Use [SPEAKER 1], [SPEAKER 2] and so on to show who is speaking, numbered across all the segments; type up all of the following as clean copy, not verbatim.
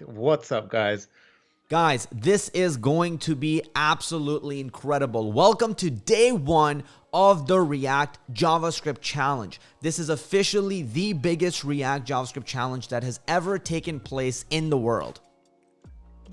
[SPEAKER 1] React. What's up, guys?
[SPEAKER 2] Guys, this is going to be absolutely incredible. Welcome to day one of the React JavaScript Challenge. This is officially the biggest React JavaScript challenge that has ever taken place in the world.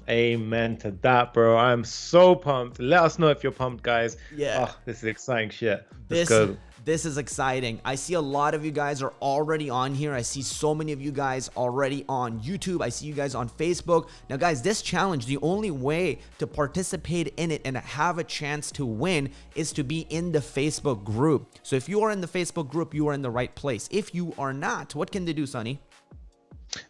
[SPEAKER 1] Amen to that, bro. I'm so pumped. Let us know if you're pumped, guys.
[SPEAKER 2] Yeah.
[SPEAKER 1] Oh, this is exciting shit. Let's go.
[SPEAKER 2] This is exciting. I see a lot of you guys are already on here. I see so many of you guys already on YouTube. I see you guys on Facebook. Now, guys, this challenge, the only way to participate in it and have a chance to win is to be in the Facebook group. So if you are in the Facebook group, you are in the right place. If you are not, what can they do, Sonny?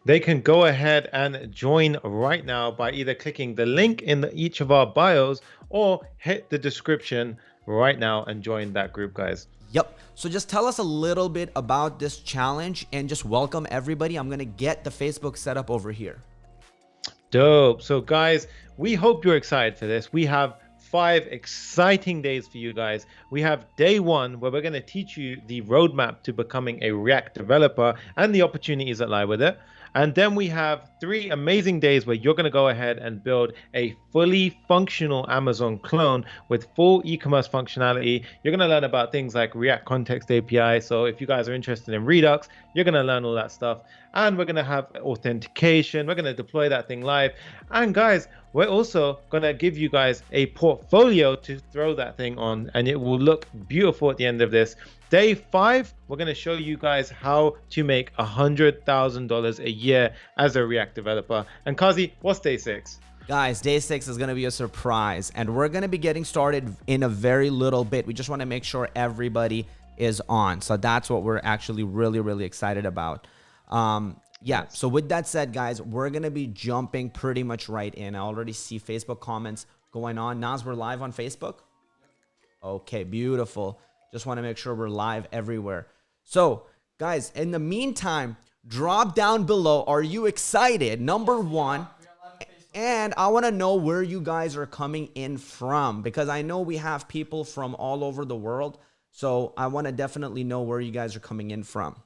[SPEAKER 1] They can go ahead and join right now by either clicking the link in each of our bios or hit the description right now and join that group, guys.
[SPEAKER 2] Yep. So just tell us a little bit about this challenge and just welcome everybody. I'm going to get the Facebook set up over here.
[SPEAKER 1] Dope. So guys, we hope you're excited for this. We have 5 exciting days for you guys. We have day 1 where we're going to teach you the roadmap to becoming a React developer and the opportunities that lie with it. And then we have 3 amazing days where you're going to go ahead and build a fully functional Amazon clone with full e-commerce functionality. You're going to learn about things like React Context API. So if you guys are interested in Redux, you're going to learn all that stuff. And we're going to have authentication. We're going to deploy that thing live. And guys, we're also going to give you guys a portfolio to throw that thing on, and it will look beautiful at the end of this. Day 5, we're going to show you guys how to make $100,000 a year as a React developer. And Kazi, what's day 6?
[SPEAKER 2] Guys, day 6 is going to be a surprise, and we're going to be getting started in a very little bit. We just want to make sure everybody is on. So that's what we're actually really excited about. Yeah, so with that said, guys, we're going to be jumping pretty much right in. I already see Facebook comments going on. Naz, we're live on Facebook? Okay, beautiful. Just want to make sure we're live everywhere. So, guys, in the meantime, drop down below. Are you excited? Number 1. And I want to know where you guys are coming in from, because I know we have people from all over the world. So I want to definitely know where you guys are coming in from.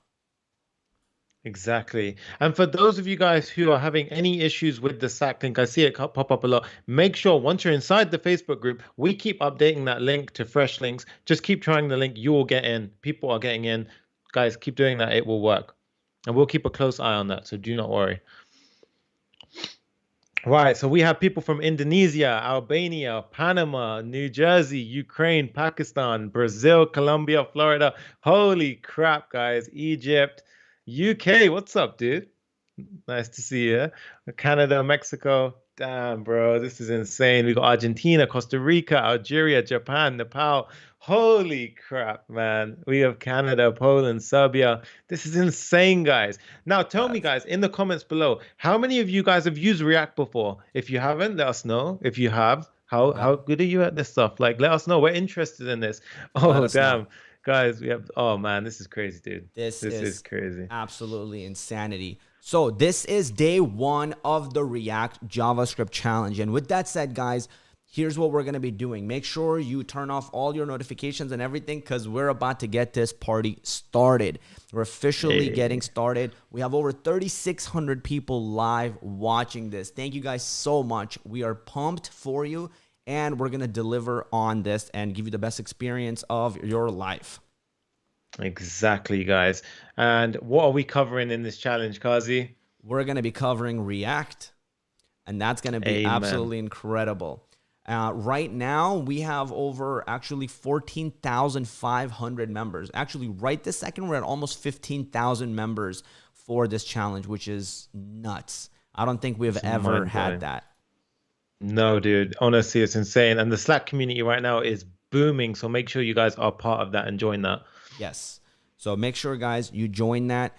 [SPEAKER 1] Exactly. And for those of you guys who are having any issues with the Slack link, I see it pop up a lot. Make sure once you're inside the Facebook group, we keep updating that link to fresh links. Just keep trying the link. You will get in. People are getting in. Guys, keep doing that. It will work. And we'll keep a close eye on that. So do not worry. Right. So we have people from Indonesia, Albania, Panama, New Jersey, Ukraine, Pakistan, Brazil, Colombia, Florida. Holy crap, guys. Egypt. UK, what's up, dude? Nice to see you. Canada, Mexico. Damn, bro, this is insane. We got Argentina, Costa Rica, Algeria, Japan, Nepal. Holy crap, man. We have Canada, Poland, Serbia. This is insane, guys. Now, tell me, guys, in the comments below, how many of you guys have used React before? If you haven't, let us know. If you have, how good are you at this stuff? Like, let us know. We're interested in this. Oh, damn. Guys, we have, oh man, this is crazy, dude. This is crazy.
[SPEAKER 2] Absolutely insanity. So this is day 1 of the React JavaScript challenge. And with that said, guys, here's what we're going to be doing. Make sure you turn off all your notifications and everything, because we're about to get this party started. We're officially getting started. We have over 3,600 people live watching this. Thank you guys so much. We are pumped for you. And we're going to deliver on this and give you the best experience of your life.
[SPEAKER 1] Exactly, guys. And what are we covering in this challenge, Kazi?
[SPEAKER 2] We're going to be covering React. And that's going to be absolutely incredible. Right now, we have over actually 14,500 members. Actually, right this second, we're at almost 15,000 members for this challenge, which is nuts. I don't think we've ever had that.
[SPEAKER 1] No, dude, honestly, it's insane. And the Slack community right now is booming. So make sure you guys are part of that and join that.
[SPEAKER 2] Yes. So make sure, guys, you join that.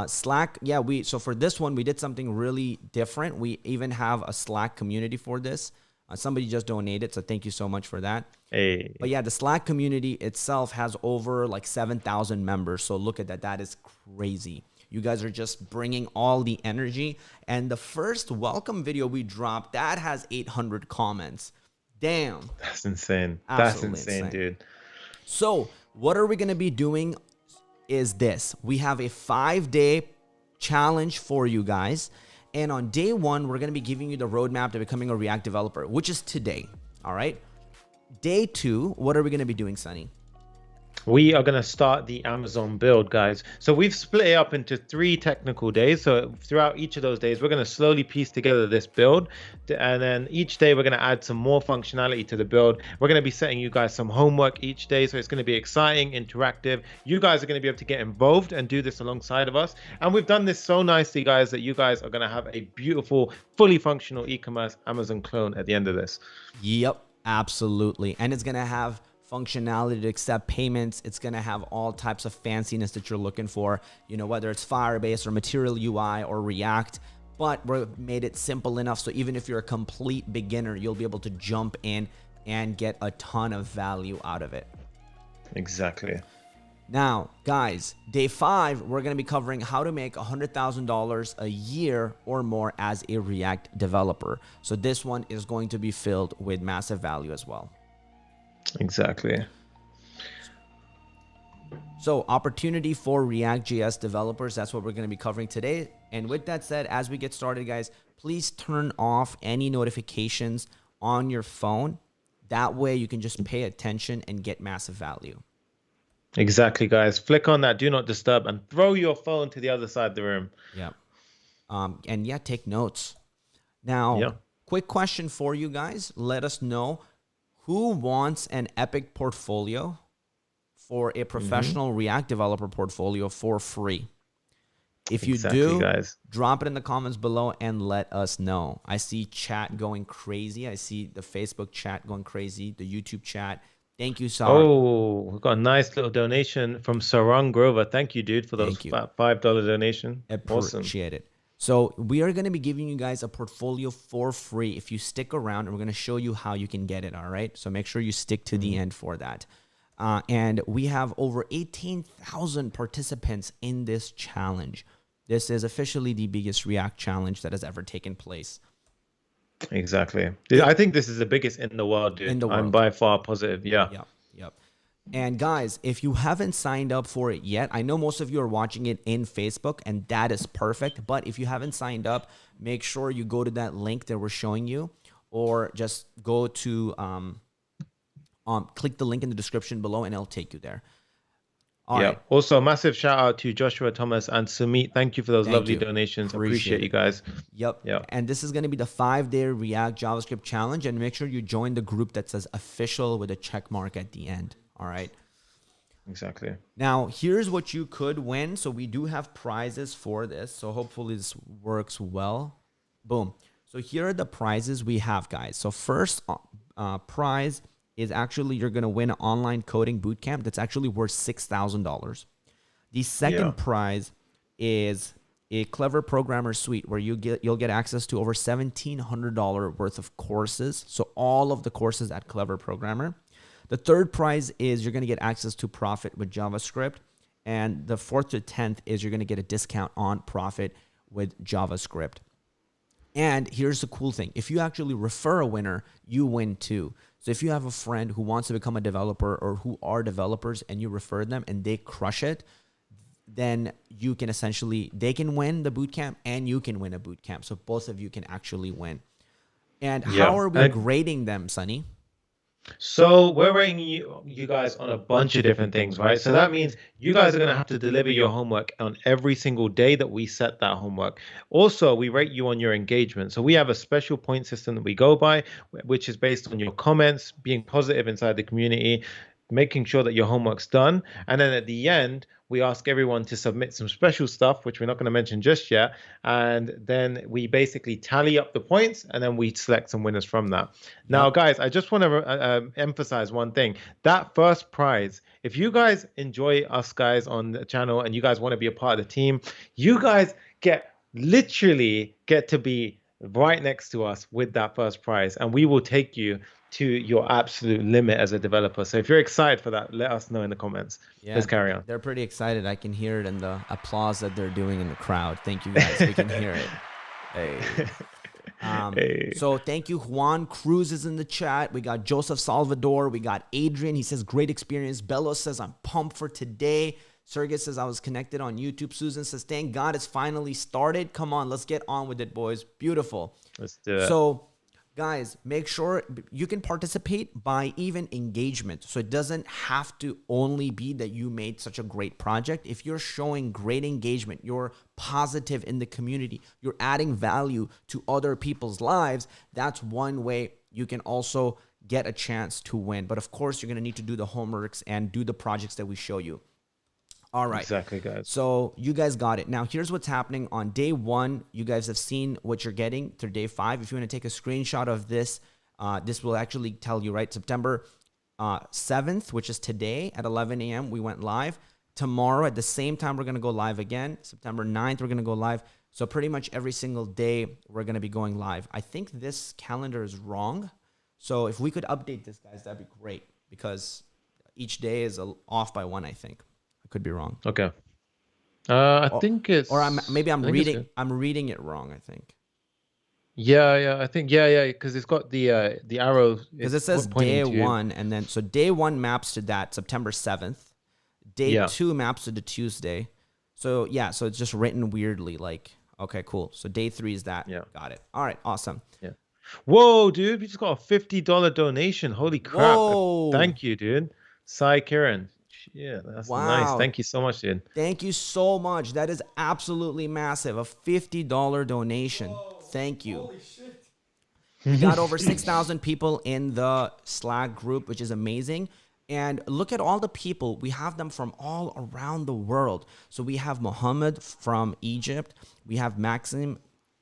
[SPEAKER 2] Slack, yeah, so for this one, we did something really different. We even have a Slack community for this. Somebody just donated, so thank you so much for that.
[SPEAKER 1] Hey.
[SPEAKER 2] But yeah, the Slack community itself has over like 7,000 members. So look at that. That is crazy. You guys are just bringing all the energy. And the first welcome video we dropped, that has 800 comments. Damn.
[SPEAKER 1] That's insane.
[SPEAKER 2] Absolutely
[SPEAKER 1] That's insane, dude.
[SPEAKER 2] So what are we going to be doing is this. We have a 5-day challenge for you guys. And on day one, we're going to be giving you the roadmap to becoming a React developer, which is today. All right. Day two, what are we going to be doing, Sunny?
[SPEAKER 1] We are going to start the Amazon build, guys. So we've split it up into 3 technical days. So throughout each of those days, we're going to slowly piece together this build. And then each day, we're going to add some more functionality to the build. We're going to be setting you guys some homework each day. So it's going to be exciting, interactive. You guys are going to be able to get involved and do this alongside of us. And we've done this so nicely, guys, that you guys are going to have a beautiful, fully functional e-commerce Amazon clone at the end of this.
[SPEAKER 2] Yep, absolutely. And it's going to have functionality to accept payments. It's going to have all types of fanciness that you're looking for, you know, whether it's Firebase or Material UI or React, but we've made it simple enough so even if you're a complete beginner, you'll be able to jump in and get a ton of value out of it.
[SPEAKER 1] Exactly.
[SPEAKER 2] Now, guys, day 5, we're going to be covering how to make $100,000 a year or more as a React developer. So this one is going to be filled with massive value as well.
[SPEAKER 1] Exactly.
[SPEAKER 2] So opportunity for React.js developers, that's what we're going to be covering today. And with that said, as we get started, guys, please turn off any notifications on your phone. That way you can just pay attention and get massive value.
[SPEAKER 1] Exactly, guys. Flick on that do not disturb and throw your phone to the other side of the room.
[SPEAKER 2] Yeah. And yeah, take notes. Now, quick question for you guys. Let us know who wants an epic portfolio for a professional React developer portfolio for free. If you do, guys, drop it in the comments below and let us know. I see chat going crazy. I see the Facebook chat going crazy, the YouTube chat. Thank you, Sarang.
[SPEAKER 1] Oh, we've got a nice little donation from Sarang Grover. Thank you, dude, for those $5 donation.
[SPEAKER 2] Appreciate it. So we are going to be giving you guys a portfolio for free if you stick around, and we're going to show you how you can get it. All right. So make sure you stick to the end for that. And we have over 18,000 participants in this challenge. This is officially the biggest React challenge that has ever taken place.
[SPEAKER 1] Exactly. I think this is the biggest in the world, dude. I'm by far positive. Yeah.
[SPEAKER 2] Yep. And guys, if you haven't signed up for it yet, I know most of you are watching it in Facebook, and that is perfect. But if you haven't signed up, make sure you go to that link that we're showing you, or just go to click the link in the description below, and it'll take you there. All right.
[SPEAKER 1] Also, massive shout out to Joshua Thomas and Sumit. Thank you for those lovely donations. Appreciate you guys.
[SPEAKER 2] Yep. And this is going to be the 5-day React JavaScript challenge. And make sure you join the group that says official with a check mark at the end. All right.
[SPEAKER 1] Exactly.
[SPEAKER 2] Now, here's what you could win. So we do have prizes for this. So hopefully this works well. Boom. So here are the prizes we have, guys. So first prize is actually you're going to win an online coding bootcamp that's actually worth $6,000. The second prize is a Clever Programmer Suite where you'll get access to over $1,700 worth of courses. So all of the courses at Clever Programmer. The third prize is you're going to get access to Profit with JavaScript. And the 4th to 10th is you're going to get a discount on Profit with JavaScript. And here's the cool thing. If you actually refer a winner, you win too. So if you have a friend who wants to become a developer or who are developers and you refer them and they crush it, then you can they can win the bootcamp and you can win a bootcamp. So both of you can actually win. And how are we grading them, Sunny?
[SPEAKER 1] So we're rating you guys on a bunch of different things, right? So that means you guys are going to have to deliver your homework on every single day that we set that homework. Also, we rate you on your engagement. So we have a special point system that we go by, which is based on your comments, being positive inside the community, making sure that your homework's done. And then at the end, we ask everyone to submit some special stuff, which we're not going to mention just yet. And then we basically tally up the points and then we select some winners from that. Now, guys, I just want to emphasize one thing. That first prize, if you guys enjoy us guys on the channel and you guys want to be a part of the team, you guys literally get to be right next to us with that first prize. And we will take you to your absolute limit as a developer. So if you're excited for that, let us know in the comments. Let's carry on.
[SPEAKER 2] They're pretty excited. I can hear it in the applause that they're doing in the crowd. Thank you guys. We can hear it. Hey. So thank you. Juan Cruz is in the chat. We got Joseph Salvador. We got Adrian. He says, great experience. Bello says, I'm pumped for today. Sergey says, I was connected on YouTube. Susan says, thank God it's finally started. Come on, let's get on with it, boys. Beautiful.
[SPEAKER 1] Let's do it.
[SPEAKER 2] So, guys, make sure you can participate by even engagement. So it doesn't have to only be that you made such a great project. If you're showing great engagement, you're positive in the community, you're adding value to other people's lives, that's one way you can also get a chance to win. But of course, you're going to need to do the homeworks and do the projects that we show you. All right.
[SPEAKER 1] Exactly, guys.
[SPEAKER 2] So you guys got it. Now, here's what's happening on day 1. You guys have seen what you're getting through day 5. If you want to take a screenshot of this, this will actually tell you, right? September 7th, which is today at 11 a.m., we went live. Tomorrow at the same time, we're going to go live again. September 9th, we're going to go live. So pretty much every single day, we're going to be going live. I think this calendar is wrong. So if we could update this, guys, that'd be great, because each day is off by 1, I think. I could be wrong.
[SPEAKER 1] Okay. I think it's...
[SPEAKER 2] Or I'm reading it wrong, I think.
[SPEAKER 1] Yeah, I think, yeah, because it's got the arrow.
[SPEAKER 2] Because it says day 1, and then, so day 1 maps to that, September 7th. Day 2 maps to the Tuesday. So, yeah, so it's just written weirdly, like, okay, cool. So day 3 is that. Yeah. Got it. All right, awesome.
[SPEAKER 1] Yeah. Whoa, dude, we just got a $50 donation. Holy crap. Whoa. Thank you, dude. Sai Kiran. Yeah, that's nice. Thank you so much, dude.
[SPEAKER 2] Thank you so much. That is absolutely massive. A $50 donation. Whoa. Thank you. Holy shit. We got over 6,000 people in the Slack group, which is amazing. And look at all the people. We have them from all around the world. So we have Mohammed from Egypt. We have Maxim.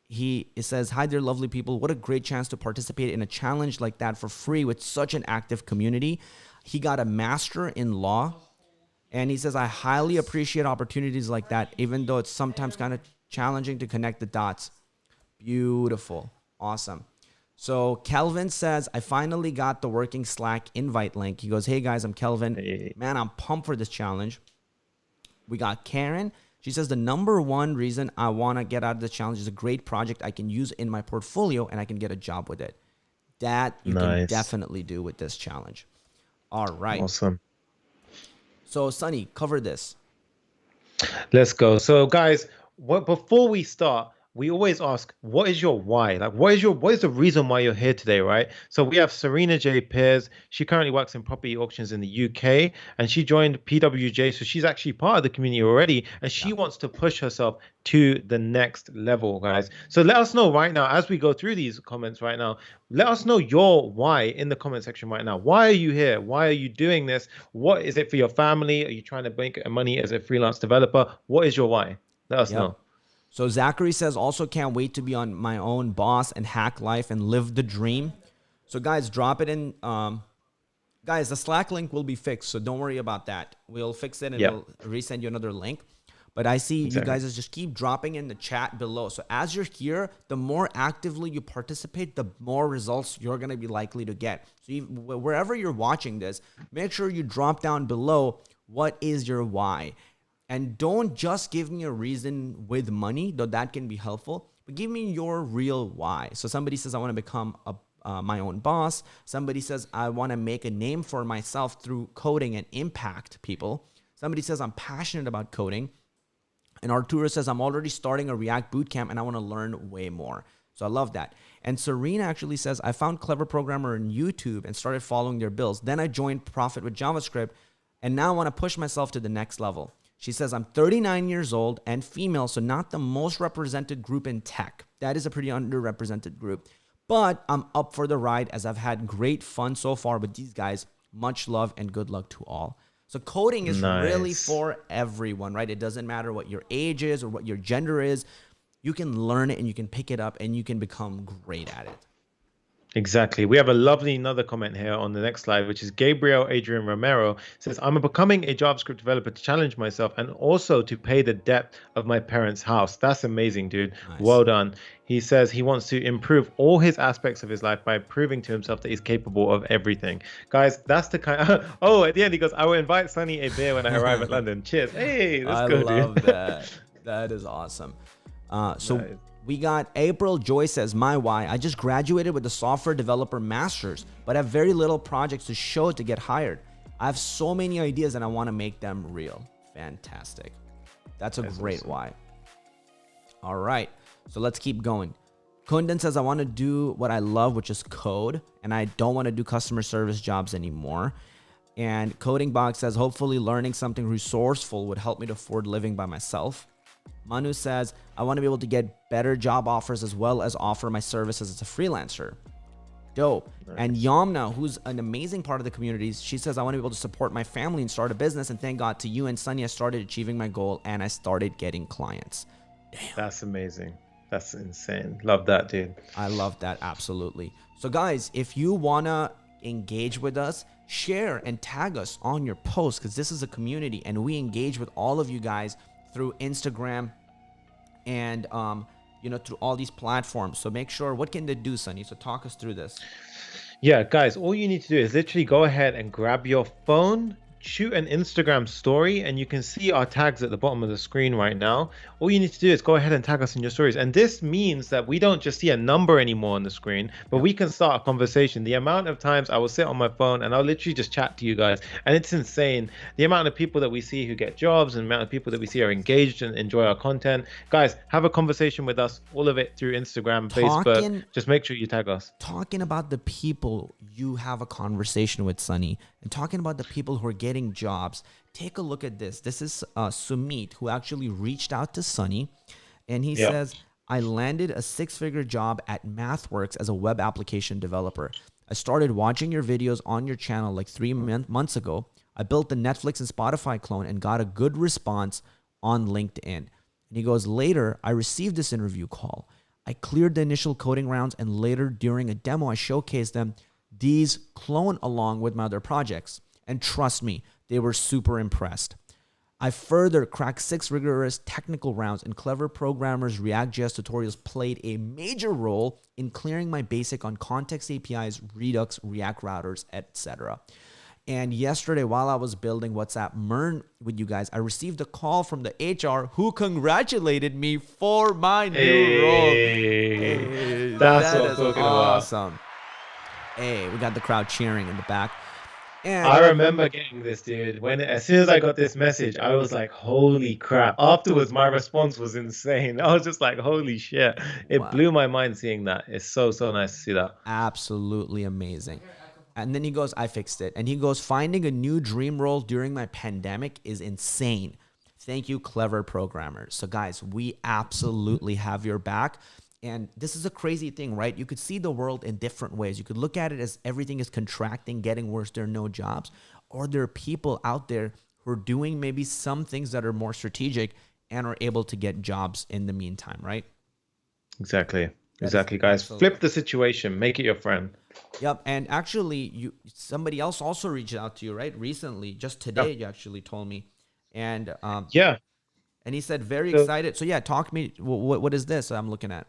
[SPEAKER 2] It says, hi there, lovely people. What a great chance to participate in a challenge like that for free with such an active community. He got a master in law. And he says, I highly appreciate opportunities like that, even though it's sometimes kind of challenging to connect the dots. Beautiful. Awesome. So Kelvin says, I finally got the working Slack invite link. He goes, hey guys, I'm Kelvin. Hey. Man, I'm pumped for this challenge. We got Karen. She says, the number one reason I want to get out of the challenge is a great project I can use in my portfolio and I can get a job with it. That you can definitely do with this challenge. All right.
[SPEAKER 1] Awesome.
[SPEAKER 2] So, Sunny, cover this.
[SPEAKER 1] Let's go. So, guys, before we start, we always ask, what is your why? Like, what is the reason why you're here today, right? So we have Serena J. Pears. She currently works in property auctions in the UK, and she joined PWJ. So she's actually part of the community already, and she wants to push herself to the next level, guys. So let us know right now, as we go through these comments right now, let us know your why in the comment section right now. Why are you here? Why are you doing this? What is it for your family? Are you trying to make money as a freelance developer? What is your why? Let us know.
[SPEAKER 2] So Zachary says, also can't wait to be on my own boss and hack life and live the dream. So guys, drop it in. Guys, the Slack link will be fixed, so don't worry about that. We'll fix it and we'll resend you another link. But I see you guys just keep dropping in the chat below. So as you're here, the more actively you participate, the more results you're going to be likely to get. So wherever you're watching this, make sure you drop down below what is your why. And don't just give me a reason with money, though that can be helpful, but give me your real why. So somebody says, I want to become my own boss. Somebody says, I want to make a name for myself through coding and impact people. Somebody says, I'm passionate about coding. And Arturo says, I'm already starting a React bootcamp and I want to learn way more. So I love that. And Serena actually says, I found Clever Programmer on YouTube and started following their builds. Then I joined Profit with JavaScript and now I want to push myself to the next level. She says, I'm 39 years old and female, so not the most represented group in tech. That is a pretty underrepresented group. But I'm up for the ride as I've had great fun so far with these guys. Much love and good luck to all. So coding is really for everyone, right? It doesn't matter what your age is or what your gender is. You can learn it and you can pick it up and you can become great at it.
[SPEAKER 1] Exactly. We have a lovely another comment here on the next slide, which is Gabriel Adrian Romero says, I'm becoming a JavaScript developer to challenge myself and also to pay the debt of my parents' house. That's amazing, dude. Nice. Well done. He says he wants to improve all his aspects of his life by proving to himself that he's capable of everything. Guys, that's the kind of... Oh, at the end he goes, I will invite Sunny a beer when I arrive at London. Cheers. Hey, let's go, dude.
[SPEAKER 2] I love that. That is awesome. Nice. We got April Joy says, my why, I just graduated with the software developer master's, but have very little projects to show to get hired. I have so many ideas and I want to make them real. Fantastic. That's a
[SPEAKER 1] That's
[SPEAKER 2] great
[SPEAKER 1] awesome.
[SPEAKER 2] why. All right. So let's keep going. Kundan says, I want to do what I love, which is code, and I don't want to do customer service jobs anymore. And Coding Box says, hopefully learning something resourceful would help me to afford living by myself. Manu says, I want to be able to get better job offers as well as offer my services as a freelancer. Dope.
[SPEAKER 1] Nice.
[SPEAKER 2] And Yamna, who's an amazing part of the community, she says, I want to be able to support my family and start a business. And thank God to you and Sunny, I started achieving my goal and I started getting clients. Damn.
[SPEAKER 1] That's amazing. That's insane. Love that, dude.
[SPEAKER 2] I love that. Absolutely. So guys, if you want to engage with us, share and tag us on your posts, because this is a community and we engage with all of you guys through Instagram and, through all these platforms. So make sure, what can they do, Sunny? So talk us through this.
[SPEAKER 1] Yeah, guys, all you need to do is literally go ahead and grab your phone, shoot an Instagram story, and you can see our tags at the bottom of the screen right now. All you need to do is go ahead and tag us in your stories. And this means that we don't just see a number anymore on the screen, but we can start a conversation. The amount of times I will sit on my phone and I'll literally just chat to you guys, and it's insane. The amount of people that we see who get jobs and the amount of people that we see are engaged and enjoy our content. Guys, have a conversation with us, all of it through Instagram, Facebook. Just make sure you tag us.
[SPEAKER 2] Talking about the people you have a conversation with, Sunny, and talking about the people who are getting jobs. Take a look at this. This is Sumit, who actually reached out to Sunny, and he says, I landed a 6-figure job at MathWorks as a web application developer. I started watching your videos on your channel like 3 months ago. I built the Netflix and Spotify clone and got a good response on LinkedIn. And he goes, later, I received this interview call. I cleared the initial coding rounds, and later during a demo, I showcased them these clone along with my other projects. And trust me, they were super impressed. I further cracked 6 rigorous technical rounds, and clever programmers' react.js tutorials played a major role in clearing my basic on context APIs, Redux, React routers, etc. And yesterday, while I was building WhatsApp Mern with you guys, I received a call from the HR who congratulated me for my new role. Hey,
[SPEAKER 1] that's what I'm talking
[SPEAKER 2] awesome. Hey, we got the crowd cheering in the back.
[SPEAKER 1] And I remember getting this, dude. As soon as I got this message, I was like, holy crap. Afterwards, my response was insane. I was just like, holy shit. It blew my mind seeing that. It's so nice to see that.
[SPEAKER 2] Absolutely amazing. And then he goes, I fixed it. And he goes, finding a new dream role during my pandemic is insane. Thank you, clever programmers. So guys, we absolutely have your back. And this is a crazy thing, right? You could see the world in different ways. You could look at it as everything is contracting, getting worse, there are no jobs. Or there are people out there who are doing maybe some things that are more strategic and are able to get jobs in the meantime, right?
[SPEAKER 1] Exactly, guys. Absolutely. Flip the situation, make it your friend.
[SPEAKER 2] Yep. And actually, somebody else also reached out to you, right? Recently, just today, you actually told me. And and he said, very excited. So yeah, talk to me. What is this I'm looking at?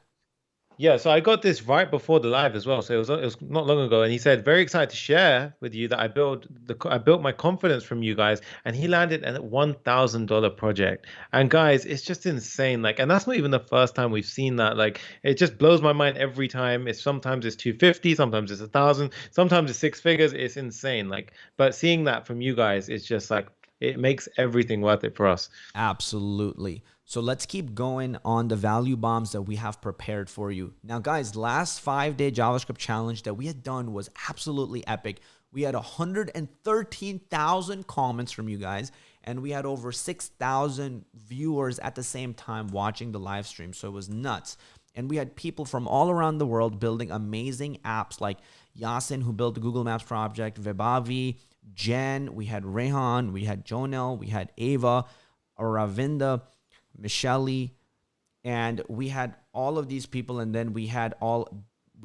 [SPEAKER 1] Yeah, so I got this right before the live as well. So it was not long ago, and he said, very excited to share with you that I built my confidence from you guys, and he landed a $1,000 project. And guys, it's just insane. Like, and that's not even the first time we've seen that. Like, it just blows my mind every time. Sometimes it's 250, sometimes it's 1,000, sometimes it's 6 figures. It's insane. Like, but seeing that from you guys, it's just like, it makes everything worth it for us.
[SPEAKER 2] Absolutely. So let's keep going on the value bombs that we have prepared for you. Now, guys, last 5-day JavaScript challenge that we had done was absolutely epic. We had 113,000 comments from you guys, and we had over 6,000 viewers at the same time watching the live stream. So it was nuts. And we had people from all around the world building amazing apps like Yasin, who built the Google Maps project, Vibavi, Jen, we had Rehan, we had Jonel, we had Ava, Aravinda, Michelle, and we had all of these people, and then we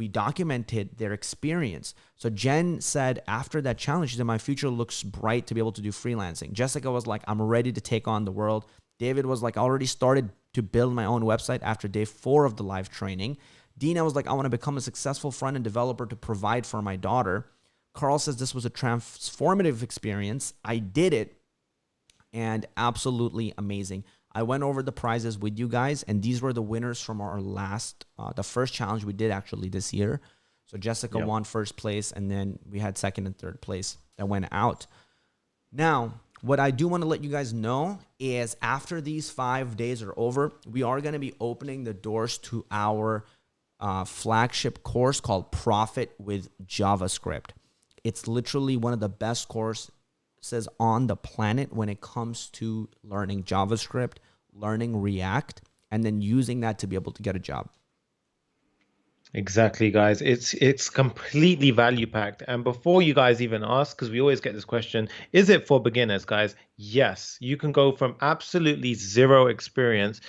[SPEAKER 2] documented their experience. So Jen said after that challenge, she said, my future looks bright to be able to do freelancing. Jessica was like, I'm ready to take on the world. David was like, I already started to build my own website after day 4 of the live training. Dina was like, I want to become a successful front-end developer to provide for my daughter. Carl says this was a transformative experience. I did it, and absolutely amazing. I went over the prizes with you guys, and these were the winners from our the first challenge we did actually this year. So Jessica won first place, and then we had second and third place that went out. Now, What I do want to let you guys know is after these 5 days are over, we are going to be opening the doors to our flagship course called Profit with JavaScript. It's literally one of the best courses on the planet when it comes to learning JavaScript, learning React, and then using that to be able to get a job.
[SPEAKER 1] Exactly, guys. It's completely value packed. And before you guys even ask, because we always get this question, is it for beginners, guys? Yes, you can go from absolutely zero experience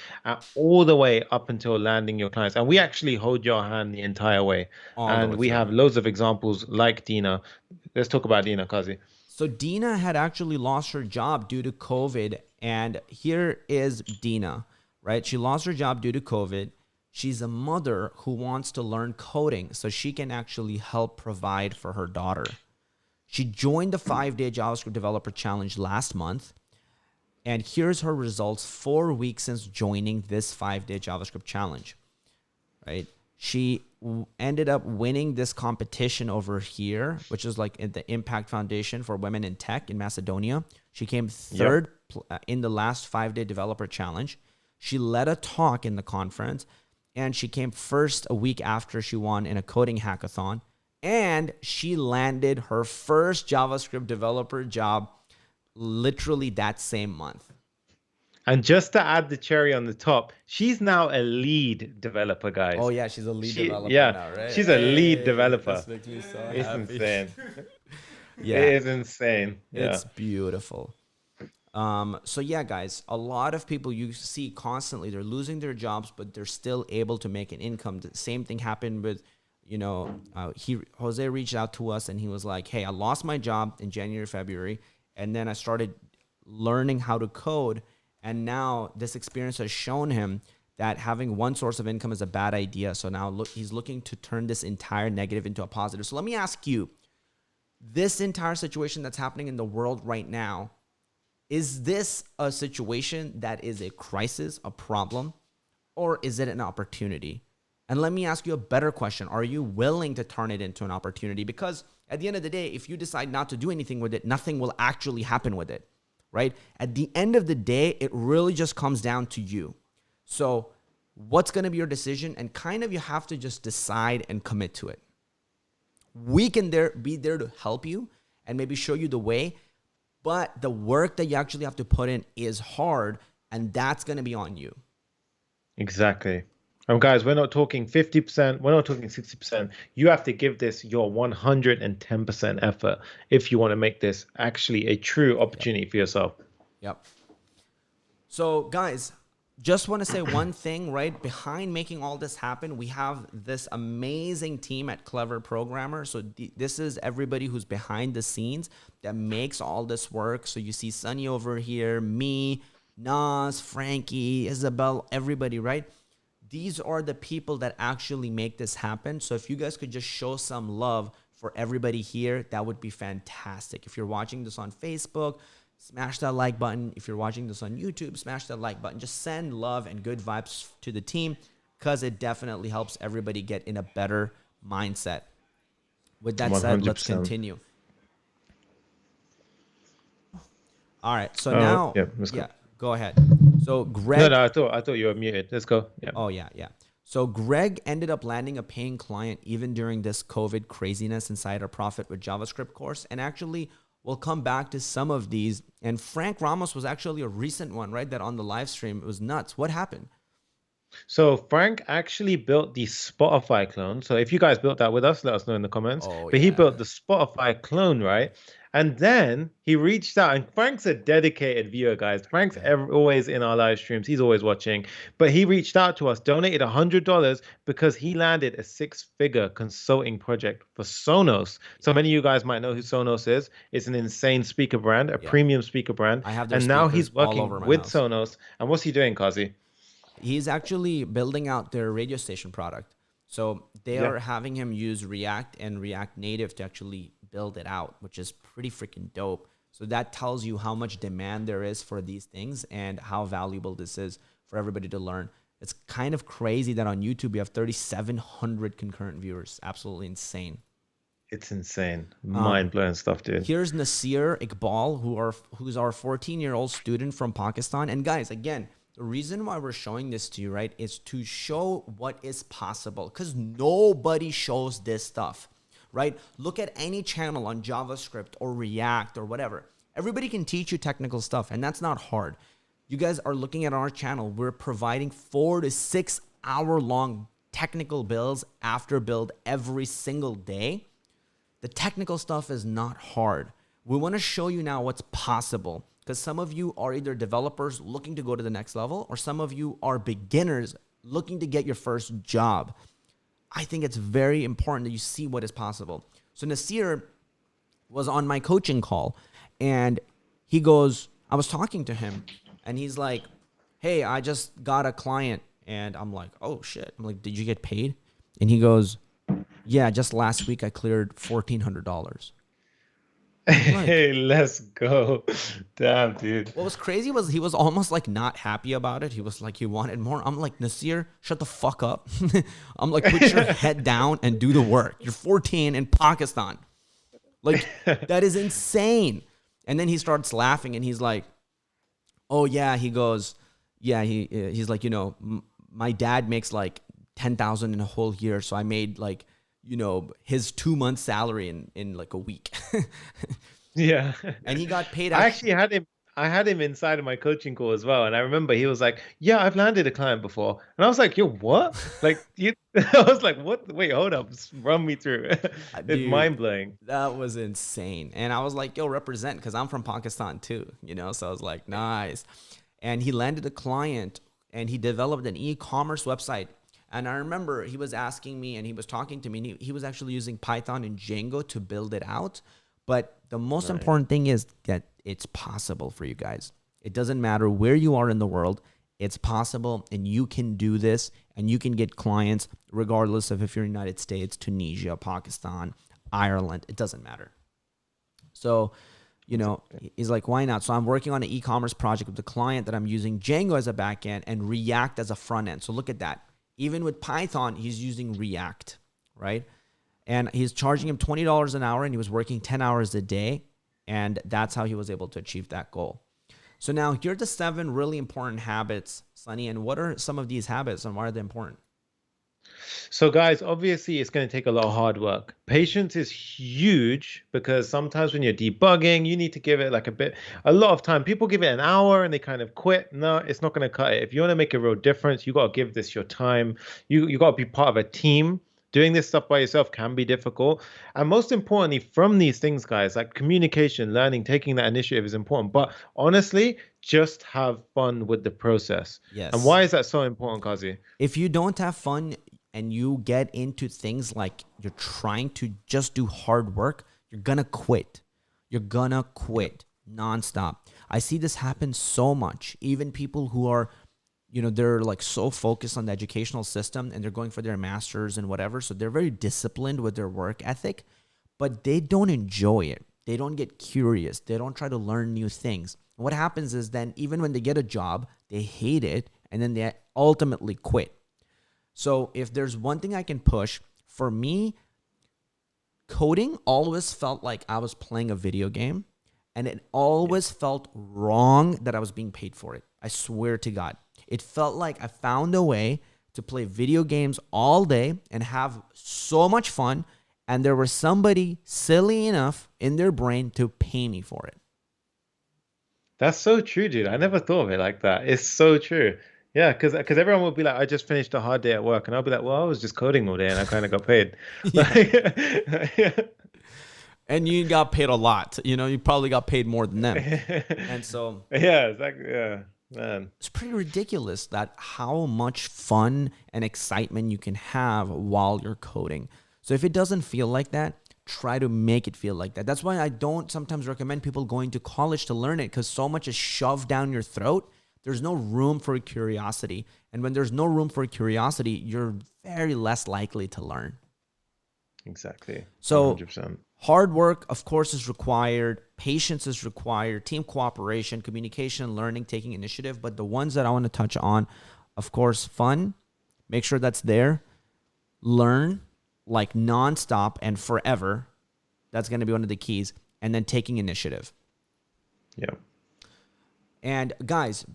[SPEAKER 1] all the way up until landing your clients. And we actually hold your hand the entire way.
[SPEAKER 2] All the
[SPEAKER 1] And
[SPEAKER 2] way
[SPEAKER 1] we
[SPEAKER 2] through.
[SPEAKER 1] have loads of examples like Dina. Let's talk about Dina, Kazi.
[SPEAKER 2] So Dina had actually lost her job due to COVID. And here is Dina, right? She lost her job due to COVID. She's a mother who wants to learn coding so she can actually help provide for her daughter. She joined the 5-day JavaScript Developer Challenge last month. And here's her results 4 weeks since joining this 5-day JavaScript Challenge, right? She ended up winning this competition over here, which is like at the Impact Foundation for Women in Tech in Macedonia. She came third in the last 5-day Developer Challenge. She led a talk in the conference. And she came first a week after she won in a coding hackathon. And she landed her first JavaScript developer job literally that same month.
[SPEAKER 1] And just to add the cherry on the top, she's now a lead developer, guys.
[SPEAKER 2] Oh, yeah, she's a lead developer now, right?
[SPEAKER 1] She's a lead developer.
[SPEAKER 2] This makes me so
[SPEAKER 1] It's
[SPEAKER 2] happy.
[SPEAKER 1] insane.
[SPEAKER 2] Yeah.
[SPEAKER 1] It is insane. Yeah.
[SPEAKER 2] It's beautiful. So yeah, guys, a lot of people you see constantly, they're losing their jobs, but they're still able to make an income. The same thing happened with, Jose reached out to us and he was like, hey, I lost my job in January, February. And then I started learning how to code. And now this experience has shown him that having one source of income is a bad idea. So now he's looking to turn this entire negative into a positive. So let me ask you, this entire situation that's happening in the world right now, is this a situation that is a crisis, a problem, or is it an opportunity? And let me ask you a better question. Are you willing to turn it into an opportunity? Because at the end of the day, if you decide not to do anything with it, nothing will actually happen with it, right? At the end of the day, it really just comes down to you. So what's going to be your decision? And kind of you have to just decide and commit to it. We can be there to help you and maybe show you the way. But the work that you actually have to put in is hard, and that's going to be on you.
[SPEAKER 1] Exactly. Guys, we're not talking 50%, we're not talking 60%. You have to give this your 110% effort if you want to make this actually a true opportunity for yourself.
[SPEAKER 2] Yep. So, guys, just want to say one thing, right? Behind making all this happen, we have this amazing team at Clever Programmer. So this is everybody who's behind the scenes that makes all this work. So you see Sunny over here, me, Nas, Frankie, Isabel, everybody, right? These are the people that actually make this happen. So if you guys could just show some love for everybody here, that would be fantastic. If you're watching this on Facebook, smash that like button. If you're watching this on YouTube, smash that like button. Just send love and good vibes to the team because it definitely helps everybody get in a better mindset. With that said, let's
[SPEAKER 1] 100%.
[SPEAKER 2] continue. All right. So now, go ahead. So Greg.
[SPEAKER 1] No, I thought you were muted. Let's go. Yeah.
[SPEAKER 2] Oh, yeah. So Greg ended up landing a paying client even during this COVID craziness inside our Profit with JavaScript course. And actually, we'll come back to some of these. And Frank Ramos was actually a recent one, right? That on the live stream, it was nuts. What happened?
[SPEAKER 1] So Frank actually built the Spotify clone. So if you guys built that with us, let us know in the comments. He built the Spotify clone, right? And then he reached out, and Frank's a dedicated viewer, guys. Frank's always in our live streams. He's always watching. But he reached out to us, donated $100 because he landed a 6-figure consulting project for Sonos. So many of you guys might know who Sonos is. It's an insane speaker brand, a premium speaker brand.
[SPEAKER 2] I have their
[SPEAKER 1] and now he's working with
[SPEAKER 2] house.
[SPEAKER 1] Sonos. And what's he doing, Kazi?
[SPEAKER 2] He's actually building out their radio station product. So they are having him use React and React Native to actually build it out, which is pretty freaking dope. So that tells you how much demand there is for these things and how valuable this is for everybody to learn. It's kind of crazy that on YouTube we have 3,700 concurrent viewers. Absolutely insane.
[SPEAKER 1] It's insane.
[SPEAKER 2] Um,
[SPEAKER 1] Mind-blowing stuff, dude.
[SPEAKER 2] Here's Nasir Iqbal, who's our 14-year-old student from Pakistan. And guys, again, the reason why we're showing this to you, right, is to show what is possible, because nobody shows this stuff, right? Look at any channel on JavaScript or React or whatever. Everybody can teach you technical stuff, and that's not hard. You guys are looking at our channel. We're providing 4 to 6 hour long technical builds after build every single day. The technical stuff is not hard. We want to show you now what's possible, because some of you are either developers looking to go to the next level, or some of you are beginners looking to get your first job. I think it's very important that you see what is possible. So Nasir was on my coaching call, and he goes, I was talking to him, and he's like, hey, I just got a client. And I'm like, oh shit. I'm like, did you get paid? And he goes, yeah, just last week I cleared $1,400.
[SPEAKER 1] Hey, let's go. Damn, dude.
[SPEAKER 2] What was crazy was he was almost like not happy about it. He was like, he wanted more. I'm like, Nasir, shut the fuck up. I'm like, put your head down and do the work. You're 14 in Pakistan. Like, that is insane. And then he starts laughing, and he's like, oh yeah, he goes, yeah, he's like, you know, my dad makes like 10,000 in a whole year. So I made like, you know, his 2 months salary in like a week.
[SPEAKER 1] Yeah.
[SPEAKER 2] And he got paid.
[SPEAKER 1] I actually had him inside of my coaching call as well. And I remember he was like, yeah, I've landed a client before. And I was like, yo, what? Like, I was like, what? Wait, hold up. Run me through. It's mind blowing.
[SPEAKER 2] That was insane. And I was like, yo, represent, because I'm from Pakistan too, you know? So I was like, nice. And he landed a client, and he developed an e-commerce website. And I remember he was asking me, and he was talking to me, and he was actually using Python and Django to build it out. But the most important thing is that it's possible for you guys. It doesn't matter where you are in the world. It's possible, and you can do this, and you can get clients regardless of if you're in the United States, Tunisia, Pakistan, Ireland. It doesn't matter. So, you know, he's like, why not? So I'm working on an e-commerce project with the client that I'm using Django as a backend and React as a front end. So look at that. Even with Python, he's using React, right? And he's charging him $20 an hour, and he was working 10 hours a day. And that's how he was able to achieve that goal. So now here are the 7 really important habits, Sunny. And what are some of these habits, and why are they important?
[SPEAKER 1] So guys, obviously it's going to take a lot of hard work. Patience is huge, because sometimes when you're debugging, you need to give it like a lot of time. People give it an hour and they kind of quit. No, it's not going to cut it. If you want to make a real difference, you got to give this your time. You got to be part of a team. Doing this stuff by yourself can be difficult. And most importantly, from these things, guys, like communication, learning, taking that initiative is important. But honestly, just have fun with the process.
[SPEAKER 2] Yes.
[SPEAKER 1] And why is that so important, Kazi?
[SPEAKER 2] If you don't have fun and you get into things like you're trying to just do hard work, you're going to quit. You're going to quit nonstop. I see this happen so much. Even people who are, you know, they're like so focused on the educational system, and they're going for their masters and whatever. So they're very disciplined with their work ethic, but they don't enjoy it. They don't get curious. They don't try to learn new things. And what happens is then even when they get a job, they hate it, and then they ultimately quit. So if there's one thing I can push, for me, coding always felt like I was playing a video game, and it always felt wrong that I was being paid for it. I swear to God. It felt like I found a way to play video games all day and have so much fun, and there was somebody silly enough in their brain to pay me for it.
[SPEAKER 1] That's so true, dude. I never thought of it like that. It's so true. Yeah, because everyone will be like, I just finished a hard day at work. And I'll be like, well, I was just coding all day and I kind of got paid.
[SPEAKER 2] Yeah. And you got paid a lot. You know, you probably got paid more than them. And so...
[SPEAKER 1] Yeah, exactly. Yeah, man.
[SPEAKER 2] It's pretty ridiculous that how much fun and excitement you can have while you're coding. So if it doesn't feel like that, try to make it feel like that. That's why I don't sometimes recommend people going to college to learn it, because so much is shoved down your throat. There's no room for curiosity. And when there's no room for curiosity, you're very less likely to learn.
[SPEAKER 1] Exactly.
[SPEAKER 2] So
[SPEAKER 1] 100%.
[SPEAKER 2] Hard work, of course, is required. Patience is required. Team cooperation, communication, learning, taking initiative. But the ones that I want to touch on, of course, fun. Make sure that's there. Learn like nonstop and forever. That's going to be one of the keys. And then taking initiative.
[SPEAKER 1] Yeah.
[SPEAKER 2] And guys,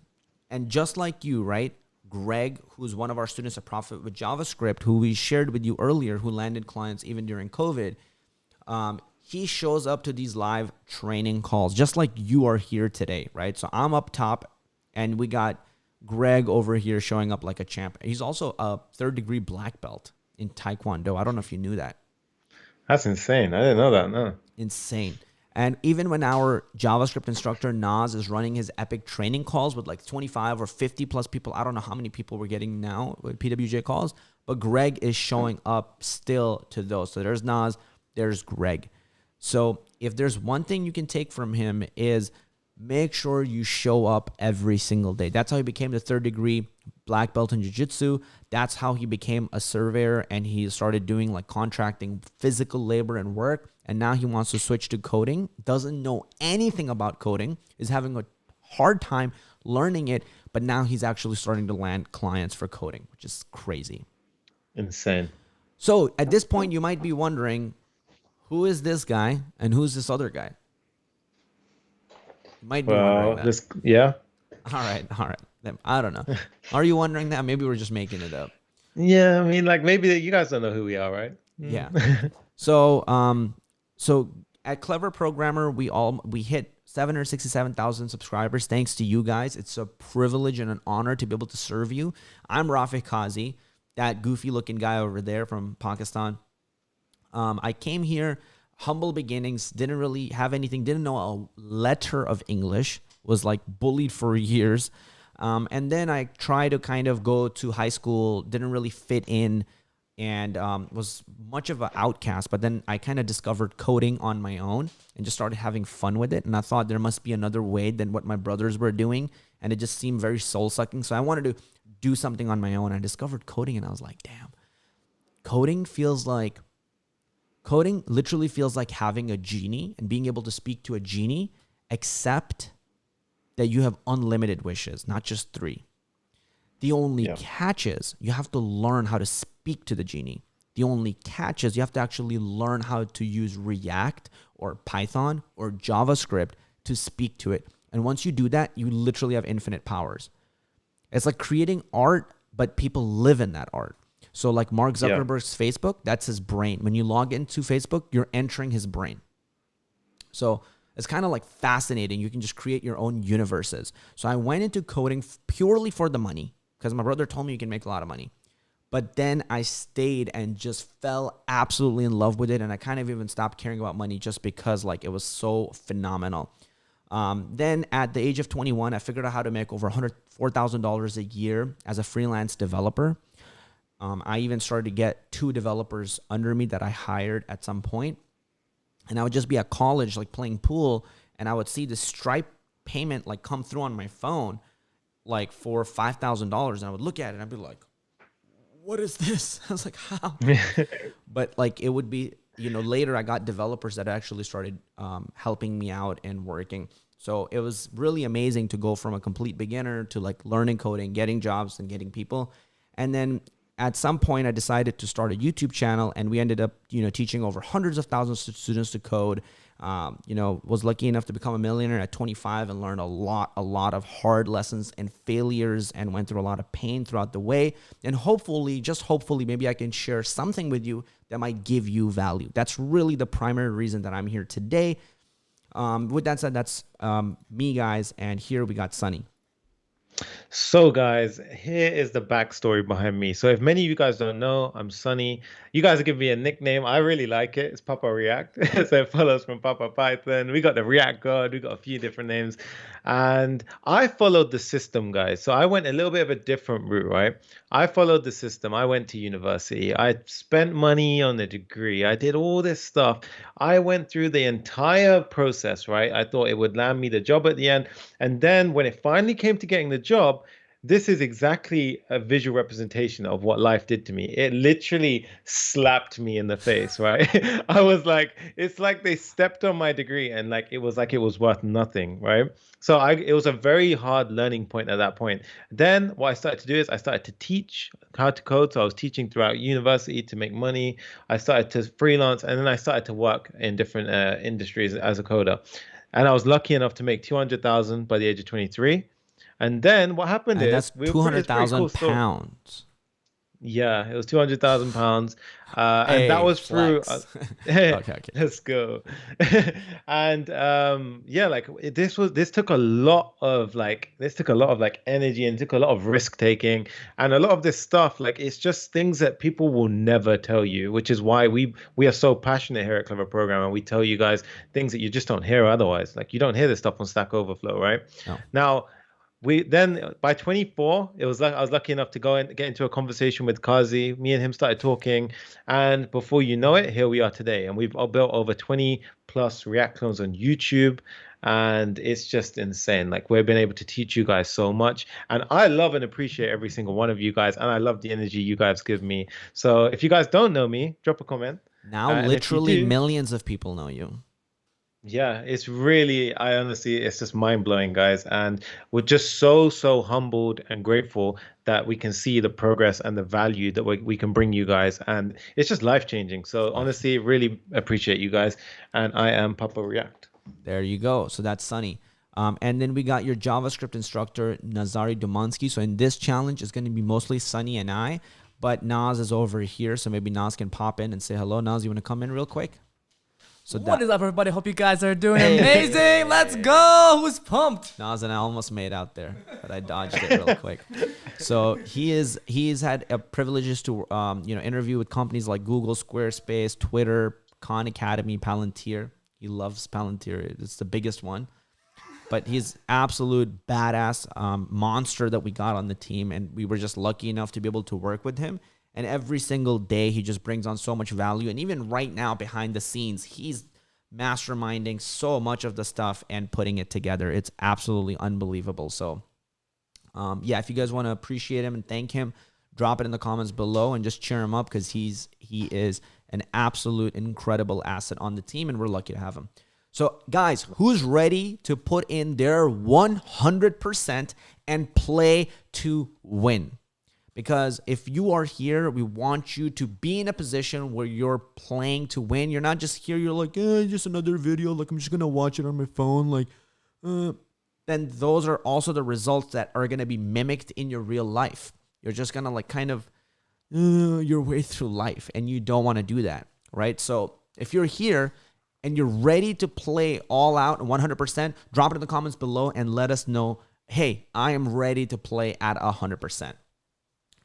[SPEAKER 2] and just like you, right? Greg, who's one of our students at Profit with JavaScript, who we shared with you earlier, who landed clients even during COVID, he shows up to these live training calls, just like you are here today, right? So I'm up top, and we got Greg over here showing up like a champ. He's also a third-degree black belt in Taekwondo. I don't know if you knew that.
[SPEAKER 1] That's insane. I didn't know that. No.
[SPEAKER 2] Insane. And even when our JavaScript instructor, Naz, is running his epic training calls with like 25 or 50 plus people, I don't know how many people we're getting now with PWJ calls, but Greg is showing up still to those. So there's Naz, there's Greg. So if there's one thing you can take from him is make sure you show up every single day. That's how he became the third-degree black belt in jiu-jitsu. That's how he became a surveyor, and he started doing like contracting physical labor and work. And now he wants to switch to coding, doesn't know anything about coding, is having a hard time learning it, but now he's actually starting to land clients for coding, which is crazy.
[SPEAKER 1] Insane.
[SPEAKER 2] So at this point, you might be wondering, who is this guy and who's this other guy? You might be wondering that.
[SPEAKER 1] Yeah.
[SPEAKER 2] All right. I don't know. Are you wondering that? Maybe we're just making it up.
[SPEAKER 1] Yeah, I mean, like maybe you guys don't know who we are, right?
[SPEAKER 2] Yeah. So at Clever Programmer, we hit 767,000 subscribers. Thanks to you guys. It's a privilege and an honor to be able to serve you. I'm Rafiq Kazi, that goofy looking guy over there from Pakistan. I came here, humble beginnings, didn't really have anything, didn't know a letter of English, was like bullied for years. And then I tried to kind of go to high school, didn't really fit in, and was much of an outcast. But then I kind of discovered coding on my own and just started having fun with it. And I thought there must be another way than what my brothers were doing. And it just seemed very soul-sucking. So I wanted to do something on my own. I discovered coding, and I was like, damn, coding literally feels like having a genie and being able to speak to a genie, except that you have unlimited wishes, not just 3. The only catch is you have to learn how to speak to the genie. The only catch is you have to actually learn how to use React or Python or JavaScript to speak to it. And once you do that, you literally have infinite powers. It's like creating art, but people live in that art. So like Mark Zuckerberg's Facebook, that's his brain. When you log into Facebook, you're entering his brain. So it's kind of like fascinating. You can just create your own universes. So I went into coding purely for the money because my brother told me you can make a lot of money. But then I stayed and just fell absolutely in love with it. And I kind of even stopped caring about money just because like it was so phenomenal. Then at the age of 21, I figured out how to make over $104,000 a year as a freelance developer. I even started to get 2 developers under me that I hired at some point. And I would just be at college, like playing pool, and I would see the Stripe payment like come through on my phone, like for $5,000. And I would look at it and I'd be like, what is this? I was like, how? But like it would be, later I got developers that actually started helping me out and working. So it was really amazing to go from a complete beginner to like learning coding, getting jobs and getting people. And then at some point, I decided to start a YouTube channel, and we ended up, teaching over hundreds of thousands of students to code. Was lucky enough to become a millionaire at 25 and learned a lot of hard lessons and failures, and went through a lot of pain throughout the way. And hopefully, just hopefully, maybe I can share something with you that might give you value. That's really the primary reason that I'm here today. With that said, that's me, guys, and here we got Sunny.
[SPEAKER 1] So guys, here is the backstory behind me. So if many of you guys don't know, I'm Sunny. You guys are giving me a nickname. I really like it. It's Papa React. So it follows from Papa Python. We got the React God. We got a few different names. And I followed the system, guys. So I went a little bit of a different route, right? I followed the system. I went to university. I spent money on a degree. I did all this stuff. I went through the entire process, right? I thought it would land me the job at the end. And then when it finally came to getting the job, this is exactly a visual representation of what life did to me. It literally slapped me in the face, right? I was like, it's like they stepped on my degree and like it was worth nothing, right? So it was a very hard learning point at that point. Then what I started to do is I started to teach how to code. So I was teaching throughout university to make money. I started to freelance, and then I started to work in different industries as a coder. And I was lucky enough to make 200,000 by the age of 23. And then what happened
[SPEAKER 2] And
[SPEAKER 1] is
[SPEAKER 2] that's two hundred
[SPEAKER 1] it's pretty cool
[SPEAKER 2] thousand
[SPEAKER 1] story.
[SPEAKER 2] pounds.
[SPEAKER 1] Yeah, it was 200,000 pounds, and that
[SPEAKER 2] Hey,
[SPEAKER 1] was through.
[SPEAKER 2] flex.
[SPEAKER 1] Hey,
[SPEAKER 2] Okay, okay.
[SPEAKER 1] let's go. And yeah, this took a lot of like energy and took a lot of risk taking, and a lot of this stuff like it's just things that people will never tell you, which is why we are so passionate here at Clever Program, and we tell you guys things that you just don't hear otherwise. Like you don't hear this stuff on Stack Overflow, right?
[SPEAKER 2] No.
[SPEAKER 1] Now we then by 24 it was like I was lucky enough to go and get into a conversation with Kazi. Me and him started talking, and before you know it, here we are today, and we've built over 20 plus React clones on YouTube, and it's just insane. Like we've been able to teach you guys so much, and I love and appreciate every single one of you guys, and I love the energy you guys give me. So if you guys don't know me, drop a comment,
[SPEAKER 2] Now
[SPEAKER 1] and if you
[SPEAKER 2] literally
[SPEAKER 1] do,
[SPEAKER 2] millions of people know you.
[SPEAKER 1] yeah, it's really, I honestly, it's just mind blowing, guys. And we're just so, so humbled and grateful that we can see the progress and the value that we can bring you guys. And it's just life changing. So honestly, really appreciate you guys. And I am Papa React.
[SPEAKER 2] There you go. So that's Sunny. And then we got your JavaScript instructor, Nazari Dumansky. So in this challenge, it's going to be mostly Sunny and I, but Naz is over here. So maybe Naz can pop in and say hello. Naz, you want to come in real quick?
[SPEAKER 3] So what is up, everybody? Hope you guys are doing amazing. Let's go. Who's pumped?
[SPEAKER 2] Naz and I almost made out there, but I dodged it real quick. So he's had privileges to interview with companies like Google, Squarespace, Twitter, Khan Academy, Palantir. He loves Palantir. It's the biggest one. But he's absolute badass monster that we got on the team, and we were just lucky enough to be able to work with him. And every single day, he just brings on so much value. And even right now, behind the scenes, he's masterminding so much of the stuff and putting it together. It's absolutely unbelievable. So, yeah, if you guys want to appreciate him and thank him, drop it in the comments below and just cheer him up because he is an absolute incredible asset on the team, and we're lucky to have him. So, guys, who's ready to put in their 100% and play to win? Because if you are here, we want you to be in a position where you're playing to win. You're not just here, you're like, just another video. Like, I'm just going to watch it on my phone. Like, then those are also the results that are going to be mimicked in your real life. You're just going to like kind of your way through life, and you don't want to do that, right? So if you're here and you're ready to play all out 100%, drop it in the comments below and let us know, hey, I am ready to play at 100%.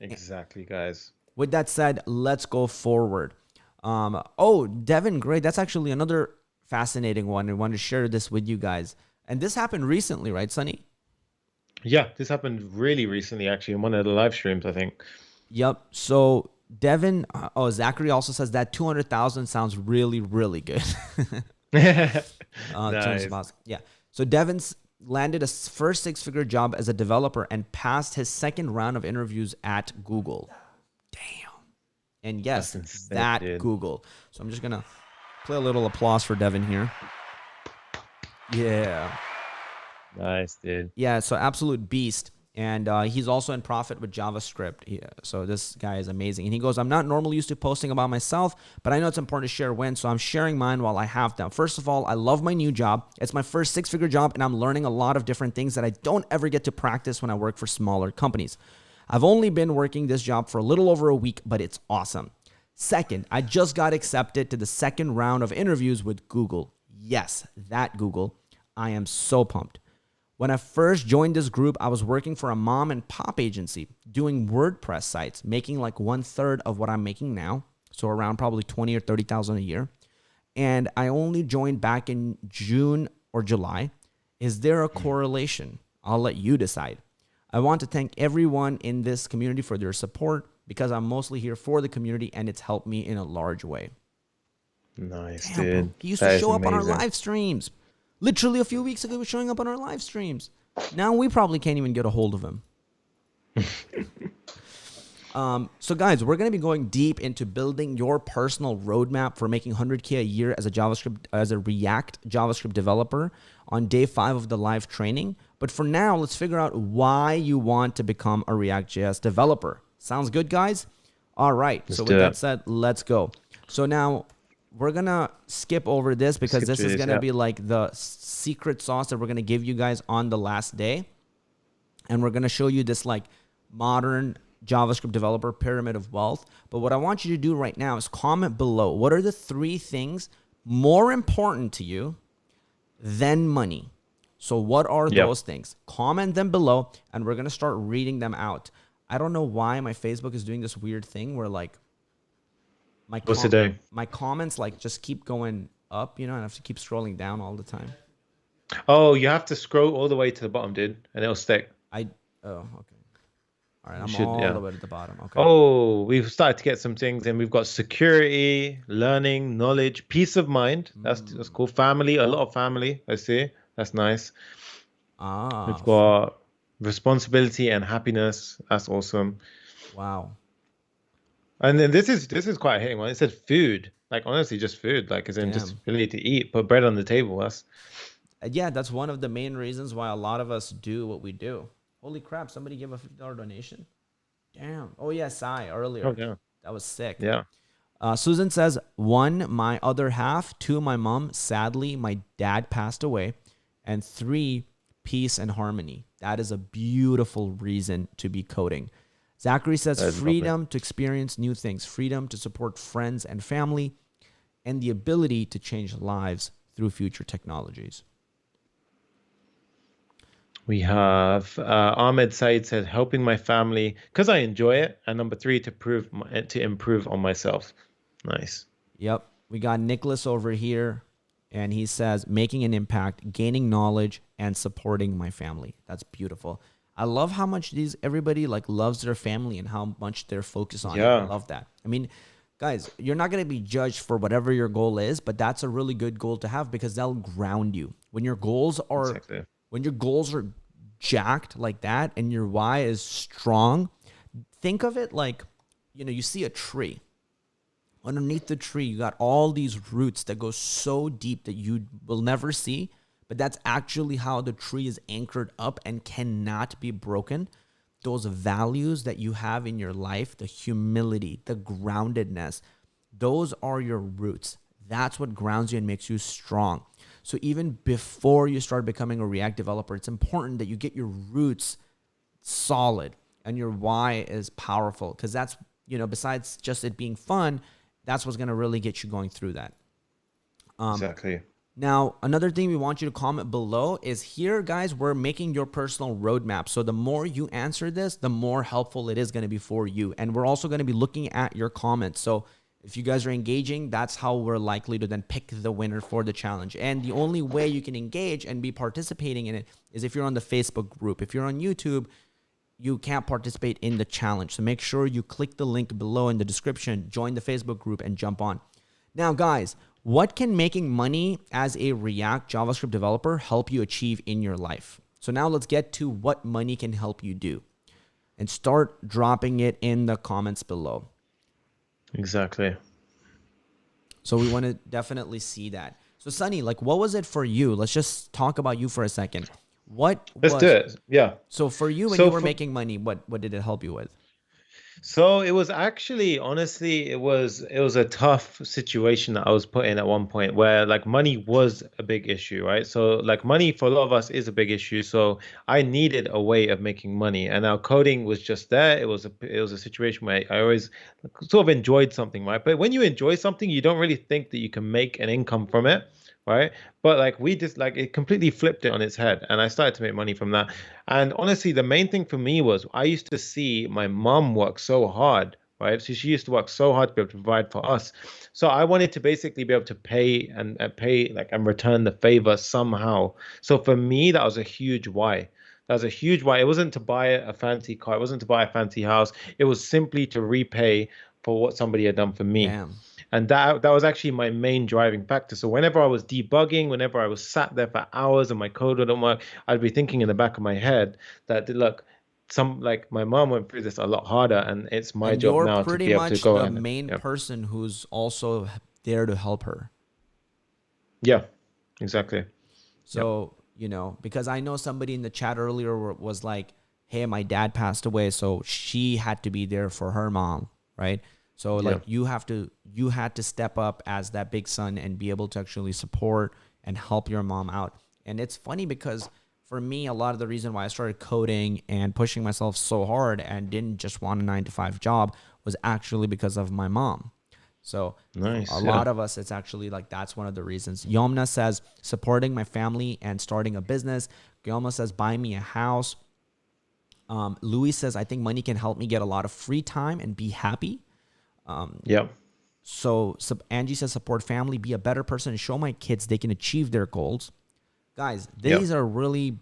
[SPEAKER 1] Exactly, guys.
[SPEAKER 2] With that said, let's go forward. Oh, Devin, great. That's actually another fascinating one. I wanted to share this with you guys. And this happened recently, right, Sunny?
[SPEAKER 1] Yeah, this happened really recently, actually, in one of the live streams, I think.
[SPEAKER 2] Yep. So Devin, Zachary also says that 200,000 sounds really, really good.
[SPEAKER 1] Nice.
[SPEAKER 2] Yeah. So Devin's landed a first six-figure job as a developer and passed his second round of interviews at Google. Damn. And yes,
[SPEAKER 1] insane,
[SPEAKER 2] Google. So I'm just going to play a little applause for Devin here. Yeah.
[SPEAKER 1] Nice, dude.
[SPEAKER 2] Yeah, so absolute beast. And he's also in profit with JavaScript. Yeah, so this guy is amazing. And he goes, I'm not normally used to posting about myself, but I know it's important to share wins, so I'm sharing mine while I have them. First of all, I love my new job. It's my first six-figure job, and I'm learning a lot of different things that I don't ever get to practice when I work for smaller companies. I've only been working this job for a little over a week, but it's awesome. Second, I just got accepted to the second round of interviews with Google. Yes, that Google. I am so pumped. When I first joined this group, I was working for a mom and pop agency doing WordPress sites, making like 1/3 of what I'm making now. So around probably 20 or 30,000 a year. And I only joined back in June or July. Is there a correlation? I'll let you decide. I want to thank everyone in this community for their support because I'm mostly here for the community and it's helped me in a large way.
[SPEAKER 1] Nice,
[SPEAKER 2] Damn,
[SPEAKER 1] dude.
[SPEAKER 2] bro. He used to
[SPEAKER 1] That is
[SPEAKER 2] show up on our
[SPEAKER 1] amazing.
[SPEAKER 2] live streams. Literally a few weeks ago, he was showing up on our live streams. Now we probably can't even get a hold of him. So guys, we're going to be going deep into building your personal roadmap for making 100K a year as a React JavaScript developer on day 5 of the live training. But for now, let's figure out why you want to become a React.js developer. Sounds good, guys? All right. So with that said, let's go. So now we're going to skip over this because this is going to be like the secret sauce that we're going to give you guys on the last day. And we're going to show you this like modern JavaScript developer pyramid of wealth. But what I want you to do right now is comment below. What are the 3 things more important to you than money? So what are those things? Comment them below, and we're going to start reading them out. I don't know why my Facebook is doing this weird thing where like my comments like just keep going up, you know, and I have to keep scrolling down all the time.
[SPEAKER 1] Oh, you have to scroll all the way to the bottom, dude, and it'll stick.
[SPEAKER 2] Oh, okay. All right, I'm all the way at the bottom. Okay.
[SPEAKER 1] Oh, we've started to get some things, and we've got security, learning, knowledge, peace of mind. That's cool. Family, a lot of family. I see. That's nice. We've got responsibility and happiness. That's awesome.
[SPEAKER 2] Wow.
[SPEAKER 1] And then this is quite a hitting one. It said food, like honestly, just food, like as in just ability to eat, put bread on the table.
[SPEAKER 2] That's one of the main reasons why a lot of us do what we do. Holy crap, somebody gave a $50 donation. Damn. Oh, yeah, Sai, earlier.
[SPEAKER 1] Oh, yeah.
[SPEAKER 2] That was sick.
[SPEAKER 1] Yeah.
[SPEAKER 2] Susan says, 1, my other half. 2, my mom. Sadly, my dad passed away. And 3, peace and harmony. That is a beautiful reason to be coding. Zachary says, freedom to experience new things. Freedom to support friends and family. And the ability to change lives through future technologies.
[SPEAKER 1] We have Ahmed Said said, helping my family because I enjoy it. And number 3, to improve on myself. Nice.
[SPEAKER 2] Yep. We got Nicholas over here, and he says, making an impact, gaining knowledge, and supporting my family. That's beautiful. I love how much everybody like loves their family and how much they're focused on it. I love that. I mean, guys, you're not going to be judged for whatever your goal is, but that's a really good goal to have because that'll ground you. When your goals are jacked like that and your why is strong, think of it like, you know, you see a tree. Underneath the tree, you got all these roots that go so deep that you will never see, but that's actually how the tree is anchored up and cannot be broken. Those values that you have in your life, the humility, the groundedness, those are your roots. That's what grounds you and makes you strong. So even before you start becoming a React developer, it's important that you get your roots solid and your why is powerful because that's, you know, besides just it being fun, that's what's going to really get you going through that.
[SPEAKER 1] Exactly.
[SPEAKER 2] Now, another thing we want you to comment below is here, guys, we're making your personal roadmap. So the more you answer this, the more helpful it is going to be for you. And we're also going to be looking at your comments. So if you guys are engaging, that's how we're likely to then pick the winner for the challenge. And the only way you can engage and be participating in it is if you're on the Facebook group. If you're on YouTube, you can't participate in the challenge. So make sure you click the link below in the description, join the Facebook group, and jump on. Now, guys, what can making money as a React JavaScript developer help you achieve in your life? So now let's get to what money can help you do and start dropping it in the comments below.
[SPEAKER 1] Exactly.
[SPEAKER 2] So we want to definitely see that. So Sunny, like, what was it for you? Let's just talk about you for a second. Let's
[SPEAKER 1] do it. Yeah.
[SPEAKER 2] So for you, when you were making money, what did it help you with?
[SPEAKER 1] So it was actually, honestly, it was a tough situation that I was put in at one point where like money was a big issue, right? So like money for a lot of us is a big issue. So I needed a way of making money, and now coding was just there. It was a situation where I always sort of enjoyed something, right? But when you enjoy something, you don't really think that you can make an income from it. Right. But like we just like it completely flipped it on its head. And I started to make money from that. And honestly, the main thing for me was I used to see my mom work so hard. Right. So she used to work so hard to be able to provide for us. So I wanted to basically be able to pay and return the favor somehow. So for me, that was a huge why. That was a huge why. It wasn't to buy a fancy car. It wasn't to buy a fancy house. It was simply to repay for what somebody had done for me.
[SPEAKER 2] Damn.
[SPEAKER 1] And that was actually my main driving factor. So whenever I was debugging, whenever I was sat there for hours and my code wouldn't work, I'd be thinking in the back of my head that, look, some like my mom went through this a lot harder, and it's my
[SPEAKER 2] And
[SPEAKER 1] job
[SPEAKER 2] you're
[SPEAKER 1] now to
[SPEAKER 2] pretty
[SPEAKER 1] be able to
[SPEAKER 2] much
[SPEAKER 1] go
[SPEAKER 2] the
[SPEAKER 1] and
[SPEAKER 2] main
[SPEAKER 1] yeah,
[SPEAKER 2] person who's also there to help her.
[SPEAKER 1] yeah, exactly. Yep.
[SPEAKER 2] So, because I know somebody in the chat earlier was like, hey, my dad passed away, so she had to be there for her mom, right? So
[SPEAKER 1] Yeah.
[SPEAKER 2] like you had to step up as that big son and be able to actually support and help your mom out. And it's funny because for me, a lot of the reason why I started coding and pushing myself so hard and didn't just want a 9-to-5 job was actually because of my mom. So a
[SPEAKER 1] Nice. Yeah.
[SPEAKER 2] lot of us, it's actually like that's one of the reasons. Yomna says supporting my family and starting a business. Yomna says buy me a house. Louis says I think money can help me get a lot of free time and be happy.
[SPEAKER 1] Yeah.
[SPEAKER 2] So Angie says support family, be a better person, and show my kids they can achieve their goals. Guys, these are really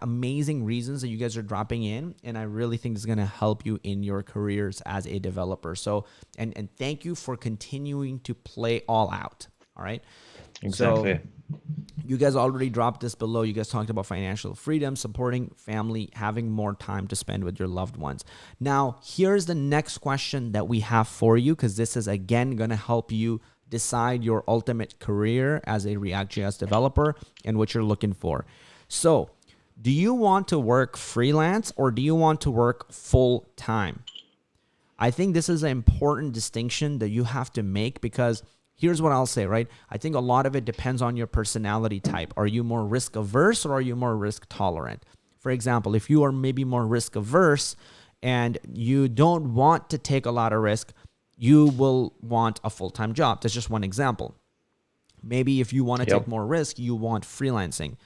[SPEAKER 2] amazing reasons that you guys are dropping in, and I really think this is going to help you in your careers as a developer. So, and thank you for continuing to play all out. All right.
[SPEAKER 1] Exactly.
[SPEAKER 2] So you guys already dropped this below. You guys talked about financial freedom, supporting family, having more time to spend with your loved ones. Now, here's the next question that we have for you, because this is again going to help you decide your ultimate career as a React.js developer and what you're looking for. So, do you want to work freelance or do you want to work full time? I think this is an important distinction that you have to make, because here's what I'll say, right? I think a lot of it depends on your personality type. Are you more risk averse or are you more risk tolerant? For example, if you are maybe more risk averse and you don't want to take a lot of risk, you will want a full-time job. That's just one example. Maybe if you want to take more risk, you want freelancing.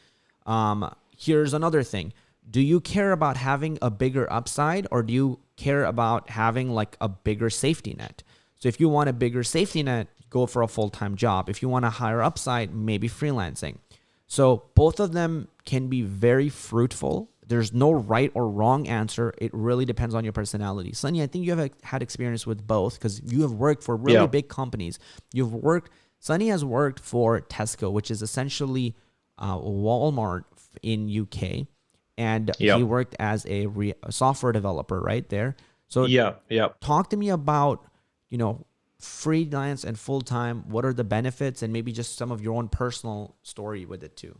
[SPEAKER 2] Here's another thing. Do you care about having a bigger upside, or do you care about having like a bigger safety net? So if you want a bigger safety net, go for a full-time job. If you want a higher upside, maybe freelancing. So both of them can be very fruitful. There's no right or wrong answer. It really depends on your personality. Sunny, I think you have had experience with both because you have worked for really big companies. Sunny has worked for Tesco, which is essentially Walmart in UK. And he worked as a software developer right there. So talk to me about, freelance and full-time. What are the benefits, and maybe just some of your own personal story with it too.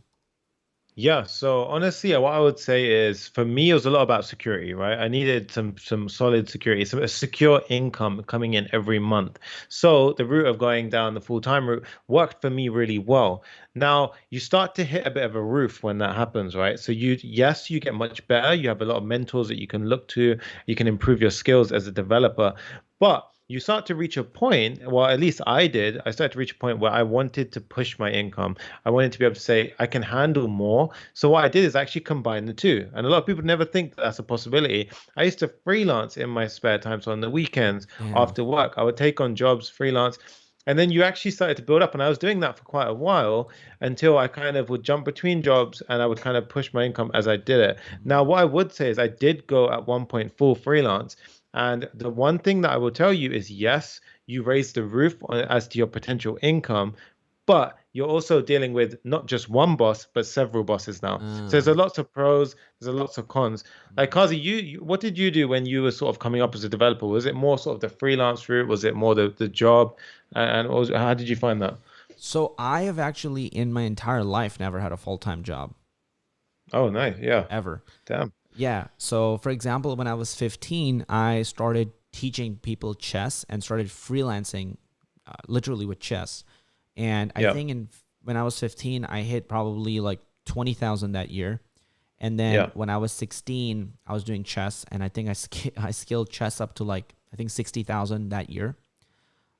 [SPEAKER 1] Yeah, so honestly, what I would say is for me, it was a lot about security, right? I needed some solid security, a secure income coming in every month. So the route of going down the full-time route worked for me really well. Now you start to hit a bit of a roof when that happens, right? So you get much better. You have a lot of mentors that you can look to. You can improve your skills as a developer, but you start to reach a point, well, at least I did. I started to reach a point where I wanted to push my income. I wanted to be able to say, I can handle more. So what I did is actually combine the two. And a lot of people never think that's a possibility. I used to freelance in my spare time. So on the weekends, after work, I would take on jobs, freelance. And then you actually started to build up. And I was doing that for quite a while until I kind of would jump between jobs and I would kind of push my income as I did it. Now, what I would say is I did go at one point full freelance. And the one thing that I will tell you is, yes, you raise the roof as to your potential income, but you're also dealing with not just one boss, but several bosses now. So there's a lots of pros, there's a lots of cons. Like Kazi, what did you do when you were sort of coming up as a developer? Was it more sort of the freelance route? Was it more the job? And how did you find that?
[SPEAKER 2] So I have actually in my entire life never had a full-time job.
[SPEAKER 1] Oh, nice. Yeah.
[SPEAKER 2] Ever.
[SPEAKER 1] Damn.
[SPEAKER 2] Yeah. So for example, when I was 15, I started teaching people chess and started freelancing literally with chess. And I think when I was 15, I hit probably like 20,000 that year. And then when I was 16, I was doing chess, and I think I scaled chess up to like, I think 60,000 that year.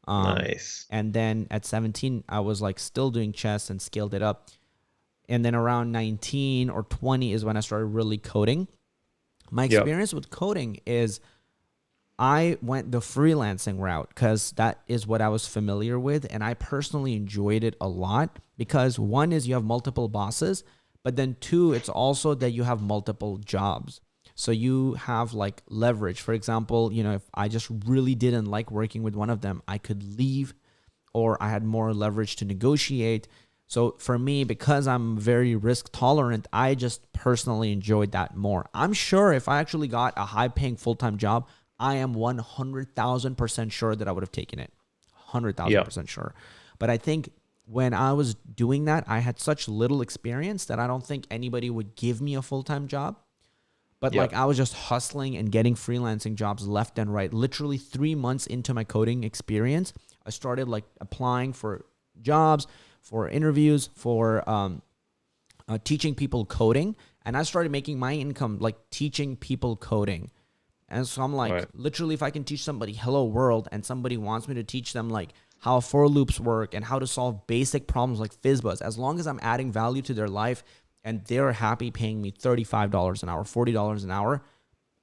[SPEAKER 1] Nice.
[SPEAKER 2] And then at 17, I was like still doing chess and scaled it up. And then around 19 or 20 is when I started really coding. My experience with coding is I went the freelancing route because that is what I was familiar with. And I personally enjoyed it a lot because one is you have multiple bosses, but then two, it's also that you have multiple jobs. So you have like leverage. For example, if I just really didn't like working with one of them, I could leave, or I had more leverage to negotiate. So for me, because I'm very risk tolerant, I just personally enjoyed that more. I'm sure if I actually got a high paying full-time job, I am 100,000% sure that I would have taken it.
[SPEAKER 1] Yeah.
[SPEAKER 2] 100,000% sure. But I think when I was doing that, I had such little experience that I don't think anybody would give me a full-time job. But like I was just hustling and getting freelancing jobs left and right. Literally 3 months into my coding experience, I started like applying for jobs, for interviews, for teaching people coding. And I started making my income like teaching people coding. And so I'm like, literally, if I can teach somebody hello world and somebody wants me to teach them like how for loops work and how to solve basic problems like FizzBuzz, as long as I'm adding value to their life and they're happy paying me $35 an hour, $40 an hour,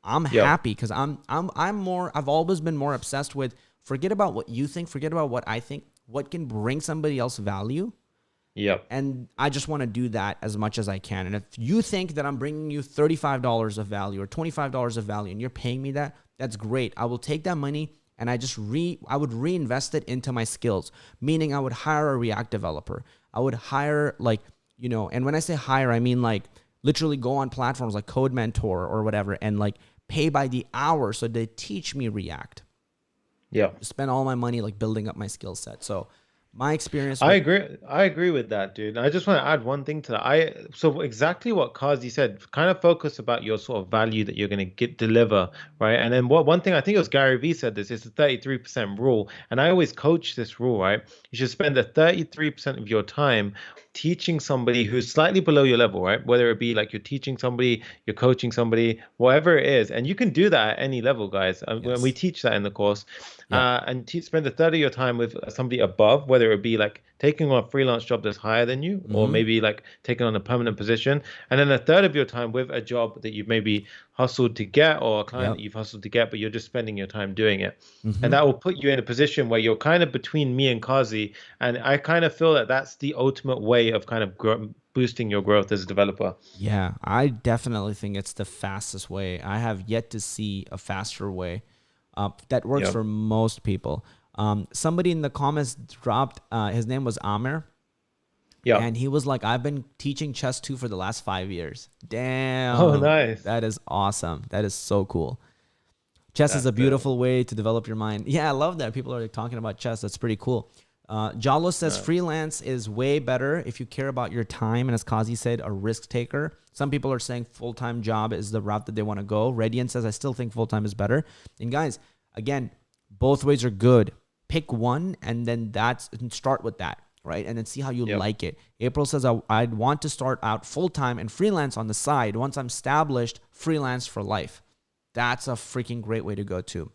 [SPEAKER 2] I'm happy because I've always been more obsessed with forget about what you think, forget about what I think, what can bring somebody else value.
[SPEAKER 1] Yep.
[SPEAKER 2] And I just want to do that as much as I can. And if you think that I'm bringing you $35 of value or $25 of value and you're paying me that, that's great. I will take that money and I would reinvest it into my skills, meaning I would hire a React developer. I would hire and when I say hire, I mean like literally go on platforms like Code Mentor or whatever and like pay by the hour so they teach me React.
[SPEAKER 1] Yeah.
[SPEAKER 2] Spend all my money like building up my skill set. So my experience.
[SPEAKER 1] I agree with that, dude. I just want to add one thing to that. So exactly what Kazi said, kind of focus about your sort of value that you're going to deliver, right? And then one thing, I think it was Gary Vee said this, it's the 33% rule. And I always coach this rule, right? You should spend the 33% of your time teaching somebody who's slightly below your level, right? Whether it be like you're teaching somebody, you're coaching somebody, whatever it is. And you can do that at any level, guys. When we teach that in the course. And spend a third of your time with somebody above, whether it be like taking on a freelance job that's higher than you, or maybe like taking on a permanent position, and then a third of your time with a job that you've maybe hustled to get, or a client that you've hustled to get, but you're just spending your time doing it. And that will put you in a position where you're kind of between me and Kazi, and I kind of feel that that's the ultimate way of kind of boosting your growth as a developer.
[SPEAKER 2] Yeah, I definitely think it's the fastest way. I have yet to see a faster way. That works for most people. Somebody in the comments dropped, his name was Amir. Yeah. And he was like, I've been teaching chess 2 for the last 5 years. Damn.
[SPEAKER 1] Oh, nice.
[SPEAKER 2] That is awesome. That is so cool. Chess is a beautiful way to develop your mind. Yeah, I love that. People are talking about chess. That's pretty cool. Jalo says freelance is way better if you care about your time. And as Kazi said, a risk taker. Some people are saying full-time job is the route that they want to go. Radiant says, I still think full-time is better. And guys, again, both ways are good. Pick one and then start with that, right? And then see how you like it. April says, I'd want to start out full-time and freelance on the side. Once I'm established, freelance for life. That's a freaking great way to go too.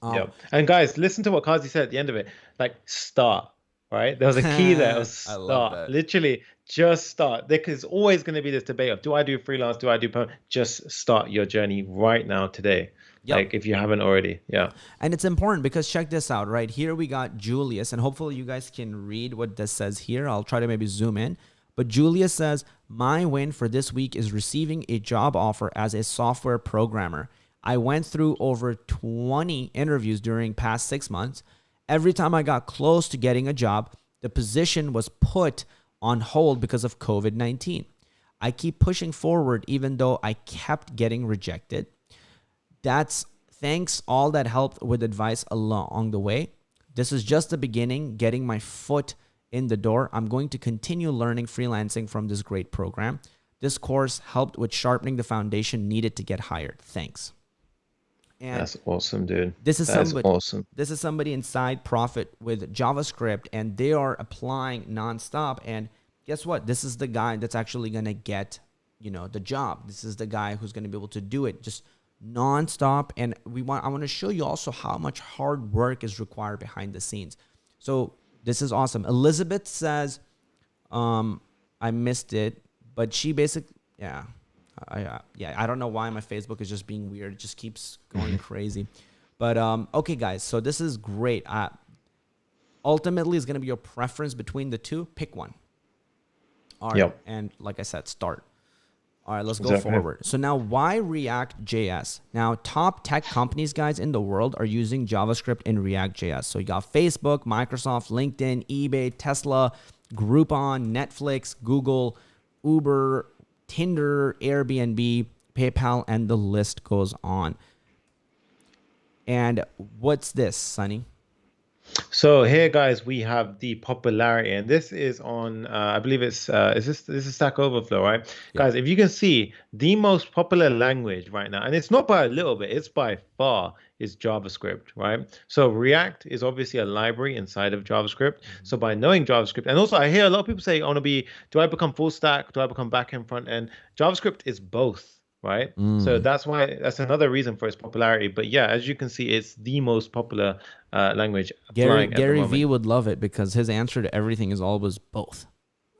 [SPEAKER 1] And guys, listen to what Kazi said at the end of it. Like, start, right? There was a key there. It was start. I love that. Literally, just start. There's always going to be this debate of, do I do freelance? Do I do permanent? Just start your journey right now, today. Like, if you haven't already. Yeah.
[SPEAKER 2] And it's important because check this out, right? Here we got Julius, and hopefully you guys can read what this says here. I'll try to maybe zoom in. But Julius says, my win for this week is receiving a job offer as a software programmer. I went through over 20 interviews during past 6 months. Every time I got close to getting a job, the position was put on hold because of COVID-19. I keep pushing forward even though I kept getting rejected. That's thanks all that helped with advice along the way. This is just the beginning, getting my foot in the door. I'm going to continue learning freelancing from this great program. This course helped with sharpening the foundation needed to get hired. Thanks.
[SPEAKER 1] And that's awesome, dude.
[SPEAKER 2] This is somebody inside Profit with JavaScript, and they are applying nonstop. And guess what? This is the guy that's actually going to get, the job. This is the guy who's going to be able to do it just nonstop. And I want to show you also how much hard work is required behind the scenes. So this is awesome. Elizabeth says, I missed it, but she basically, I don't know why my Facebook is just being weird. It just keeps going crazy. But okay, guys. So this is great. Ultimately, it's going to be your preference between the two. Pick one. All right. And like I said, start. All right, let's go
[SPEAKER 1] Exactly.
[SPEAKER 2] forward. So now why React.js? Now top tech companies, guys, in the world are using JavaScript in React.js. So you got Facebook, Microsoft, LinkedIn, eBay, Tesla, Groupon, Netflix, Google, Uber, Tinder, Airbnb, PayPal, and the list goes on. And what's this, Sonny?
[SPEAKER 1] So here, guys, we have the popularity, and this is on. I believe it's. This is Stack Overflow, right?
[SPEAKER 2] Yeah.
[SPEAKER 1] Guys, if you can see, the most popular language right now, and it's not by a little bit, it's by far, is JavaScript, right? So React is obviously a library inside of JavaScript. So by knowing JavaScript, and also I hear a lot of people say, "I want to be. Do I become full stack? Do I become back end, front end?" JavaScript is both. Right. So that's another reason for its popularity. But yeah, as you can see, it's the most popular language flying at the
[SPEAKER 2] Gary
[SPEAKER 1] moment.
[SPEAKER 2] V would love it because his answer to everything is always both.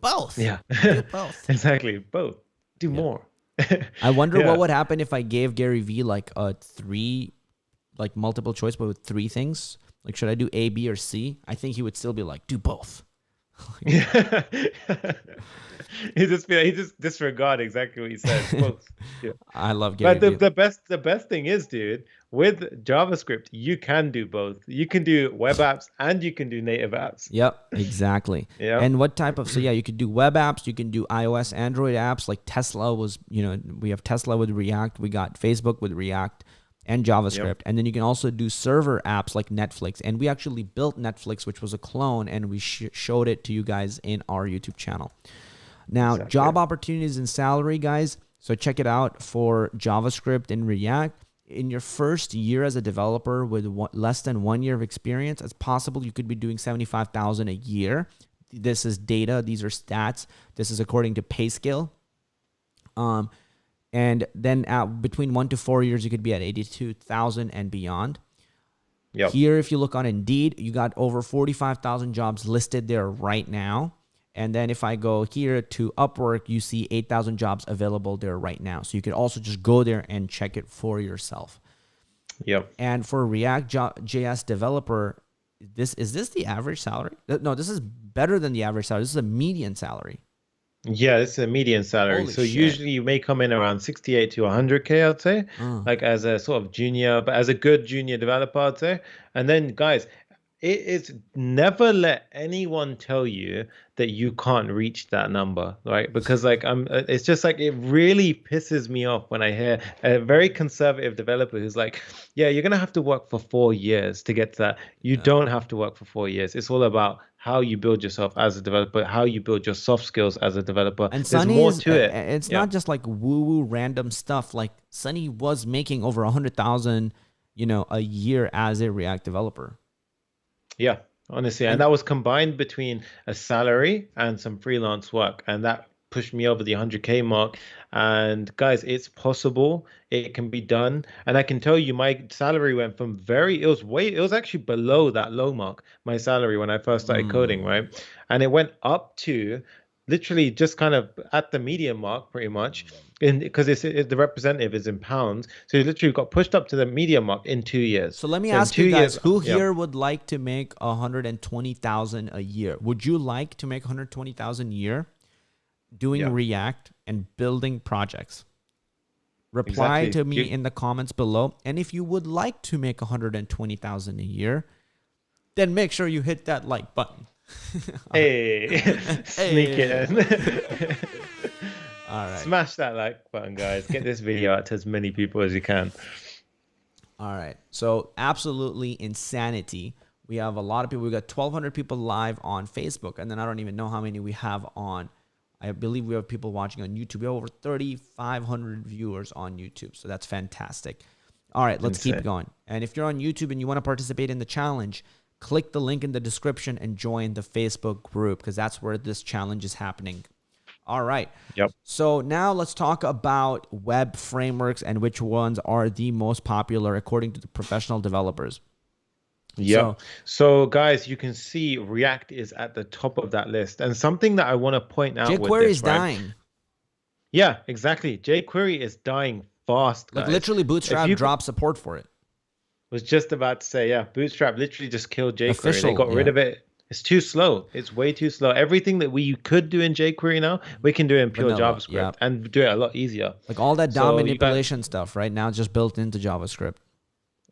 [SPEAKER 2] Both.
[SPEAKER 1] Yeah,
[SPEAKER 2] Do both.
[SPEAKER 1] exactly. Both. Do more.
[SPEAKER 2] I wonder
[SPEAKER 1] Yeah.
[SPEAKER 2] what would happen if I gave Gary V like a three, like multiple choice, but with three things. Like, should I do A, B, or C? I think he would still be like, do both.
[SPEAKER 1] Yeah. He just disregard exactly what he says. Both. Yeah.
[SPEAKER 2] I love Gary
[SPEAKER 1] But
[SPEAKER 2] V.
[SPEAKER 1] the best thing is, dude, with JavaScript, you can do both. You can do web apps and you can do native apps.
[SPEAKER 2] Yep, exactly.
[SPEAKER 1] Yeah.
[SPEAKER 2] And what type of, so yeah, you could do web apps, you can do iOS, Android apps, like Tesla was, we have Tesla with React, we got Facebook with React and JavaScript.
[SPEAKER 1] Yep.
[SPEAKER 2] And then you can also do server apps like Netflix. And we actually built Netflix, which was a clone, and we showed it to you guys in our YouTube channel. Now,
[SPEAKER 1] Exactly.
[SPEAKER 2] job opportunities and salary, guys. So check it out for JavaScript and React. In your first year as a developer with less than 1 year of experience, it's possible you could be doing $75,000 a year. This is data. These are stats. This is according to PayScale. And then between 1 to 4 years, you could be at 82,000 and beyond.
[SPEAKER 1] Yep.
[SPEAKER 2] Here, if you look on Indeed, you got over 45,000 jobs listed there right now. And then if I go here to Upwork, you see 8,000 jobs available there right now. So you could also just go there and check it for yourself.
[SPEAKER 1] Yep.
[SPEAKER 2] And for React.js developer, is this the average salary? No, this is better than the average salary. This is a median salary.
[SPEAKER 1] Yeah, this is a median salary.
[SPEAKER 2] Holy
[SPEAKER 1] So
[SPEAKER 2] shit.
[SPEAKER 1] usually you may come in around 68 to 100K, I'd say, like as a sort of junior, but as a good junior developer, I'd say. And then, guys, it is never let anyone tell you that you can't reach that number, right? Because it's just like, it really pisses me off when I hear a very conservative developer who's like, yeah, you're going to have to work for 4 years to get to that. You don't have to work for 4 years. It's all about how you build yourself as a developer, how you build your soft skills as a developer.
[SPEAKER 2] And
[SPEAKER 1] There's
[SPEAKER 2] Sunny
[SPEAKER 1] more to it.
[SPEAKER 2] It's
[SPEAKER 1] Yeah.
[SPEAKER 2] not just like woo-woo random stuff. Like Sunny was making over 100,000, a year as a React developer.
[SPEAKER 1] Yeah, honestly. And that was combined between a salary and some freelance work. And that pushed me over the 100K mark. And guys, it's possible. It can be done. And I can tell you, my salary went from it was actually below that low mark, my salary when I first started coding, right? And it went up to literally just kind of at the median mark, pretty much, because the representative is in pounds. So it literally got pushed up to the median mark in 2 years.
[SPEAKER 2] So let me
[SPEAKER 1] in
[SPEAKER 2] ask
[SPEAKER 1] 2
[SPEAKER 2] you guys,
[SPEAKER 1] years,
[SPEAKER 2] who
[SPEAKER 1] yeah.
[SPEAKER 2] here would like to make 120,000 a year? Would you like to make 120,000 a year doing
[SPEAKER 1] Yeah.
[SPEAKER 2] React and building projects? Reply
[SPEAKER 1] Exactly.
[SPEAKER 2] to me in the comments below. And if you would like to make 120,000 a year, then make sure you hit that like button.
[SPEAKER 1] Hey, sneak it in.
[SPEAKER 2] All right.
[SPEAKER 1] Smash that like button, guys. Get this video out to as many people as you can.
[SPEAKER 2] All right. So absolutely insanity. We have a lot of people. We got 1,200 people live on Facebook. And then I don't even know how many we have on. I believe we have people watching on YouTube. We have over 3,500 viewers on YouTube. So that's fantastic. All right. Let's keep going. And if you're on YouTube and you want to participate in the challenge, click the link in the description and join the Facebook group because that's where this challenge is happening. All right.
[SPEAKER 1] Yep.
[SPEAKER 2] So now let's talk about web frameworks and which ones are the most popular according to the professional developers.
[SPEAKER 1] Yeah. So guys, you can see React is at the top of that list. And something that I want to point out with
[SPEAKER 2] jQuery
[SPEAKER 1] this,
[SPEAKER 2] is
[SPEAKER 1] right?
[SPEAKER 2] dying.
[SPEAKER 1] Yeah, exactly. jQuery is dying fast, guys.
[SPEAKER 2] Like literally Bootstrap dropped support for it.
[SPEAKER 1] Was just about to say, yeah, Bootstrap literally just killed jQuery.
[SPEAKER 2] Official,
[SPEAKER 1] They got rid
[SPEAKER 2] yeah.
[SPEAKER 1] of it. It's too slow. It's way too slow. Everything that we could do in jQuery now, we can do in pure
[SPEAKER 2] Vanilla. Yeah.
[SPEAKER 1] JavaScript and do it a lot easier.
[SPEAKER 2] Like all that DOM
[SPEAKER 1] So you got
[SPEAKER 2] manipulation stuff right now is just built into JavaScript.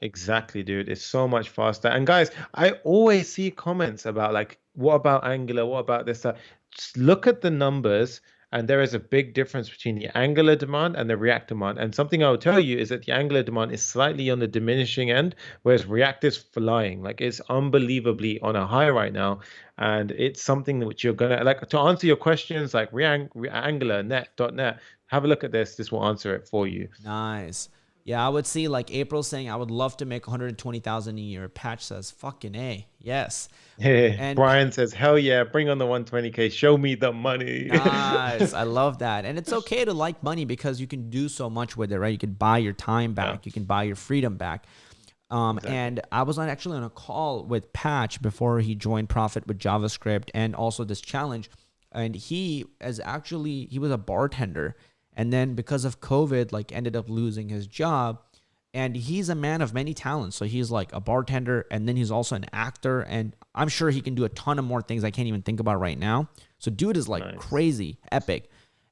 [SPEAKER 1] exactly, dude. It's so much faster. And guys, I always see comments about like, what about Angular? What about this? That? Just look at the numbers, and there is a big difference between the Angular demand and the React demand. And something I will tell you is that the Angular demand is slightly on the diminishing end, whereas React is flying. Like it's unbelievably on a high right now. And it's something which you're gonna like to answer your questions like Angular, net.net. Have a look at this. This will answer it for you.
[SPEAKER 2] Nice. Yeah, I would see like April saying, I would love to make 120,000 a year. Patch says, fucking A. Yes. And
[SPEAKER 1] Brian says, hell yeah, bring on the 120K. Show me the money.
[SPEAKER 2] nice. I love that. And it's okay to like money because you can do so much with it, right? You can buy your time back.
[SPEAKER 1] Yeah.
[SPEAKER 2] You can buy your freedom back.
[SPEAKER 1] Exactly.
[SPEAKER 2] And I was actually on a call with Patch before he joined Profit with JavaScript and also this challenge. And he was a bartender. And then because of COVID, like ended up losing his job. And he's a man of many talents. So he's like a bartender, and then he's also an actor. And I'm sure he can do a ton of more things I can't even think about right now. So dude is like crazy, epic.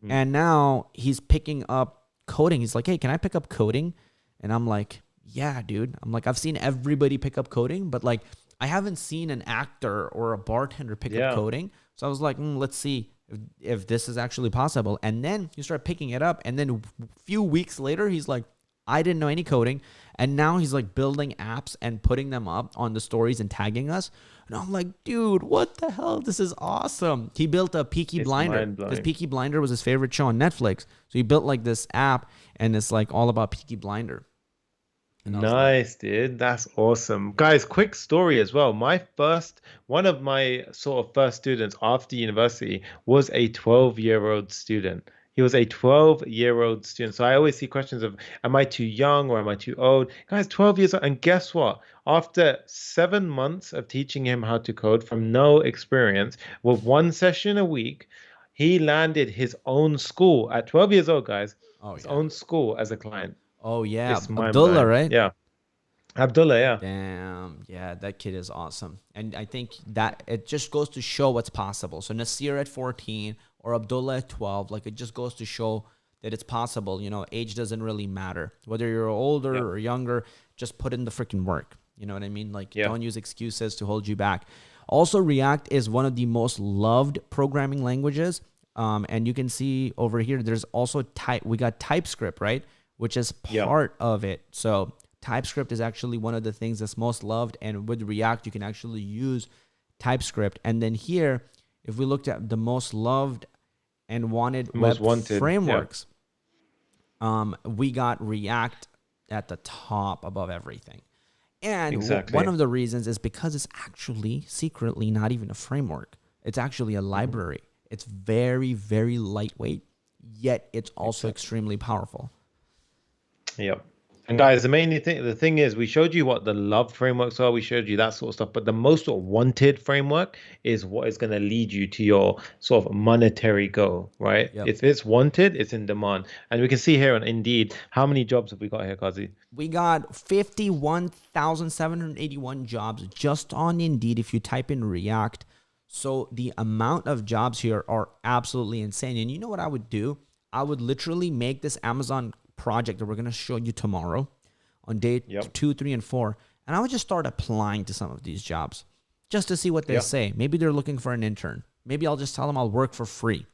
[SPEAKER 2] And now he's picking up coding. He's like, hey, can I pick up coding? And I'm like, yeah, dude. I'm like, I've seen everybody pick up coding, but like I haven't seen an actor or a bartender pick up coding. So I was like, let's see if this is actually possible. And then you start picking it up. And then a few weeks later, he's like, I didn't know any coding. And now he's like building apps and putting them up on the stories and tagging us. And I'm like, dude, what the hell? This is awesome. He built a Peaky Blinder because Peaky Blinder was his favorite show on Netflix. So he built like this app and it's like all about Peaky Blinder.
[SPEAKER 1] Nice, dude. That's awesome. Guys, quick story as well. One of my sort of first students after university was a 12-year-old student. He was a 12-year-old student. So I always see questions of, am I too young or am I too old? Guys, 12 years old. And guess what? After 7 months of teaching him how to code from no experience, with one session a week, he landed his own school at 12 years old, guys. His own school as a client.
[SPEAKER 2] Oh, yeah.
[SPEAKER 1] It's
[SPEAKER 2] Abdullah, right?
[SPEAKER 1] Yeah. Abdullah, yeah.
[SPEAKER 2] Damn. Yeah, that kid is awesome. And I think that it just goes to show what's possible. So Nasir at 14 or Abdullah at 12, like it just goes to show that it's possible. You know, age doesn't really matter. Whether you're older or younger, just put in the freaking work. You know what I mean? Like don't use excuses to hold you back. Also, React is one of the most loved programming languages. And you can see over here, there's also we got TypeScript, right? Which is part of it. So TypeScript is actually one of the things that's most loved. And with React, you can actually use TypeScript. And then here, if we looked at the most loved and wanted frameworks, we got React at the top above everything. And one of the reasons is because it's actually secretly not even a framework. It's actually a library. It's very, very lightweight, yet it's also extremely powerful.
[SPEAKER 1] Yep. And guys, the thing is, we showed you what the love frameworks are. We showed you that sort of stuff. But the most wanted framework is what is going to lead you to your sort of monetary goal, right?
[SPEAKER 2] Yep.
[SPEAKER 1] If it's wanted, it's in demand. And we can see here on Indeed, how many jobs have we got here, Kazi?
[SPEAKER 2] We got 51,781 jobs just on Indeed if you type in React. So the amount of jobs here are absolutely insane. And you know what I would do? I would literally make this Amazon project that we're going to show you tomorrow on day 2, 3, and 4. And I would just start applying to some of these jobs just to see what they say. Maybe they're looking for an intern. Maybe I'll just tell them I'll work for free.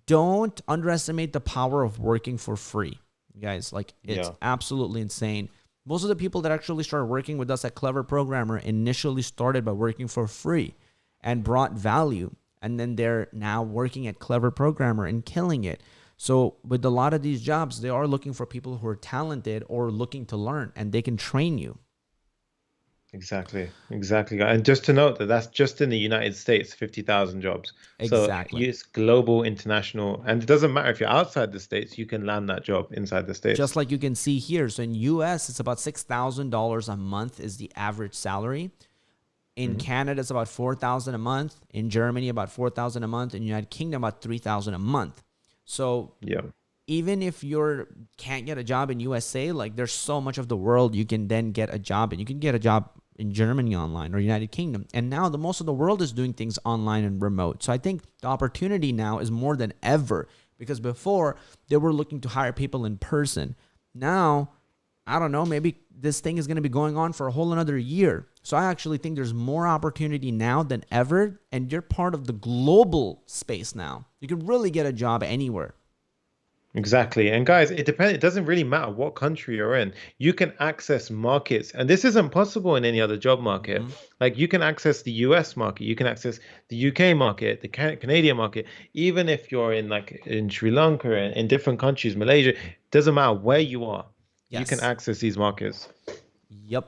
[SPEAKER 2] Don't underestimate the power of working for free, guys. Like it's absolutely insane. Most of the people that actually started working with us at Clever Programmer initially started by working for free and brought value. And then they're now working at Clever Programmer and killing it. So with a lot of these jobs, they are looking for people who are talented or looking to learn, and they can train you.
[SPEAKER 1] Exactly. And just to note that that's just in the United States, 50,000 jobs.
[SPEAKER 2] Exactly.
[SPEAKER 1] So it's global, international, and it doesn't matter if you're outside the States, you can land that job inside the States.
[SPEAKER 2] Just like you can see here. So in US, it's about $6,000 a month is the average salary. In Canada, it's about $4,000 a month. In Germany, about $4,000 a month. In the United Kingdom, about $3,000 a month. So even if you can't get a job in USA, like there's so much of the world you can then get a job, and you can get a job in Germany online or United Kingdom. And now the most of the world is doing things online and remote. So I think the opportunity now is more than ever, because before they were looking to hire people in person. Now, I don't know, maybe this thing is going to be going on for a whole another year. So I actually think there's more opportunity now than ever. And you're part of the global space now. You can really get a job anywhere.
[SPEAKER 1] Exactly. And guys, it depends. It doesn't really matter what country you're in. You can access markets, and this isn't possible in any other job market. Like you can access the US market, you can access the UK market, the Canadian market, even if you're in like in Sri Lanka and in different countries, Malaysia, doesn't matter where you are. You can
[SPEAKER 2] Yes.
[SPEAKER 1] access these markets.
[SPEAKER 2] Yep.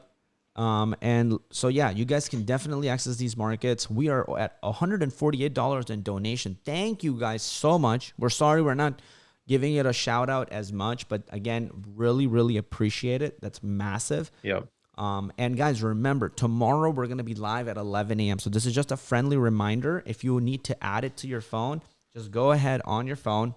[SPEAKER 2] And so, yeah, you guys can definitely access these markets. We are at $148 in donation. Thank you guys so much. We're sorry we're not giving it a shout out as much, but again, really, really appreciate it. That's massive.
[SPEAKER 1] Yeah.
[SPEAKER 2] And guys, remember, tomorrow we're going to be live at 11 a.m. So this is just a friendly reminder. If you need to add it to your phone, just go ahead on your phone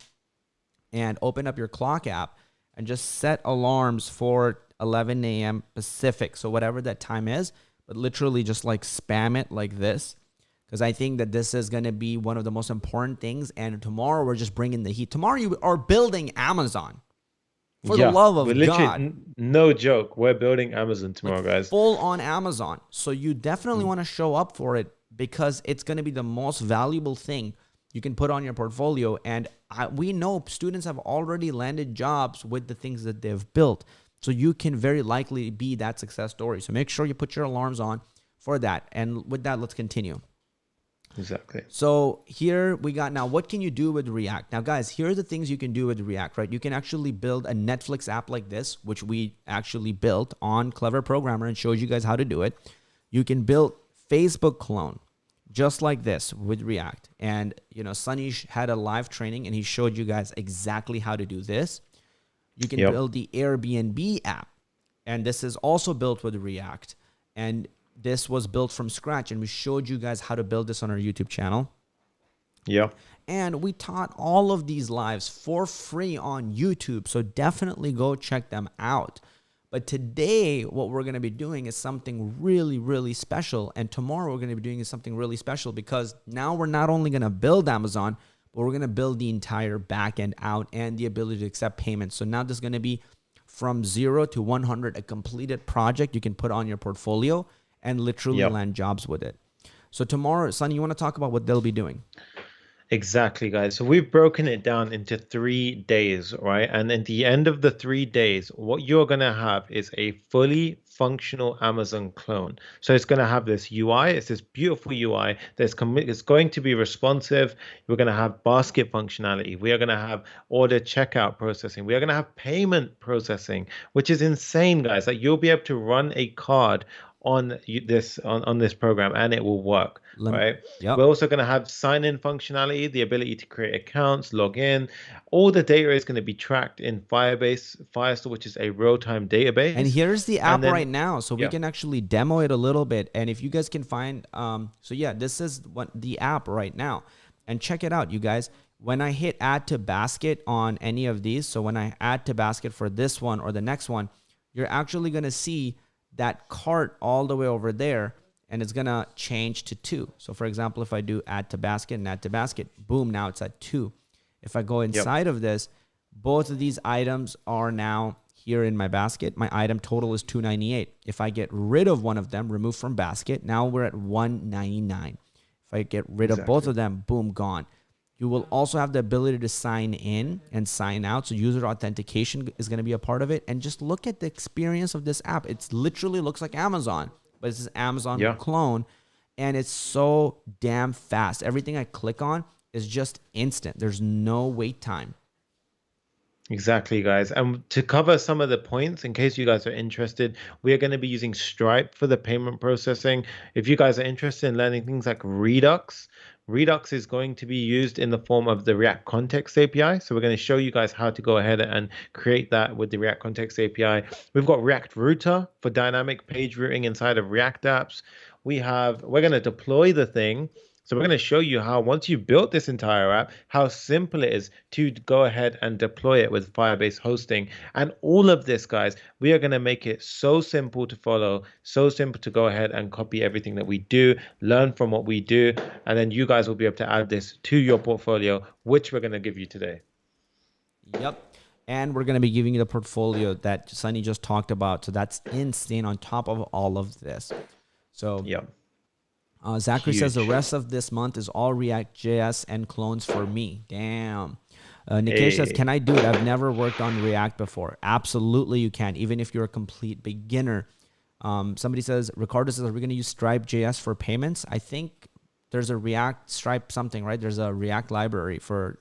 [SPEAKER 2] and open up your clock app and just set alarms for 11 a.m. Pacific. So whatever that time is, but literally just like spam it like this, because I think that this is going to be one of the most important things. And tomorrow we're just bringing the heat. Tomorrow you are building Amazon. For the love of God.
[SPEAKER 1] No joke. We're building Amazon tomorrow, guys.
[SPEAKER 2] Full on Amazon. So you definitely want to show up for it, because it's going to be the most valuable thing you can put on your portfolio. And we know students have already landed jobs with the things that they've built. So you can very likely be that success story. So make sure you put your alarms on for that. And with that, let's continue.
[SPEAKER 1] Exactly.
[SPEAKER 2] So here we got, now what can you do with React? Now guys, here are the things you can do with React, right? You can actually build a Netflix app like this, which we actually built on Clever Programmer and showed you guys how to do it. You can build Facebook clone just like this with React. And you know, Sunny had a live training and he showed you guys exactly how to do this. You can build the Airbnb app, and this is also built with React. And this was built from scratch, and we showed you guys how to build this on our YouTube channel.
[SPEAKER 1] Yeah.
[SPEAKER 2] And we taught all of these lives for free on YouTube, so definitely go check them out. But today, what we're going to be doing is something really, really special. And tomorrow, we're going to be doing something really special, because now we're not only going to build Amazon, but we're going to build the entire backend out and the ability to accept payments. So now there's going to be from 0 to 100, a completed project you can put on your portfolio and literally land jobs with it. So tomorrow, Sunny, you want to talk about what they'll be doing?
[SPEAKER 1] Exactly, guys. So we've broken it down into 3 days, right? And at the end of the 3 days, what you're going to have is a fully functional Amazon clone. So it's going to have this UI. It's this beautiful UI it's going to be responsive. We're going to have basket functionality. We are going to have order checkout processing. We are going to have payment processing, which is insane, guys. Like you'll be able to run a card on this program and it will work, right? We're also going to have sign-in functionality, the ability to create accounts, log in. All the data is going to be tracked in Firebase, Firestore, which is a real-time database.
[SPEAKER 2] And here's the app right now, so we can actually demo it a little bit. And if you guys can find, so yeah, this is what the app right now. And check it out, you guys. When I hit add to basket on any of these, so when I add to basket for this one or the next one, you're actually going to see that cart all the way over there, and it's going to change to 2. So for example, if I do add to basket and add to basket, boom, now it's at 2. If I go inside of this, both of these items are now here in my basket. My item total is $298. If I get rid of one of them, remove from basket, now we're at $199. If I get rid of both of them, boom, gone. You will also have the ability to sign in and sign out. So user authentication is going to be a part of it. And just look at the experience of this app. It literally looks like Amazon, but it's an Amazon clone. And it's so damn fast. Everything I click on is just instant. There's no wait time.
[SPEAKER 1] Exactly, guys. And to cover some of the points, in case you guys are interested, we are going to be using Stripe for the payment processing. If you guys are interested in learning things like Redux, Redux is going to be used in the form of the React Context API. So we're going to show you guys how to go ahead and create that with the React Context API. We've got React Router for dynamic page routing inside of React apps. We're going to deploy the thing So we're going to show you how, once you've built this entire app, how simple it is to go ahead and deploy it with Firebase hosting. And all of this, guys, we are going to make it so simple to follow, so simple to go ahead and copy everything that we do, learn from what we do, and then you guys will be able to add this to your portfolio, which we're going to give you today.
[SPEAKER 2] Yep. And we're going to be giving you the portfolio that Sunny just talked about. So that's insane on top of all of this. So
[SPEAKER 1] yeah.
[SPEAKER 2] Zachary
[SPEAKER 1] Huge.
[SPEAKER 2] says the rest of this month is all React.js and clones for me. Damn. Nikesh says, can I do it? I've never worked on React before. Absolutely you can, even if you're a complete beginner. Somebody says, Ricardo says, are we going to use Stripe.js for payments? I think there's a React Stripe something, right? There's a React library for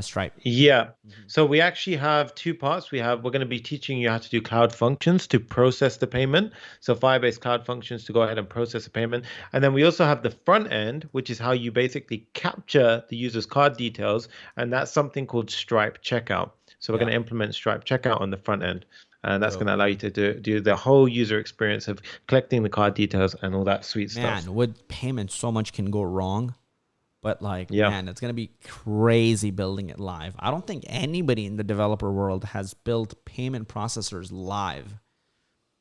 [SPEAKER 2] Stripe.
[SPEAKER 1] Yeah. So we actually have two parts. We're going to be teaching you how to do cloud functions to process the payment. So Firebase cloud functions to go ahead and process the payment. And then we also have the front end, which is how you basically capture the user's card details. And that's something called Stripe checkout. So we're going to implement Stripe checkout on the front end. And that's going to allow you to do the whole user experience of collecting the card details and all that sweet stuff.
[SPEAKER 2] Man, with payments, so much can go wrong. But man, it's going to be crazy building it live. I don't think anybody in the developer world has built payment processors live.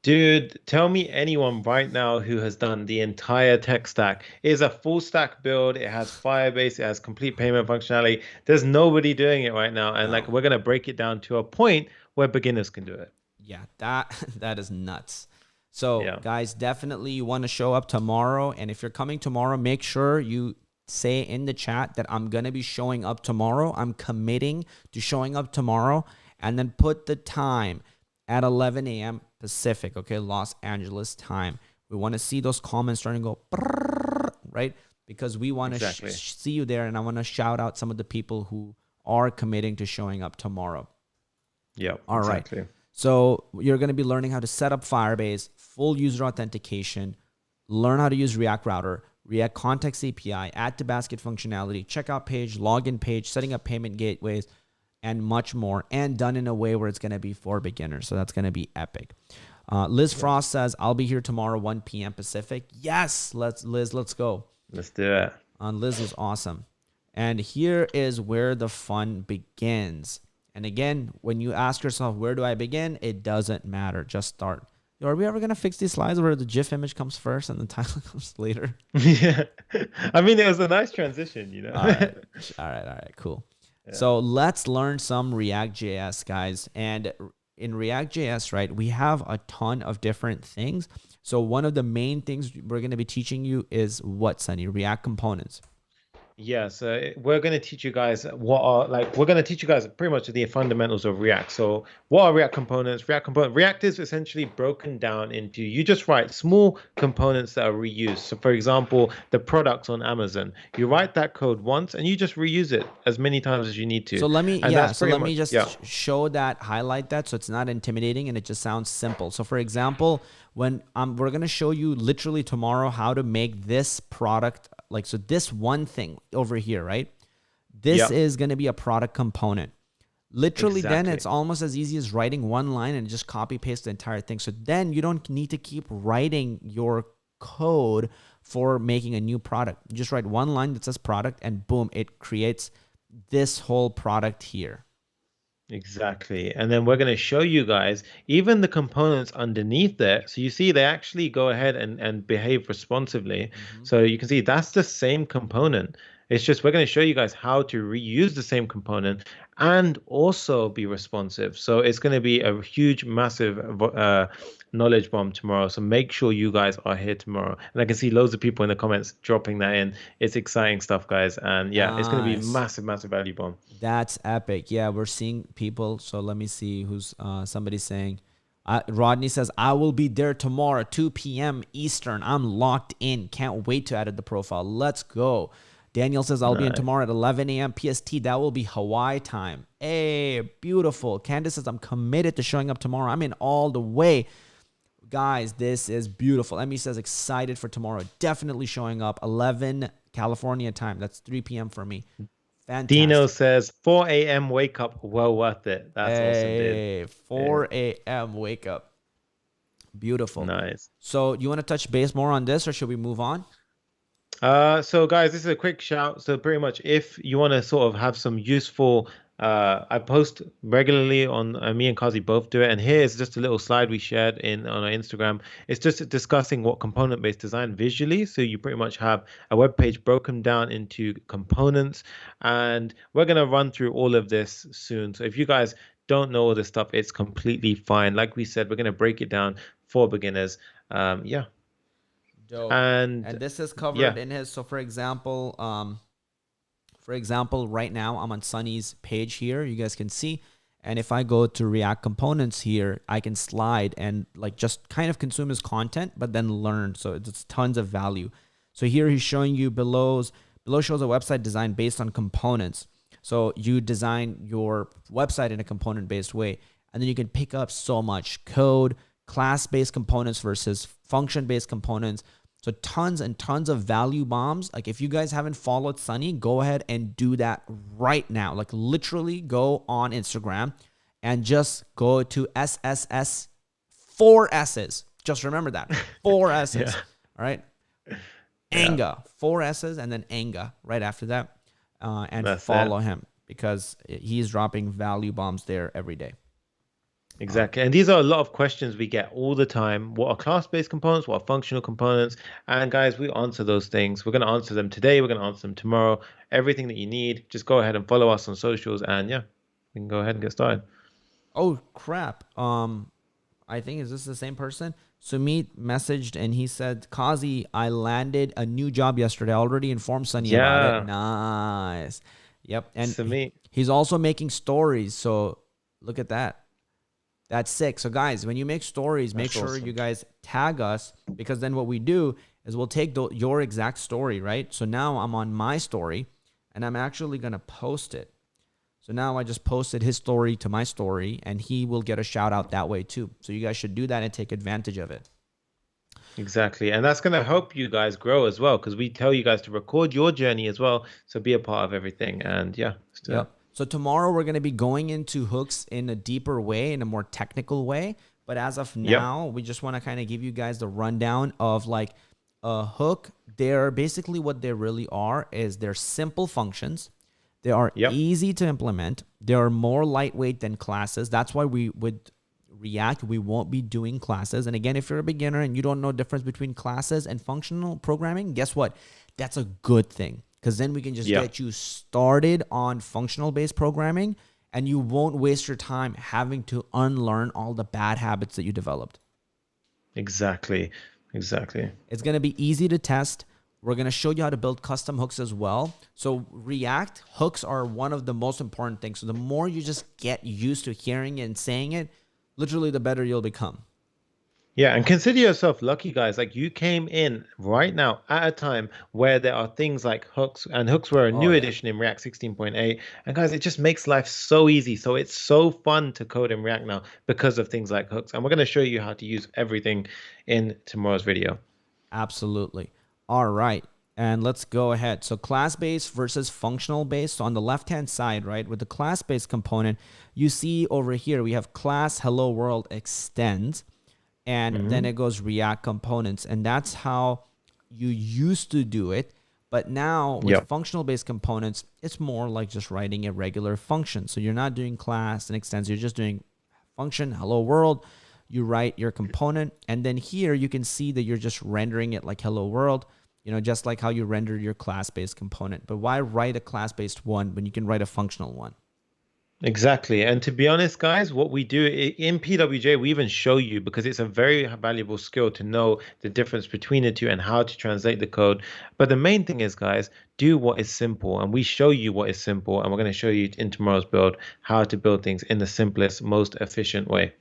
[SPEAKER 1] Dude, tell me anyone right now who has done the entire tech stack. It is a full stack build. It has Firebase. It has complete payment functionality. There's nobody doing it right now. And we're going to break it down to a point where beginners can do it.
[SPEAKER 2] Yeah, that is nuts. So guys, definitely you want to show up tomorrow. And if you're coming tomorrow, make sure you say in the chat that I'm going to be showing up tomorrow. I'm committing to showing up tomorrow, and then put the time at 11 a.m. Pacific, okay, Los Angeles time. We want to see those comments starting to go, brrr, right? Because we want to see you there, and I want to shout out some of the people who are committing to showing up tomorrow.
[SPEAKER 1] Yeah,
[SPEAKER 2] all right. So you're going to be learning how to set up Firebase, full user authentication, learn how to use React Router, React Context API, add to basket functionality, checkout page, login page, setting up payment gateways, and much more, and done in a way where it's going to be for beginners. So that's going to be epic. Liz Frost says, I'll be here tomorrow, 1 p.m. Pacific. Yes, Liz, let's go.
[SPEAKER 1] Let's do it.
[SPEAKER 2] Liz is awesome. And here is where the fun begins. And again, when you ask yourself, where do I begin? It doesn't matter. Just start. Are we ever going to fix these slides where the GIF image comes first and the title comes later?
[SPEAKER 1] Yeah. I mean, it was a nice transition, you know?
[SPEAKER 2] All right. Cool. Yeah. So let's learn some React.js, guys. And in React.js, right, we have a ton of different things. So one of the main things we're going to be teaching you is what, Sunny? React components.
[SPEAKER 1] Yeah, so we're going to teach you guys we're going to teach you guys pretty much the fundamentals of React. So what are React components? React is essentially broken down into, you just write small components that are reused. So for example, the products on Amazon, you write that code once and you just reuse it as many times as you need to.
[SPEAKER 2] So let me, just show that, highlight that, so it's not intimidating and it just sounds simple. So for example, when we're going to show you literally tomorrow how to make this product, so this one thing over here, right? This is going to be a product component. Literally, then it's almost as easy as writing one line and just copy paste the entire thing. So then you don't need to keep writing your code for making a new product. You just write one line that says product and boom, it creates this whole product here.
[SPEAKER 1] Exactly. And then we're going to show you guys even the components underneath there. So you see they actually go ahead and behave responsively. So you can see that's the same component. It's just we're going to show you guys how to reuse the same component and also be responsive. So it's going to be a huge, massive knowledge bomb tomorrow. So make sure you guys are here tomorrow. And I can see loads of people in the comments dropping that in. It's exciting stuff, guys. And yeah, it's going to be massive, massive value bomb.
[SPEAKER 2] That's epic. Yeah, we're seeing people. So let me see who's somebody's saying. Rodney says, I will be there tomorrow, 2 p.m. Eastern. I'm locked in. Can't wait to edit the profile. Let's go. Daniel says, I'll be in tomorrow at 11 a.m. PST. That will be Hawaii time. Hey, beautiful. Candace says, I'm committed to showing up tomorrow. I'm in all the way. Guys, this is beautiful. Emmy says, excited for tomorrow. Definitely showing up. 11 California time. That's 3 p.m. for me. Fantastic.
[SPEAKER 1] Dino says, 4 a.m. wake up. Well worth it. That's awesome, dude.
[SPEAKER 2] 4 a.m. wake up. Beautiful.
[SPEAKER 1] Nice.
[SPEAKER 2] So you want to touch base more on this or should we move on?
[SPEAKER 1] So guys, this is a quick shout. So pretty much if you want to sort of have some useful, I post regularly on, me and Kazi both do it. And here is just a little slide we shared in on our Instagram. It's just discussing what component-based design visually. So you pretty much have a web page broken down into components, and we're gonna run through all of this soon. So if you guys don't know all this stuff, it's completely fine. Like we said, we're gonna break it down for beginners. Yeah,
[SPEAKER 2] Dope.
[SPEAKER 1] and
[SPEAKER 2] And this is covered
[SPEAKER 1] yeah.
[SPEAKER 2] in his. So for example, right now I'm on Sunny's page here. You guys can see. And if I go to React components here, I can slide and like just kind of consume his content, but then learn. So it's tons of value. So here he's showing you below shows a website design based on components. So you design your website in a component based way, and then you can pick up so much code, class based components versus function based components. So tons and tons of value bombs. Like if you guys haven't followed Sunny, go ahead and do that right now. Like literally go on Instagram and just go to SSS, 4 S's. Just remember that, 4 S's.
[SPEAKER 1] Yeah.
[SPEAKER 2] All right.
[SPEAKER 1] Yeah.
[SPEAKER 2] Anga, 4 S's and then Anga right after that. And
[SPEAKER 1] That's
[SPEAKER 2] follow him because he's dropping value bombs there every day.
[SPEAKER 1] Exactly. And these are a lot of questions we get all the time. What are class-based components? What are functional components? And guys, we answer those things. We're going to answer them today. We're going to answer them tomorrow. Everything that you need, just go ahead and follow us on socials. And yeah, we can go ahead and get started.
[SPEAKER 2] Oh, crap. I think, is this the same person? Sumit messaged and he said, Kazi, I landed a new job yesterday. I already informed Sunny about it. Nice. Yep. And
[SPEAKER 1] Sumit.
[SPEAKER 2] he's also making stories. So look at that. That's sick. So guys, when you make stories, make sure you guys tag us, because then what we do is we'll take your exact story, right? So now I'm on my story and I'm actually going to post it. So now I just posted his story to my story and he will get a shout out that way too. So you guys should do that and take advantage of it.
[SPEAKER 1] Exactly. And that's going to help you guys grow as well, because we tell you guys to record your journey as well. So be a part of everything. And yeah.
[SPEAKER 2] Yep. So tomorrow we're going to be going into hooks in a deeper way, in a more technical way. But as of now, we just want to kind of give you guys the rundown of like a hook. They're basically what they really are is they're simple functions. They are easy to implement. They are more lightweight than classes. That's why we would React, we won't be doing classes. And again, if you're a beginner and you don't know the difference between classes and functional programming, guess what? That's a good thing. Because then we can just get you started on functional based programming and you won't waste your time having to unlearn all the bad habits that you developed.
[SPEAKER 1] Exactly. Exactly.
[SPEAKER 2] It's going to be easy to test. We're going to show you how to build custom hooks as well. So React hooks are one of the most important things. So the more you just get used to hearing it and saying it, literally the better you'll become.
[SPEAKER 1] Yeah, and consider yourself lucky, guys. Like you came in right now at a time where there are things like hooks, and hooks were a new addition in React 16.8. And guys, it just makes life so easy. So it's so fun to code in React now because of things like hooks. And we're going to show you how to use everything in tomorrow's video.
[SPEAKER 2] Absolutely. All right. And let's go ahead. So class-based versus functional-based. So on the left-hand side, right, with the class-based component, you see over here, we have class hello world extends. And then it goes React components. And that's how you used to do it. But now with functional-based components, it's more like just writing a regular function. So you're not doing class and extends. You're just doing function, hello world. You write your component. And then here you can see that you're just rendering it like hello world, you know, just like how you render your class-based component. But why write a class-based one when you can write a functional one?
[SPEAKER 1] Exactly. And to be honest, guys, what we do in PWJ, we even show you, because it's a very valuable skill to know the difference between the two and how to translate the code. But the main thing is, guys, do what is simple. And we show you what is simple. And we're going to show you in tomorrow's build how to build things in the simplest, most efficient way.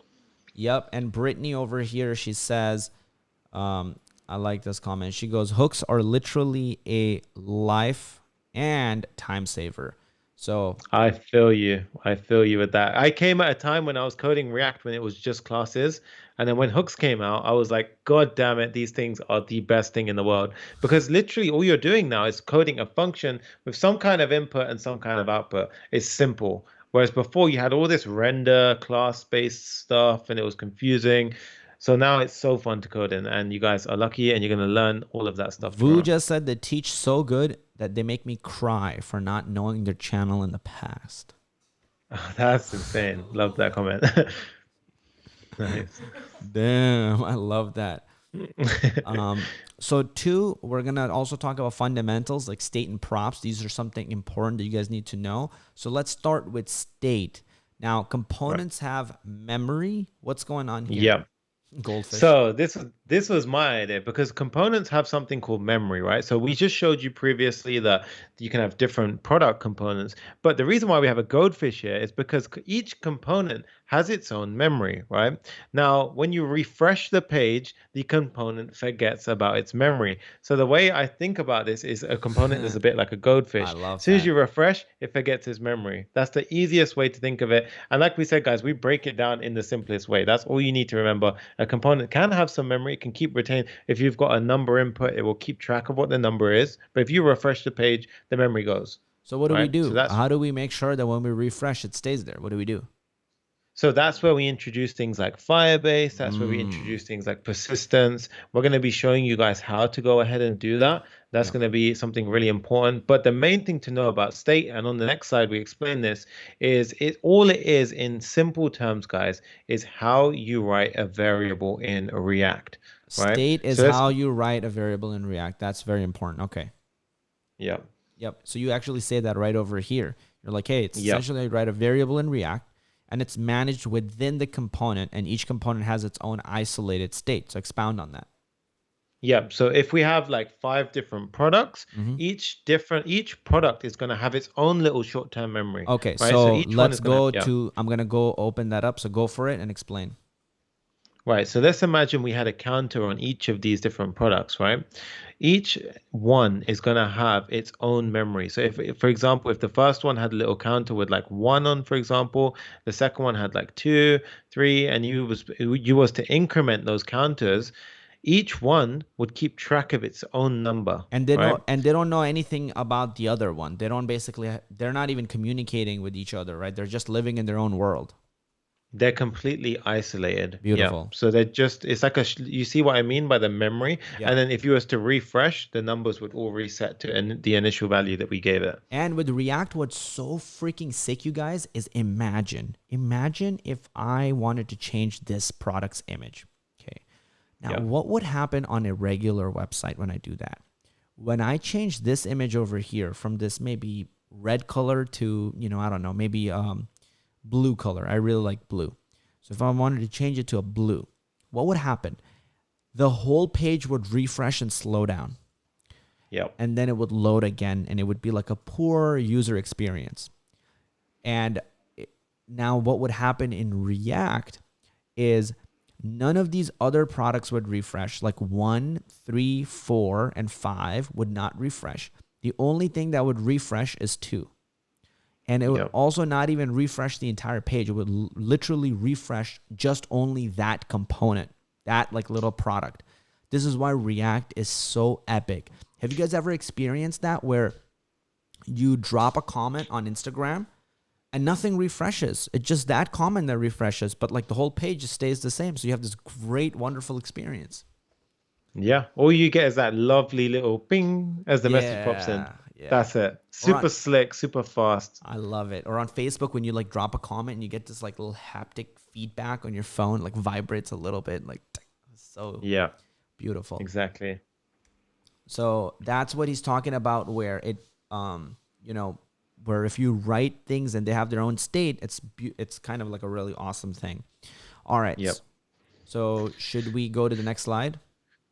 [SPEAKER 2] Yep. And Brittany over here, she says, I like this comment. She goes, hooks are literally a life and time saver. So
[SPEAKER 1] I feel you. I feel you with that. I came at a time when I was coding React when it was just classes. And then when hooks came out, I was like, God damn it, these things are the best thing in the world. Because literally all you're doing now is coding a function with some kind of input and some kind of output. It's simple. Whereas before you had all this render class-based stuff and it was confusing. So now it's so fun to code in, and you guys are lucky, and you're going to learn all of that stuff
[SPEAKER 2] Vu
[SPEAKER 1] tomorrow.
[SPEAKER 2] just said they teach so good that they make me cry for not knowing their channel in the past.
[SPEAKER 1] That's insane. Love that comment. Nice.
[SPEAKER 2] Damn, I love that. So two, we're gonna also talk about fundamentals like state and props. These are something important that you guys need to know. So let's start with state. Now, components have memory. What's going on here?
[SPEAKER 1] Yeah.
[SPEAKER 2] Goldfish.
[SPEAKER 1] So this was my idea because components have something called memory, right? So we just showed you previously that you can have different product components, but the reason why we have a goldfish here is because each component has its own memory, right? Now, when you refresh the page, the component forgets about its memory. So the way I think about this is a component is a bit like a goldfish.
[SPEAKER 2] I love
[SPEAKER 1] As soon as
[SPEAKER 2] that.
[SPEAKER 1] you refresh, it forgets its memory. That's the easiest way to think of it. And like we said, guys, we break it down in the simplest way. That's all you need to remember. A component can have some memory, it can keep retain. If you've got a number input, it will keep track of what the number is. But if you refresh the page, the memory goes.
[SPEAKER 2] So what do we
[SPEAKER 1] Right? So
[SPEAKER 2] do? How do we make sure that when we refresh, it stays there? What do we do?
[SPEAKER 1] that's where we introduce things like Firebase. That's where we introduce things like persistence. We're going to be showing you guys how to go ahead and do that. That's going to be something really important. But the main thing to know about state, and on the next slide we explain this, is all it is in simple terms, guys, is how you write a variable in React. Right?
[SPEAKER 2] State is
[SPEAKER 1] So
[SPEAKER 2] how you write a variable in React. That's very important. Okay.
[SPEAKER 1] yeah.
[SPEAKER 2] Yep. So you actually say that right over here. You're like, hey, it's essentially I write a variable in React and it's managed within the component, and each component has its own isolated state. So expound on that.
[SPEAKER 1] Yeah. So if we have like 5 different products, each product is going to have its own little short-term memory.
[SPEAKER 2] Okay.
[SPEAKER 1] Right?
[SPEAKER 2] So
[SPEAKER 1] each one
[SPEAKER 2] let's
[SPEAKER 1] is gonna,
[SPEAKER 2] go I'm going to go open that up. So go for it and explain.
[SPEAKER 1] Right. So let's imagine we had a counter on each of these different products, right? Each one is going to have its own memory. So if, for example, if the first one had a little counter with like 1 on, for example, the second one had like 2, 3, and you was to increment those counters, each one would keep track of its own number.
[SPEAKER 2] And they
[SPEAKER 1] right?
[SPEAKER 2] they don't know anything about the other one. They don't they're not even communicating with each other, right? They're just living in their own world.
[SPEAKER 1] They're completely isolated.
[SPEAKER 2] Beautiful.
[SPEAKER 1] Yeah. So it's like you see what I mean by the memory.
[SPEAKER 2] Yeah.
[SPEAKER 1] And then if you was to refresh, the numbers would all reset to the initial value that we gave it.
[SPEAKER 2] And with React, what's so freaking sick, you guys, is imagine if I wanted to change this product's image. Okay. Now, what would happen on a regular website when I do that? When I change this image over here from this maybe red color to, I don't know, maybe blue color. I really like blue. So if I wanted to change it to a blue, what would happen? The whole page would refresh and slow down.
[SPEAKER 1] Yep.
[SPEAKER 2] And then it would load again, and it would be like a poor user experience. And now what would happen in React is none of these other products would refresh. Like 1, 3, 4, and 5 would not refresh. The only thing that would refresh is 2. And it would also not even refresh the entire page. It would literally refresh just only that component, that like little product. This is why React is so epic. Have you guys ever experienced that where you drop a comment on Instagram and nothing refreshes? It's just that comment that refreshes, but like the whole page just stays the same. So you have this great, wonderful experience.
[SPEAKER 1] Yeah. All you get is that lovely little ping as the message pops in. Yeah. That's it. Super slick, super fast.
[SPEAKER 2] I love it. Or on Facebook, when you like drop a comment and you get this like little haptic feedback on your phone, like vibrates a little bit, like so beautiful.
[SPEAKER 1] Exactly.
[SPEAKER 2] So that's what he's talking about, where it, where if you write things and they have their own state, it's kind of like a really awesome thing. All right.
[SPEAKER 1] Yep.
[SPEAKER 2] So should we go to the next slide?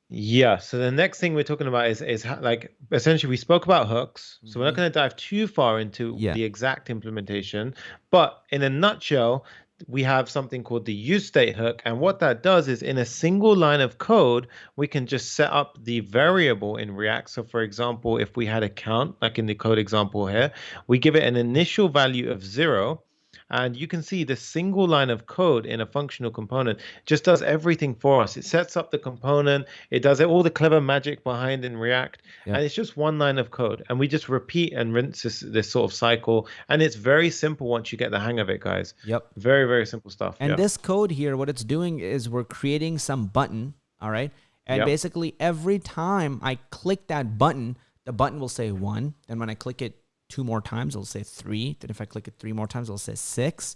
[SPEAKER 1] Yeah. So the next thing we're talking about is like essentially we spoke about hooks. So we're not going to dive too far into the exact implementation, but in a nutshell, we have something called the use state hook. And what that does is in a single line of code, we can just set up the variable in React. So for example, if we had a count, like in the code example here, we give it an initial value of 0. And you can see the single line of code in a functional component just does everything for us. It sets up the component, it does all the clever magic behind in React,
[SPEAKER 2] Yep.
[SPEAKER 1] and it's just one line of code. And we just repeat and rinse this sort of cycle. And it's very simple once you get the hang of it, guys.
[SPEAKER 2] Yep.
[SPEAKER 1] Very, very simple stuff.
[SPEAKER 2] And
[SPEAKER 1] Yeah.
[SPEAKER 2] this code here, what it's doing is we're creating some button, all right? And
[SPEAKER 1] Yep.
[SPEAKER 2] basically every time I click that button, the button will say 1. And when I click it 2 more times, it'll say 3. Then if I click it 3 more times, it'll say 6.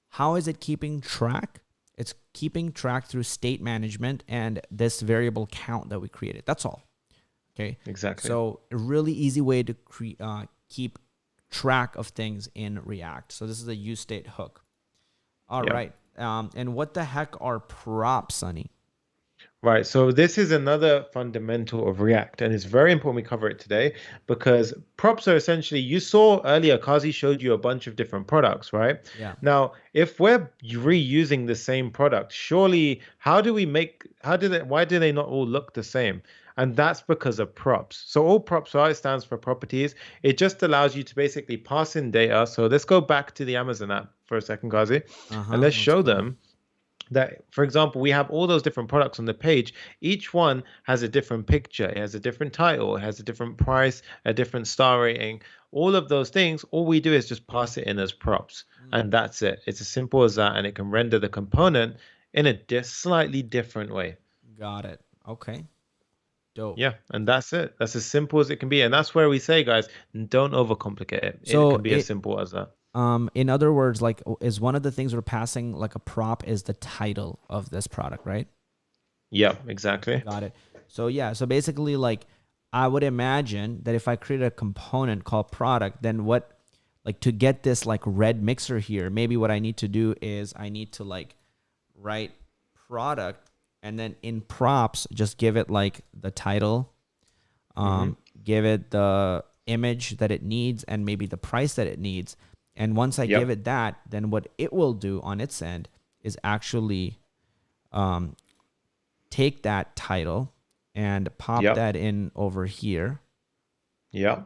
[SPEAKER 2] How is it keeping track? It's keeping track through state management and this variable count that we created. That's all. Okay.
[SPEAKER 1] Exactly.
[SPEAKER 2] So a really easy way to keep track of things in React. So this is a use state hook. All
[SPEAKER 1] Yep.
[SPEAKER 2] right. And what the heck are props, Sonny?
[SPEAKER 1] Right, so this is another fundamental of React, and it's very important we cover it today because props are essentially, you saw earlier, Kazi showed you a bunch of different products, right?
[SPEAKER 2] Yeah.
[SPEAKER 1] Now, if we're reusing the same product, surely why do they not all look the same? And that's because of props. So all props are, it stands for properties. It just allows you to basically pass in data. So let's go back to the Amazon app for a second, Kazi, and let's show them that, for example, we have all those different products on the page. Each one has a different picture, it has a different title, it has a different price, a different star rating. All of those things, all we do is just pass it in as props. And that's it. It's as simple as that. And it can render the component in a slightly different way.
[SPEAKER 2] Got it. Okay. Dope.
[SPEAKER 1] Yeah, and that's it. That's as simple as it can be. And that's where we say, guys, don't overcomplicate it.
[SPEAKER 2] So
[SPEAKER 1] it can be as simple as that.
[SPEAKER 2] In other words, like, is one of the things we're passing like a prop is the title of this product, right?
[SPEAKER 1] Yeah, exactly.
[SPEAKER 2] Got it. So yeah, so basically, like, I would imagine that if I create a component called product, then what, like, to get this like red mixer here, maybe what I need to do is I need to like write product and then in props just give it like the title, give it the image that it needs and maybe the price that it needs. And once I give it that, then what it will do on its end is actually take that title and pop that in over here.
[SPEAKER 1] Yeah.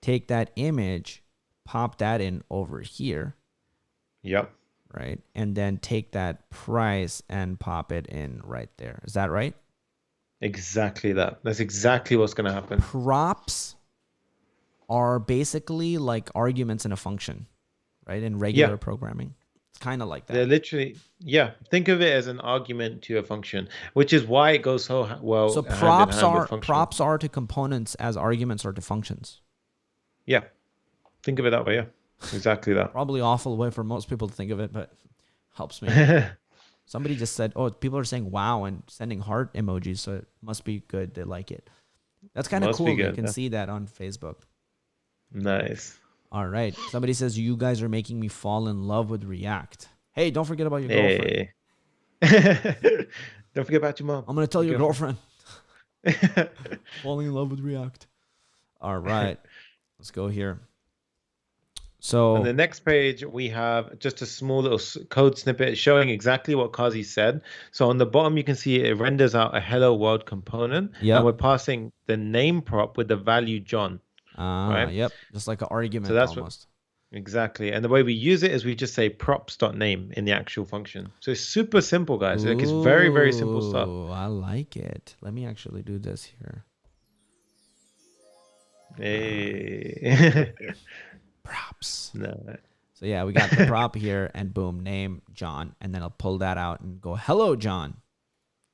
[SPEAKER 2] Take that image, pop that in over here.
[SPEAKER 1] Yep.
[SPEAKER 2] Right. And then take that price and pop it in right there. Is that right?
[SPEAKER 1] Exactly that. That's exactly what's going to happen.
[SPEAKER 2] Props are basically like arguments in a function, right? In regular programming. It's kind of like that.
[SPEAKER 1] They're literally, think of it as an argument to a function, which is why it goes so well.
[SPEAKER 2] So
[SPEAKER 1] hand in hand with
[SPEAKER 2] props are to components as arguments are to functions.
[SPEAKER 1] Yeah. Think of it that way, yeah. Exactly that.
[SPEAKER 2] Probably awful way for most people to think of it, but helps me. Somebody just said, oh, people are saying wow and sending heart emojis, so it must be good. They like it. That's kind of cool. You can see that on Facebook.
[SPEAKER 1] Nice.
[SPEAKER 2] All right. Somebody says, you guys are making me fall in love with React. Hey, don't forget about your girlfriend.
[SPEAKER 1] Don't forget about your mom.
[SPEAKER 2] I'm going to tell your girlfriend. Falling in love with React. All right. Let's go here. So
[SPEAKER 1] on the next page, we have just a small little code snippet showing exactly what Kazi said. So on the bottom, you can see it renders out a hello world component.
[SPEAKER 2] Yep.
[SPEAKER 1] And we're passing the name prop with the value John.
[SPEAKER 2] Right? Yep. Just like an argument,
[SPEAKER 1] so that's
[SPEAKER 2] almost.
[SPEAKER 1] Exactly. And the way we use it is we just say props.name in the actual function. So it's super simple, guys. Like, it's very, very simple stuff.
[SPEAKER 2] I like it. Let me actually do this here.
[SPEAKER 1] Hey.
[SPEAKER 2] Props.
[SPEAKER 1] No.
[SPEAKER 2] So yeah, we got the prop here and boom, name John. And then I'll pull that out and go, hello, John.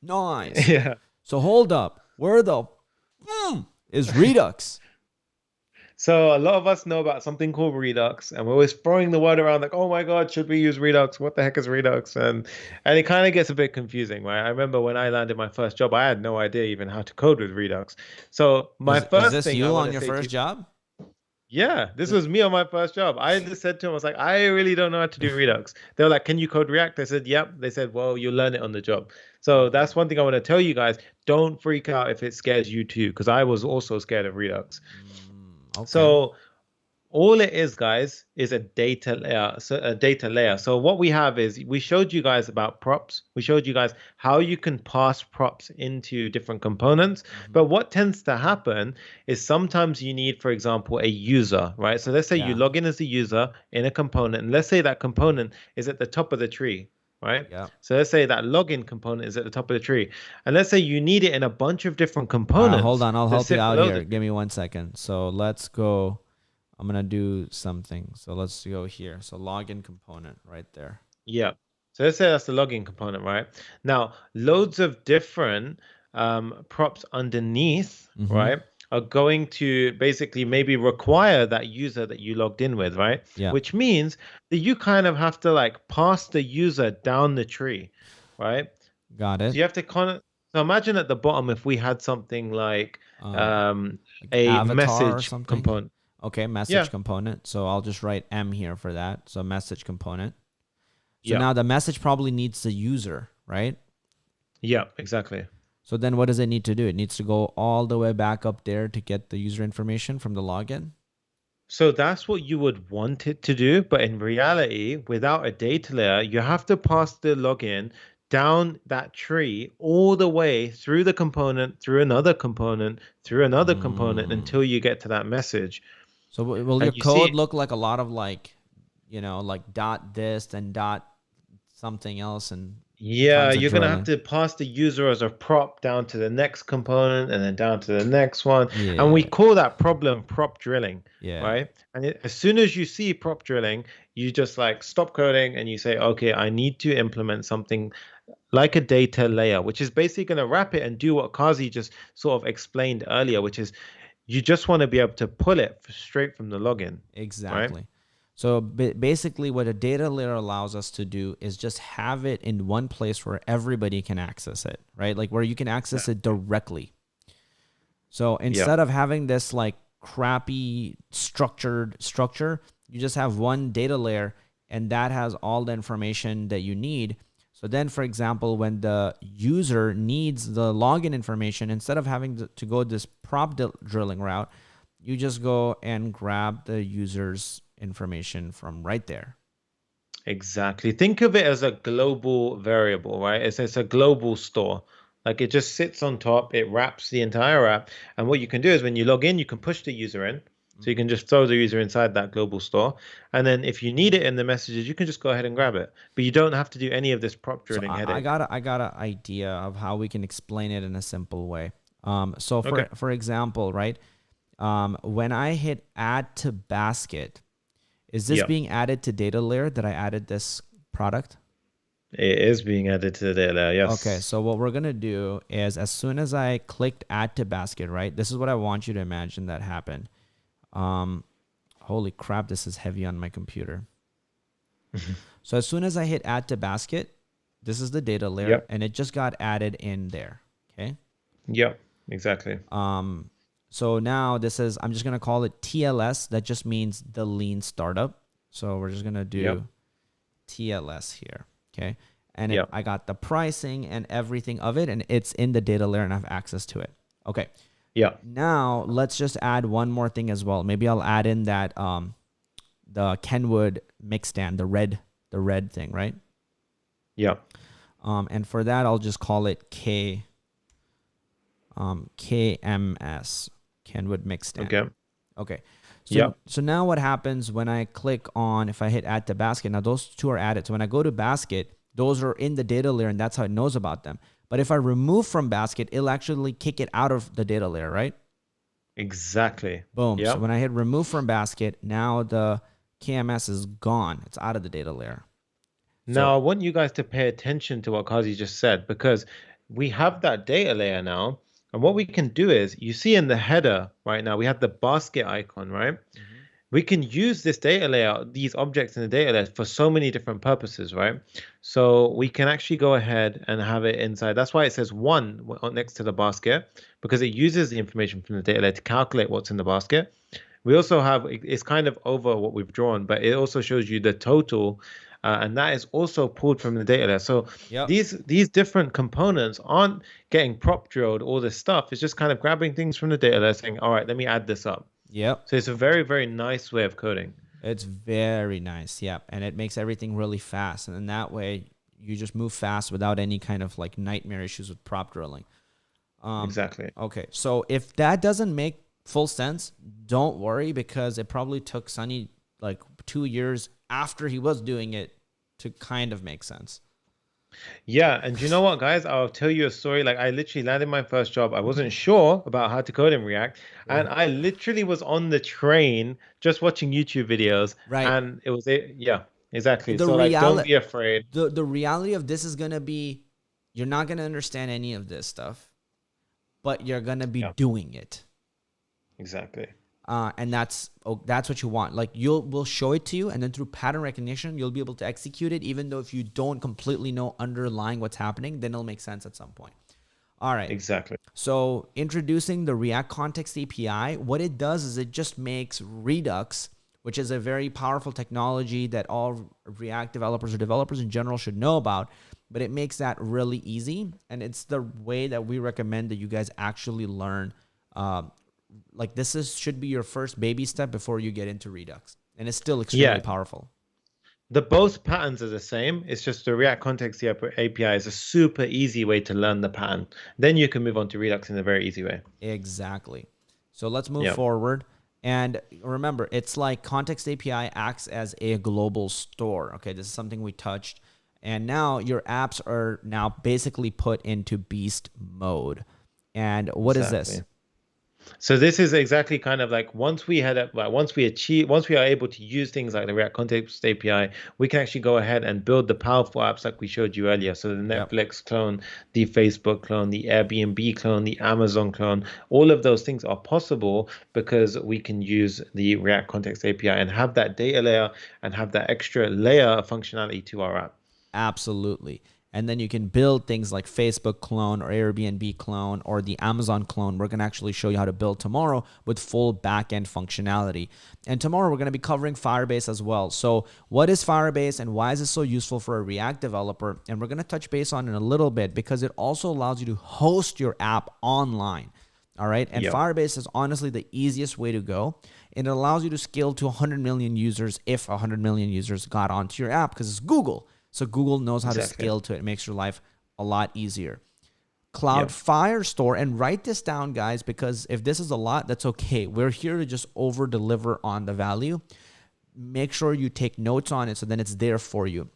[SPEAKER 2] Nice.
[SPEAKER 1] Yeah.
[SPEAKER 2] So hold up. Where the is Redux?
[SPEAKER 1] So a lot of us know about something called Redux, and we're always throwing the word around like, oh my God, should we use Redux? What the heck is Redux? And it kind of gets a bit confusing, right? I remember when I landed my first job, I had no idea even how to code with Redux. So
[SPEAKER 2] is this you on your first job?
[SPEAKER 1] Yeah, this was me on my first job. I just said to him, I was like, I really don't know how to do Redux. They were like, can you code React? I said, yep. They said, well, you'll learn it on the job. So that's one thing I want to tell you guys. Don't freak out if it scares you too, because I was also scared of Redux.
[SPEAKER 2] Okay.
[SPEAKER 1] So All it is, guys, is a data layer. So a data layer. So what we have is we showed you guys about props. We showed you guys how you can pass props into different components. But what tends to happen is sometimes you need, for example, a user, right? So let's say you
[SPEAKER 2] Yeah.
[SPEAKER 1] log in as a user in a component, and let's say that component is at the top of the tree, right?
[SPEAKER 2] Yeah.
[SPEAKER 1] So let's say that login component is at the top of the tree. And let's say you need it in a bunch of different components
[SPEAKER 2] Hold on, I'll
[SPEAKER 1] that
[SPEAKER 2] help you
[SPEAKER 1] sit
[SPEAKER 2] out
[SPEAKER 1] below
[SPEAKER 2] here.
[SPEAKER 1] the
[SPEAKER 2] Give me 1 second. So let's go. I'm gonna do something. So let's go here. So login component right there.
[SPEAKER 1] Yeah. So let's say that's the login component, right? Now, loads of different props underneath, right, are going to basically maybe require that user that you logged in with, right?
[SPEAKER 2] Yeah.
[SPEAKER 1] Which means that you kind of have to like pass the user down the tree, right?
[SPEAKER 2] Got
[SPEAKER 1] So
[SPEAKER 2] it.
[SPEAKER 1] you have to kind of, so imagine at the bottom if we had something like
[SPEAKER 2] Like
[SPEAKER 1] a
[SPEAKER 2] avatar or
[SPEAKER 1] message
[SPEAKER 2] something.
[SPEAKER 1] component.
[SPEAKER 2] Okay, message
[SPEAKER 1] Yeah.
[SPEAKER 2] component. So I'll just write M here for that. So message component. So
[SPEAKER 1] Yeah.
[SPEAKER 2] now the message probably needs the user, right?
[SPEAKER 1] Yeah, exactly.
[SPEAKER 2] So then what does it need to do? It needs to go all the way back up there to get the user information from the login.
[SPEAKER 1] So that's what you would want it to do, but in reality, without a data layer, you have to pass the login down that tree all the way through the component, through another component, through another component until you get to that message.
[SPEAKER 2] So will your
[SPEAKER 1] And you see,
[SPEAKER 2] code look like a lot of like, like dot this and dot something else and
[SPEAKER 1] yeah,
[SPEAKER 2] tons of
[SPEAKER 1] you're gonna have
[SPEAKER 2] drilling?
[SPEAKER 1] to pass the user as a prop down to the next component and then down to the next one.
[SPEAKER 2] Yeah,
[SPEAKER 1] And we call that problem prop drilling,
[SPEAKER 2] yeah.
[SPEAKER 1] right? And as soon as you see prop drilling, you just like stop coding and you say, okay, I need to implement something like a data layer, which is basically going to wrap it and do what Kazi just sort of explained earlier, which is you just want to be able to pull it straight from the login, right?
[SPEAKER 2] Exactly. So basically what a data layer allows us to do is just have it in one place where everybody can access it, right? Like where you can access it directly. So instead of having this like crappy structure, you just have one data layer and that has all the information that you need. So then, for example, when the user needs the login information, instead of having to go this prop drilling route, you just go and grab the user's information from right there.
[SPEAKER 1] Exactly. Think of it as a global variable, right? It's a global store. Like it just sits on top, it wraps the entire app. And what you can do is when you log in, you can push the user in. So you can just throw the user inside that global store. And then if you need it in the messages, you can just go ahead and grab it. But you don't have to do any of this prop
[SPEAKER 2] So
[SPEAKER 1] drilling
[SPEAKER 2] I
[SPEAKER 1] headache.
[SPEAKER 2] got an idea of how we can explain it in a simple way. So for example, right, when I hit add to basket, is this being added to data layer that I added this product?
[SPEAKER 1] It is being added to the data layer, yes.
[SPEAKER 2] Okay, so what we're gonna do is as soon as I clicked add to basket, right? This is what I want you to imagine that happened. Holy crap, this is heavy on my computer. So as soon as I hit add to basket, this is the data layer and it just got added in there. Okay.
[SPEAKER 1] Yep, exactly.
[SPEAKER 2] So now this is, I'm just going to call it TLS. That just means the lean startup. So we're just going to do TLS here. Okay. And I got the pricing and everything of it, and it's in the data layer and I have access to it. Okay.
[SPEAKER 1] Yeah.
[SPEAKER 2] Now let's just add one more thing as well. Maybe I'll add in that, the Kenwood mix stand, the red thing, right?
[SPEAKER 1] Yeah.
[SPEAKER 2] And for that, I'll just call it KMS, Kenwood mix stand.
[SPEAKER 1] Okay.
[SPEAKER 2] Okay. So now what happens when I click on, if I hit add to basket, now those two are added. So when I go to basket, those are in the data layer and that's how it knows about them. But if I remove from basket, it'll actually kick it out of the data layer, right?
[SPEAKER 1] Exactly.
[SPEAKER 2] Boom. So when I hit remove from basket, now the KMS is gone. It's out of the data layer.
[SPEAKER 1] Now, I want you guys to pay attention to what Kazi just said, because we have that data layer now. And what we can do is, you see in the header right now, we have the basket icon, right? We can use this data layer, these objects in the data layer for so many different purposes, right? So we can actually go ahead and have it inside. That's why it says 1 next to the basket, because it uses the information from the data layer to calculate what's in the basket. We also have, it's kind of over what we've drawn, but it also shows you the total, and that is also pulled from the data layer. So these different components aren't getting prop drilled, all this stuff. It's just kind of grabbing things from the data layer saying, all right, let me add this up.
[SPEAKER 2] Yep.
[SPEAKER 1] So it's a very, very nice way of coding.
[SPEAKER 2] It's very nice. Yep. And it makes everything really fast. And in that way, you just move fast without any kind of like nightmare issues with prop drilling.
[SPEAKER 1] Exactly.
[SPEAKER 2] Okay. So if that doesn't make full sense, don't worry, because it probably took Sunny like 2 years after he was doing it to kind of make sense.
[SPEAKER 1] Yeah, and you know what, guys? I'll tell you a story. Like, I literally landed my first job. I wasn't sure about how to code in React, and I literally was on the train just watching YouTube videos,
[SPEAKER 2] Right.
[SPEAKER 1] and it was it. Yeah, exactly.
[SPEAKER 2] The
[SPEAKER 1] So, like, don't
[SPEAKER 2] reality,
[SPEAKER 1] be afraid.
[SPEAKER 2] the reality of this is gonna be, you're not gonna understand any of this stuff, but you're gonna be
[SPEAKER 1] Yeah,
[SPEAKER 2] doing it.
[SPEAKER 1] exactly.
[SPEAKER 2] And that's what you want. Like, we'll show it to you, and then through pattern recognition, you'll be able to execute it. Even though if you don't completely know underlying what's happening, then it'll make sense at some point. All right.
[SPEAKER 1] Exactly.
[SPEAKER 2] So introducing the React Context API, what it does is it just makes Redux, which is a very powerful technology that all React developers or developers in general should know about, but it makes that really easy. And it's the way that we recommend that you guys actually learn. Like, should be your first baby step before you get into Redux. And it's still extremely powerful.
[SPEAKER 1] The both patterns are the same. It's just the React Context API is a super easy way to learn the pattern. Then you can move on to Redux in a very easy way.
[SPEAKER 2] Exactly. So let's move forward. And remember, it's like Context API acts as a global store. Okay, this is something we touched. And now your apps are now basically put into beast mode. And what is this?
[SPEAKER 1] So this is exactly kind of like once we are able to use things like the React Context API, we can actually go ahead and build the powerful apps like we showed you earlier. So the Netflix clone, the Facebook clone, the Airbnb clone, the Amazon clone, all of those things are possible because we can use the React Context API and have that data layer and have that extra layer of functionality to our app.
[SPEAKER 2] Absolutely. And then you can build things like Facebook clone or Airbnb clone or the Amazon clone. We're going to actually show you how to build tomorrow with full backend functionality. And tomorrow we're going to be covering Firebase as well. So what is Firebase and why is it so useful for a React developer? And we're going to touch base on it in a little bit because it also allows you to host your app online. All right. And Firebase is honestly the easiest way to go. And it allows you to scale to 100 million users if 100 million users got onto your app because it's Google. So Google knows how to scale to it. It makes your life a lot easier. Cloud Firestore, and write this down, guys, because if this is a lot, that's okay. We're here to just over-deliver on the value. Make sure you take notes on it so then it's there for you.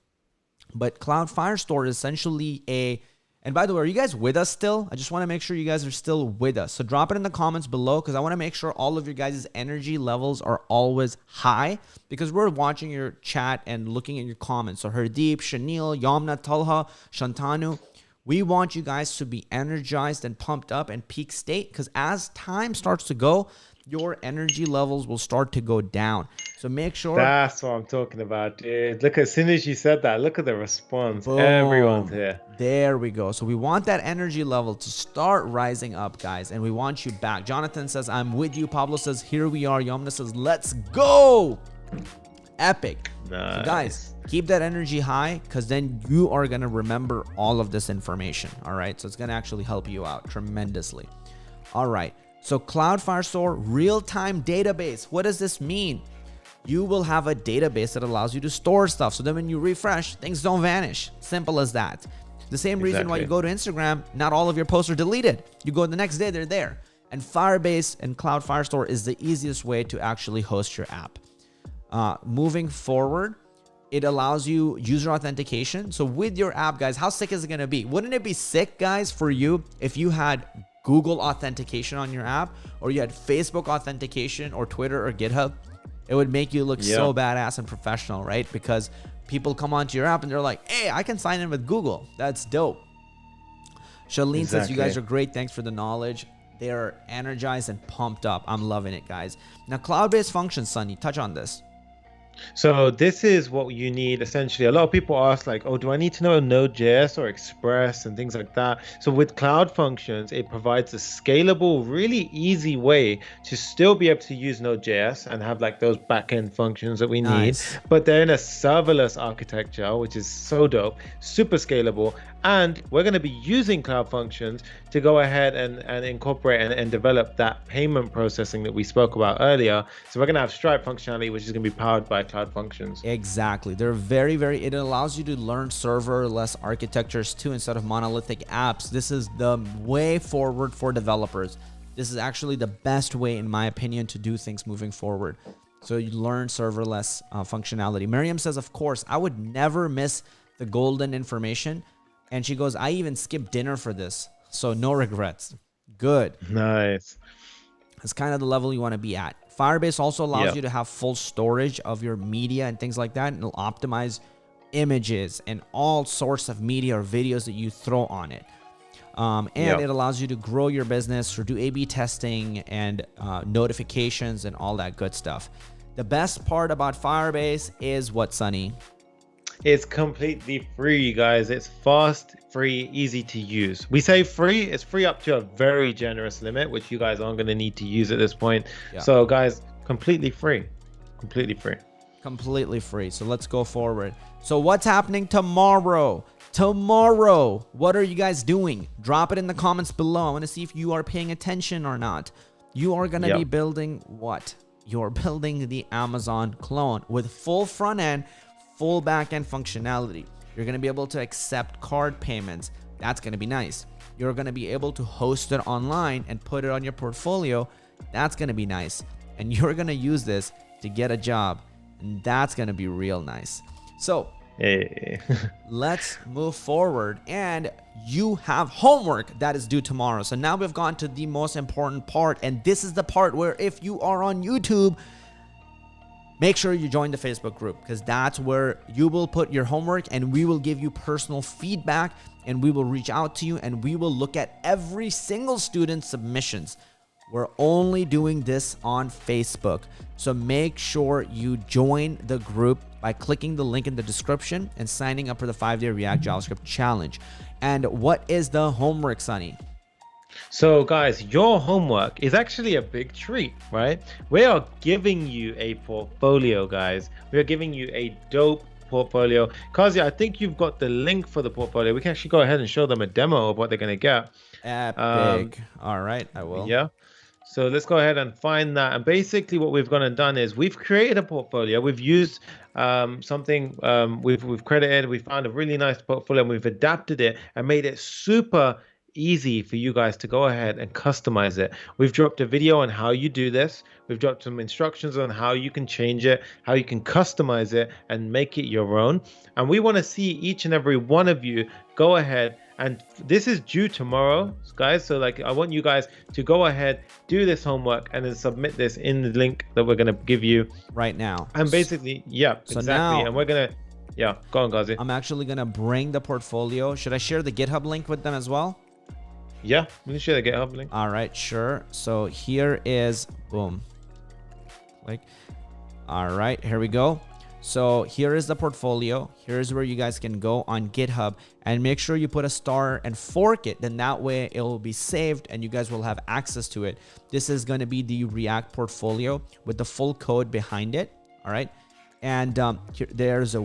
[SPEAKER 2] But Cloud Firestore is essentially and by the way, are you guys with us still? I just want to make sure you guys are still with us. So drop it in the comments below because I want to make sure all of your guys' energy levels are always high because we're watching your chat and looking at your comments. So Hardeep, Shanil, Yamna, Talha, Shantanu, we want you guys to be energized and pumped up and peak state because as time starts to go, your energy levels will start to go down. So make sure.
[SPEAKER 1] That's what I'm talking about, dude. Look, as soon as you said that, look at the response.
[SPEAKER 2] Boom.
[SPEAKER 1] Everyone's here.
[SPEAKER 2] There we go. So we want that energy level to start rising up, guys, and we want you back. Jonathan says, I'm with you. Pablo says, here we are. Yamna says, let's go. Epic.
[SPEAKER 1] Nice.
[SPEAKER 2] So guys, keep that energy high because then you are going to remember all of this information. All right. So it's going to actually help you out tremendously. All right. So Cloud Firestore real-time database. What does this mean? You will have a database that allows you to store stuff. So then when you refresh, things don't vanish. Simple as that. The same reason why you go to Instagram, not all of your posts are deleted. You go the next day, they're there. And Firebase and Cloud Firestore is the easiest way to actually host your app. Moving forward, it allows you user authentication. So with your app, guys, how sick is it going to be? Wouldn't it be sick, guys, for you if you had Google authentication on your app or you had Facebook authentication or Twitter or GitHub? It would make you look so badass and professional, right? Because people come onto your app and they're like, hey, I can sign in with Google. That's dope. Shalene says, you guys are great. Thanks for the knowledge. They're energized and pumped up. I'm loving it, guys. Now, cloud-based functions, Sunny, touch on this.
[SPEAKER 1] So this is what you need essentially. A lot of people ask like, oh, do I need to know Node.js or Express and things like that? So with Cloud Functions, it provides a scalable, really easy way to still be able to use Node.js and have like those backend functions that we need,
[SPEAKER 2] Nice.
[SPEAKER 1] but they're in a serverless architecture, which is so dope, super scalable. And we're going to be using Cloud Functions to go ahead and incorporate and develop that payment processing that we spoke about earlier. So we're going to have Stripe functionality, which is going to be powered by Cloud Functions.
[SPEAKER 2] Exactly. They're very, it allows you to learn serverless architectures too instead of monolithic apps. This is the way forward for developers. This is actually the best way, in my opinion, to do things moving forward. So you learn serverless functionality. Miriam says, of course, I would never miss the golden information. And she goes, I even skipped dinner for this. So no regrets. Good.
[SPEAKER 1] Nice.
[SPEAKER 2] That's kind of the level you want to be at. Firebase also allows you to have full storage of your media and things like that. And it'll optimize images and all sorts of media or videos that you throw on it. And it allows you to grow your business or do A/B testing and notifications and all that good stuff. The best part about Firebase is what, Sunny?
[SPEAKER 1] It's completely free, guys. It's fast, free, easy to use. We say free, it's free up to a very generous limit, which you guys aren't going to need to use at this point.
[SPEAKER 2] Yeah.
[SPEAKER 1] So guys, completely free. Completely free.
[SPEAKER 2] Completely free. So let's go forward. So what's happening tomorrow? Tomorrow, what are you guys doing? Drop it in the comments below. I want to see if you are paying attention or not. You are going to be building what? You're building the Amazon clone with full front end, full back-end functionality. You're going to be able to accept card payments. That's going to be nice. You're going to be able to host it online and put it on your portfolio. That's going to be nice. And you're going to use this to get a job. And that's going to be real nice. So let's move forward. And you have homework that is due tomorrow. So now we've gone to the most important part. And this is the part where if you are on YouTube, make sure you join the Facebook group, because that's where you will put your homework and we will give you personal feedback and we will reach out to you and we will look at every single student's submissions. We're only doing this on Facebook. So make sure you join the group by clicking the link in the description and signing up for the 5-day React JavaScript challenge. And what is the homework, Sunny?
[SPEAKER 1] So guys, your homework is actually a big treat, right? We are giving you a portfolio, guys. We are giving you a dope portfolio. Kazi, I think you've got the link for the portfolio. We can actually go ahead and show them a demo of what they're going to get.
[SPEAKER 2] Epic. All right, I will.
[SPEAKER 1] Yeah. So let's go ahead and find that. And basically what we've gone and done is we've created a portfolio. We've used something we've credited. We found a really nice portfolio and we've adapted it and made it super easy for you guys to go ahead and customize it. We've dropped a video on how you do this. We've dropped some instructions on how you can change it, how you can customize it and make it your own. And we want to see each and every one of you go ahead, and this is due tomorrow, guys. So like, I want you guys to go ahead, do this homework and then submit this in the link that we're going to give you
[SPEAKER 2] right now.
[SPEAKER 1] And basically, so exactly. Now, and we're going to, go on, Ghazi.
[SPEAKER 2] I'm actually going to bring the portfolio. Should I share the GitHub link with them as well?
[SPEAKER 1] Yeah, we can share the GitHub link.
[SPEAKER 2] All right, sure. So here is, boom. Click. All right, here we go. So here is the portfolio. Here's where you guys can go on GitHub and make sure you put a star and fork it. Then that way it will be saved and you guys will have access to it. This is going to be the React portfolio with the full code behind it. All right. And there's a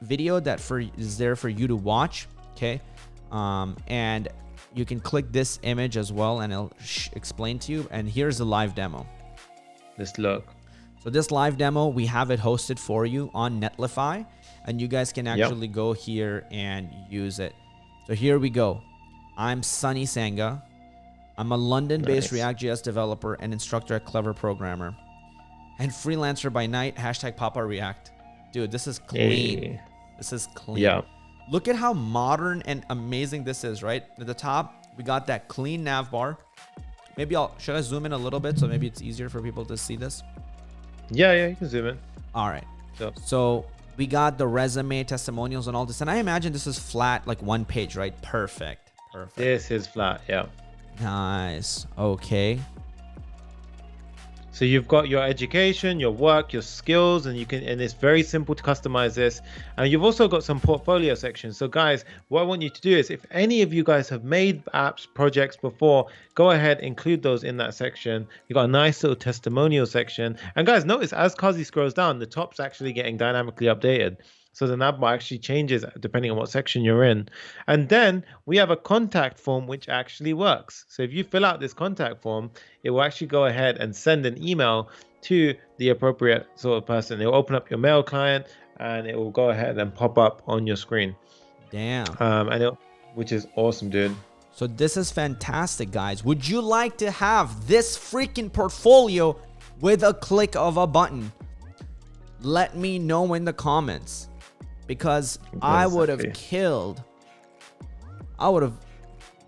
[SPEAKER 2] video that is there for you to watch. Okay. And you can click this image as well and it'll explain to you. And here's the live demo.
[SPEAKER 1] Let's look.
[SPEAKER 2] So this live demo, we have it hosted for you on Netlify and you guys can actually go here and use it. So here we go. I'm Sunny Sanga. I'm a London-based React.js developer and instructor at Clever Programmer and freelancer by night, #Papa React. Dude, this is clean.
[SPEAKER 1] Hey.
[SPEAKER 2] This is clean.
[SPEAKER 1] Yeah.
[SPEAKER 2] Look at how modern and amazing this is, right? At the top, we got that clean nav bar. Maybe should I zoom in a little bit so maybe it's easier for people to see this?
[SPEAKER 1] Yeah, you can zoom in.
[SPEAKER 2] All right. So we got the resume, testimonials, and all this. And I imagine this is flat, like one page, right? Perfect.
[SPEAKER 1] This is flat, yeah.
[SPEAKER 2] Nice. Okay.
[SPEAKER 1] So you've got your education, your work, your skills, and it's very simple to customize this. And you've also got some portfolio sections. So guys, what I want you to do is, if any of you guys have made apps, projects before, go ahead, include those in that section. You got a nice little testimonial section. And guys, notice as Kazi scrolls down, the top's actually getting dynamically updated. So the navbar actually changes depending on what section you're in. And then we have a contact form which actually works. So if you fill out this contact form, it will actually go ahead and send an email to the appropriate sort of person. It will open up your mail client and it will go ahead and pop up on your screen.
[SPEAKER 2] Damn.
[SPEAKER 1] Which is awesome, dude.
[SPEAKER 2] So this is fantastic, guys. Would you like to have this freaking portfolio with a click of a button? Let me know in the comments. Because I would have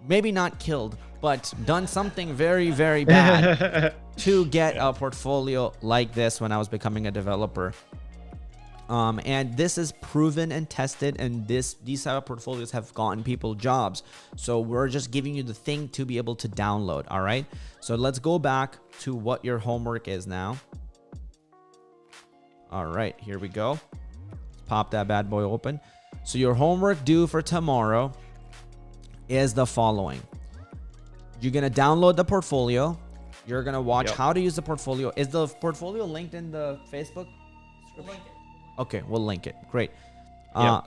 [SPEAKER 2] maybe not killed, but done something very, very bad to get a portfolio like this when I was becoming a developer. And this is proven and tested, and these type of portfolios have gotten people jobs. So we're just giving you the thing to be able to download. All right. So let's go back to what your homework is now. All right, here we go. Pop that bad boy open. So your homework due for tomorrow is the following. You're going to download the portfolio. You're going to watch how to use the portfolio. Is the portfolio linked in the Facebook?
[SPEAKER 3] We'll link it.
[SPEAKER 2] Okay, we'll link it. Great.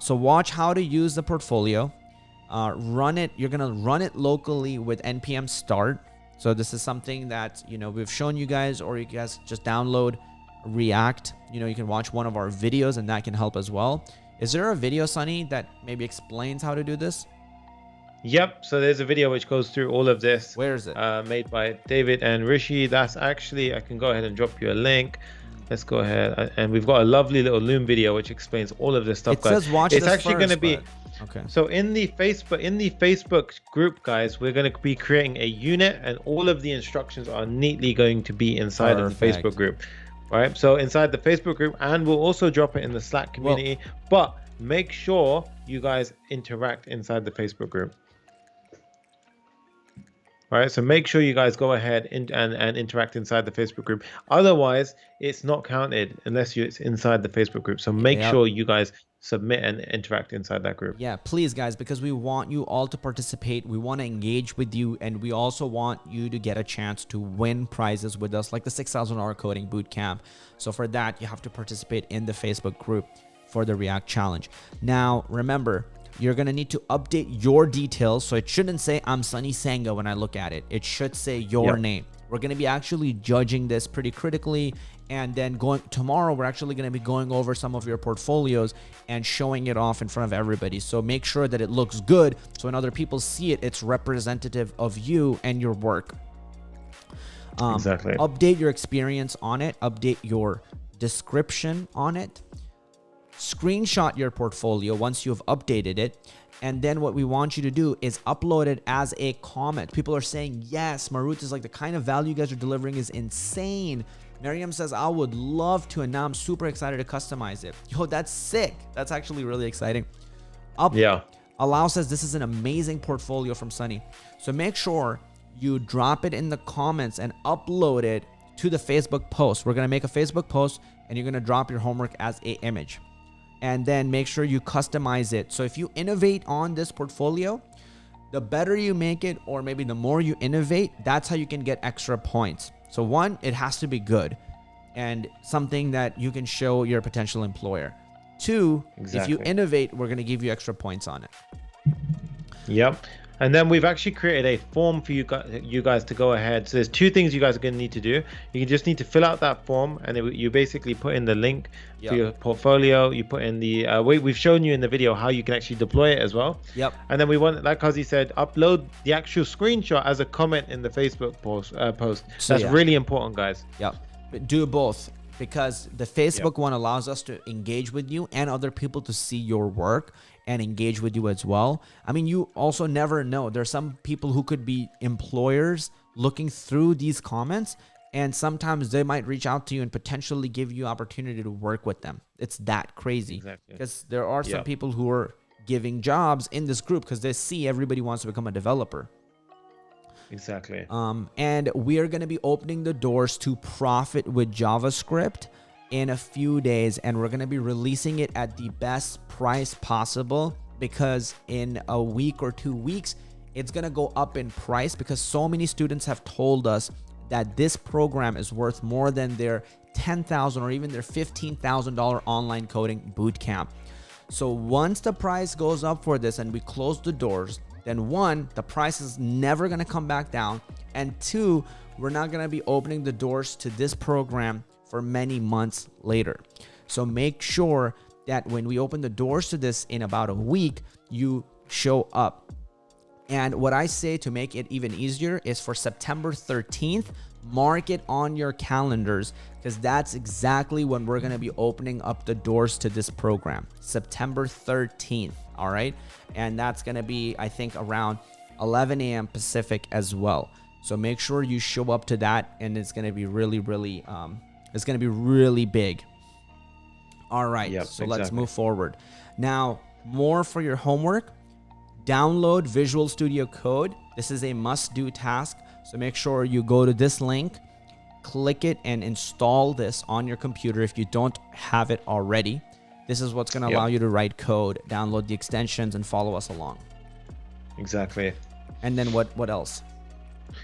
[SPEAKER 2] So watch how to use the portfolio. Run it. You're going to run it locally with npm start. So this is something that, we've shown you guys, or you guys just download React. You can watch one of our videos and that can help as well. Is there a video, Sunny, that maybe explains how to do this?
[SPEAKER 1] Yep. So there's a video which goes through all of this.
[SPEAKER 2] Where is it?
[SPEAKER 1] Made by David and Rishi. That's actually, I can go ahead and drop you a link. Let's go ahead. And we've got a lovely little Loom video which explains all of this stuff,
[SPEAKER 2] it
[SPEAKER 1] guys.
[SPEAKER 2] Says watch
[SPEAKER 1] it's
[SPEAKER 2] this
[SPEAKER 1] actually
[SPEAKER 2] first,
[SPEAKER 1] going to be
[SPEAKER 2] okay.
[SPEAKER 1] So in the Facebook group, guys, we're going to be creating a unit, and all of the instructions are neatly going to be inside of the Facebook group. Right, so inside the Facebook group, and we'll also drop it in the Slack community. But make sure you guys interact inside the Facebook group. All right, so make sure you guys go ahead and interact inside the Facebook group. Otherwise, it's not counted unless it's inside the Facebook group. So make sure you guys submit and interact inside that group.
[SPEAKER 2] Yeah, please, guys, because we want you all to participate. We want to engage with you, and we also want you to get a chance to win prizes with us, like the 6,000-hour coding bootcamp. So for that, you have to participate in the Facebook group for the React challenge. Now, remember, you're going to need to update your details. So it shouldn't say I'm Sunny Sangha when I look at it. It should say your name. We're going to be actually judging this pretty critically. And then tomorrow, we're actually going to be going over some of your portfolios and showing it off in front of everybody. So make sure that it looks good. So when other people see it, it's representative of you and your work.
[SPEAKER 1] Exactly.
[SPEAKER 2] Update your experience on it. Update your description on it. Screenshot your portfolio once you've updated it. And then what we want you to do is upload it as a comment. People are saying, yes, Marut is like, the kind of value you guys are delivering is insane. Miriam says, I would love to, and now I'm super excited to customize it. Yo, that's sick. That's actually really exciting. Allow says, this is an amazing portfolio from Sunny. So make sure you drop it in the comments and upload it to the Facebook post. We're going to make a Facebook post, and you're going to drop your homework as an image. And then make sure you customize it. So if you innovate on this portfolio, the better you make it, or maybe the more you innovate, that's how you can get extra points. So one, it has to be good and something that you can show your potential employer. Two, if you innovate, we're going to give you extra points on it.
[SPEAKER 1] Yep. And then we've actually created a form for you guys to go ahead. So there's two things you guys are going to need to do. You just need to fill out that form, and you basically put in the link to your portfolio. You put in the we've shown you in the video how you can actually deploy it as well.
[SPEAKER 2] Yep.
[SPEAKER 1] And then we want, like Kazi said, upload the actual screenshot as a comment in the Facebook post. So that's really important, guys.
[SPEAKER 2] Yep. But do both, because the Facebook one allows us to engage with you and other people to see your work and engage with you as well. I mean, you also never know. There's some people who could be employers looking through these comments, and sometimes they might reach out to you and potentially give you opportunity to work with them. It's that crazy. Because there are some people who are giving jobs in this group because they see everybody wants to become a developer.
[SPEAKER 1] Exactly.
[SPEAKER 2] And we are going to be opening the doors to profit with JavaScript in a few days, and we're going to be releasing it at the best price possible, because in a week or 2 weeks it's going to go up in price, because so many students have told us that this program is worth more than their $10,000 or even their $15,000 online coding bootcamp. So once the price goes up for this and we close the doors, then one, the price is never going to come back down, and two, we're not going to be opening the doors to this program for many months later. So make sure that when we open the doors to this in about a week, you show up. And what I say to make it even easier is for September 13th, mark it on your calendars, because that's exactly when we're going to be opening up the doors to this program. September 13th. All right. And that's going to be, I think, around 11 a.m. Pacific as well. So make sure you show up to that, and it's going to be really, really, it's going to be really big. All right.
[SPEAKER 1] Yep,
[SPEAKER 2] so
[SPEAKER 1] exactly.
[SPEAKER 2] let's move forward. Now, more for your homework. Download Visual Studio Code. This is a must-do task. So make sure you go to this link, click it, and install this on your computer if you don't have it already. This is what's going to allow you to write code, download the extensions, and follow us along.
[SPEAKER 1] Exactly.
[SPEAKER 2] And then what else?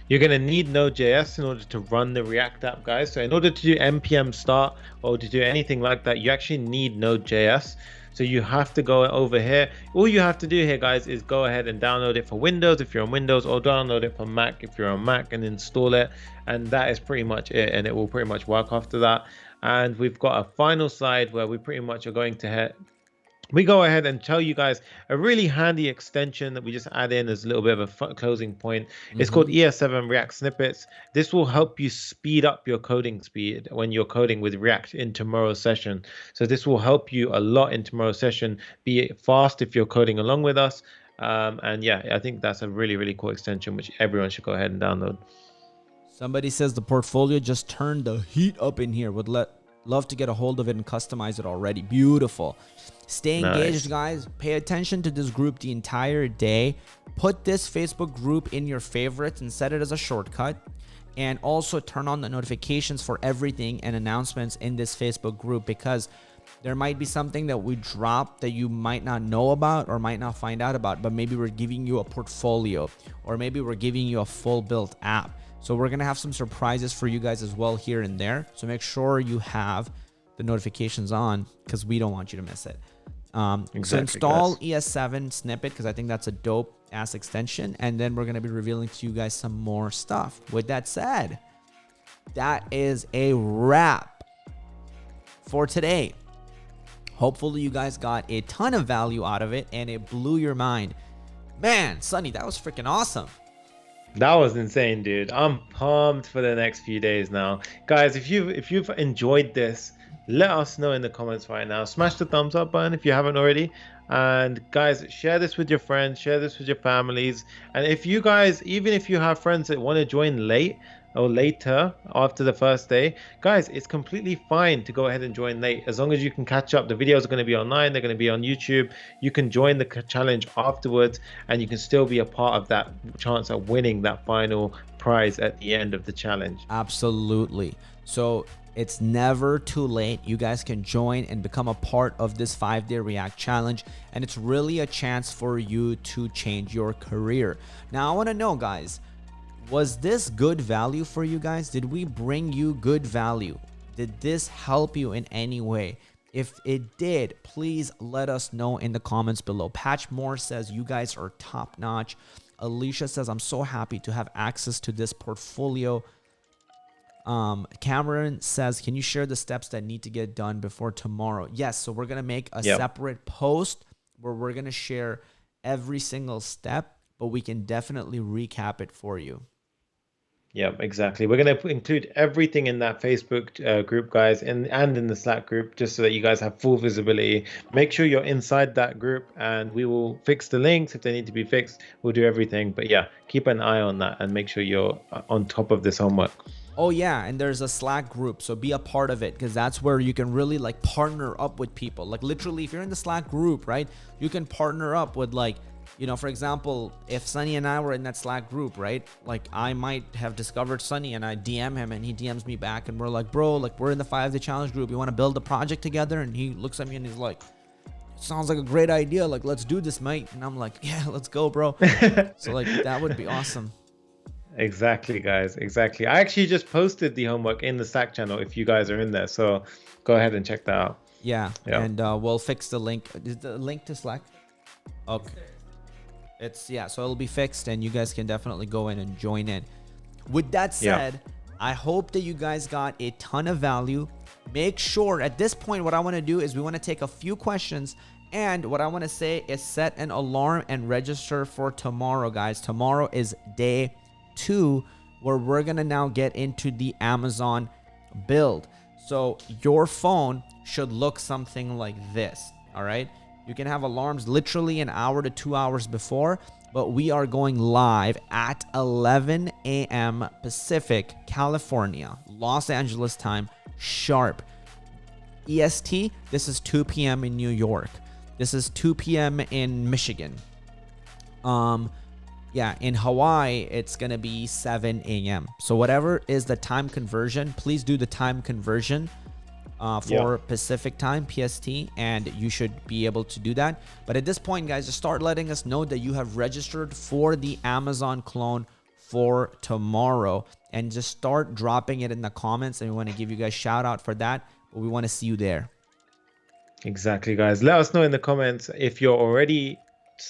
[SPEAKER 1] You're going to need Node.js in order to run the React app, guys. So in order to do npm start or to do anything like that, you actually need Node.js. So you have to go over here. All you have to do here, guys, is go ahead and download it for Windows if you're on Windows, or download it for Mac if you're on Mac, and install it. And that is pretty much it. And it will pretty much work after that. And we've got a final slide where we pretty much are going to go ahead and tell you guys a really handy extension that we just add in as a little bit of a closing point. It's called ES7 React Snippets. This will help you speed up your coding speed when you're coding with React in tomorrow's session. So this will help you a lot in tomorrow's session. Be fast if you're coding along with us. And yeah, I think that's a really, really cool extension, which everyone should go ahead and download.
[SPEAKER 2] Somebody says the portfolio just turned the heat up in here. Would love to get a hold of it and customize it already. Beautiful. Stay engaged, guys. Pay attention to this group the entire day. Put this Facebook group in your favorites and set it as a shortcut. And also turn on the notifications for everything and announcements in this Facebook group, because there might be something that we drop that you might not know about or might not find out about, but maybe we're giving you a portfolio, or maybe we're giving you a full built app. So we're going to have some surprises for you guys as well here and there. So make sure you have the notifications on, because we don't want you to miss it. So install ES7 snippet, because I think that's a dope ass extension. And then we're going to be revealing to you guys some more stuff. With that said, that is a wrap for today. Hopefully you guys got a ton of value out of it and it blew your mind. Man, Sonny, that was freaking awesome.
[SPEAKER 1] That was insane, dude. I'm pumped for the next few days now. Guys, if you've enjoyed this, let us know in the comments right now. Smash the thumbs up button if you haven't already. And guys, share this with your friends, share this with your families. And if you guys, even if you have friends that want to join late or later after the first day, guys, it's completely fine to go ahead and join late, as long as you can catch up. The videos are going to be online, they're going to be on YouTube. You can join the challenge afterwards, and you can still be a part of that chance at winning that final prize at the end of the challenge.
[SPEAKER 2] Absolutely. So it's never too late. You guys can join and become a part of this 5-day React challenge, and it's really a chance for you to change your career. Now, I want to know, guys, was this good value for you guys? Did we bring you good value? Did this help you in any way? If it did, please let us know in the comments below. Patch Moore says you guys are top notch. Alicia says I'm so happy to have access to this portfolio. Cameron says, can you share the steps that need to get done before tomorrow? Yes, so we're gonna make a separate post where we're gonna share every single step, but we can definitely recap it for you.
[SPEAKER 1] Yeah, exactly. We're going to include everything in that Facebook group, guys, and in the Slack group, just so that you guys have full visibility. Make sure you're inside that group, and we will fix the links if they need to be fixed. We'll do everything. But yeah, keep an eye on that and make sure you're on top of this homework.
[SPEAKER 2] Oh yeah, and there's a Slack group, so be a part of it, because that's where you can really like partner up with people. Like literally, if you're in the Slack group, right, you can partner up with like, you know, for example, if Sunny and I were in that Slack group, right, like I might have discovered Sunny and I DM him and he DMs me back and we're like, bro, like we're in the 5-day challenge group, you want to build a project together? And he looks at me and he's like, sounds like a great idea, like let's do this, mate. And I'm like, yeah, let's go, bro. So like that would be awesome.
[SPEAKER 1] Exactly, guys. Exactly. I actually just posted the homework in the Slack channel if you guys are in there. So go ahead and check that out.
[SPEAKER 2] Yeah. And we'll fix the link. Is the link to Slack? Okay. It's, yeah, so it'll be fixed and you guys can definitely go in and join in. With that said, I hope that you guys got a ton of value. Make sure at this point, what I want to do is we want to take a few questions. And what I want to say is set an alarm and register for tomorrow, guys. Tomorrow is day 2, where we're gonna now get into the Amazon build. So your phone should look something like this. All right, you can have alarms literally an hour to 2 hours before, but we are going live at 11 a.m. Pacific, California, Los Angeles time, sharp. EST, this is 2 p.m. in New York. This is 2 p.m. in Michigan. Yeah, in Hawaii, it's going to be 7 a.m. So whatever is the time conversion, please do the time conversion for Pacific time, PST, and you should be able to do that. But at this point, guys, just start letting us know that you have registered for the Amazon clone for tomorrow, and just start dropping it in the comments. And we want to give you guys shout out for that, but we want to see you there.
[SPEAKER 1] Exactly, guys. Let us know in the comments if you're already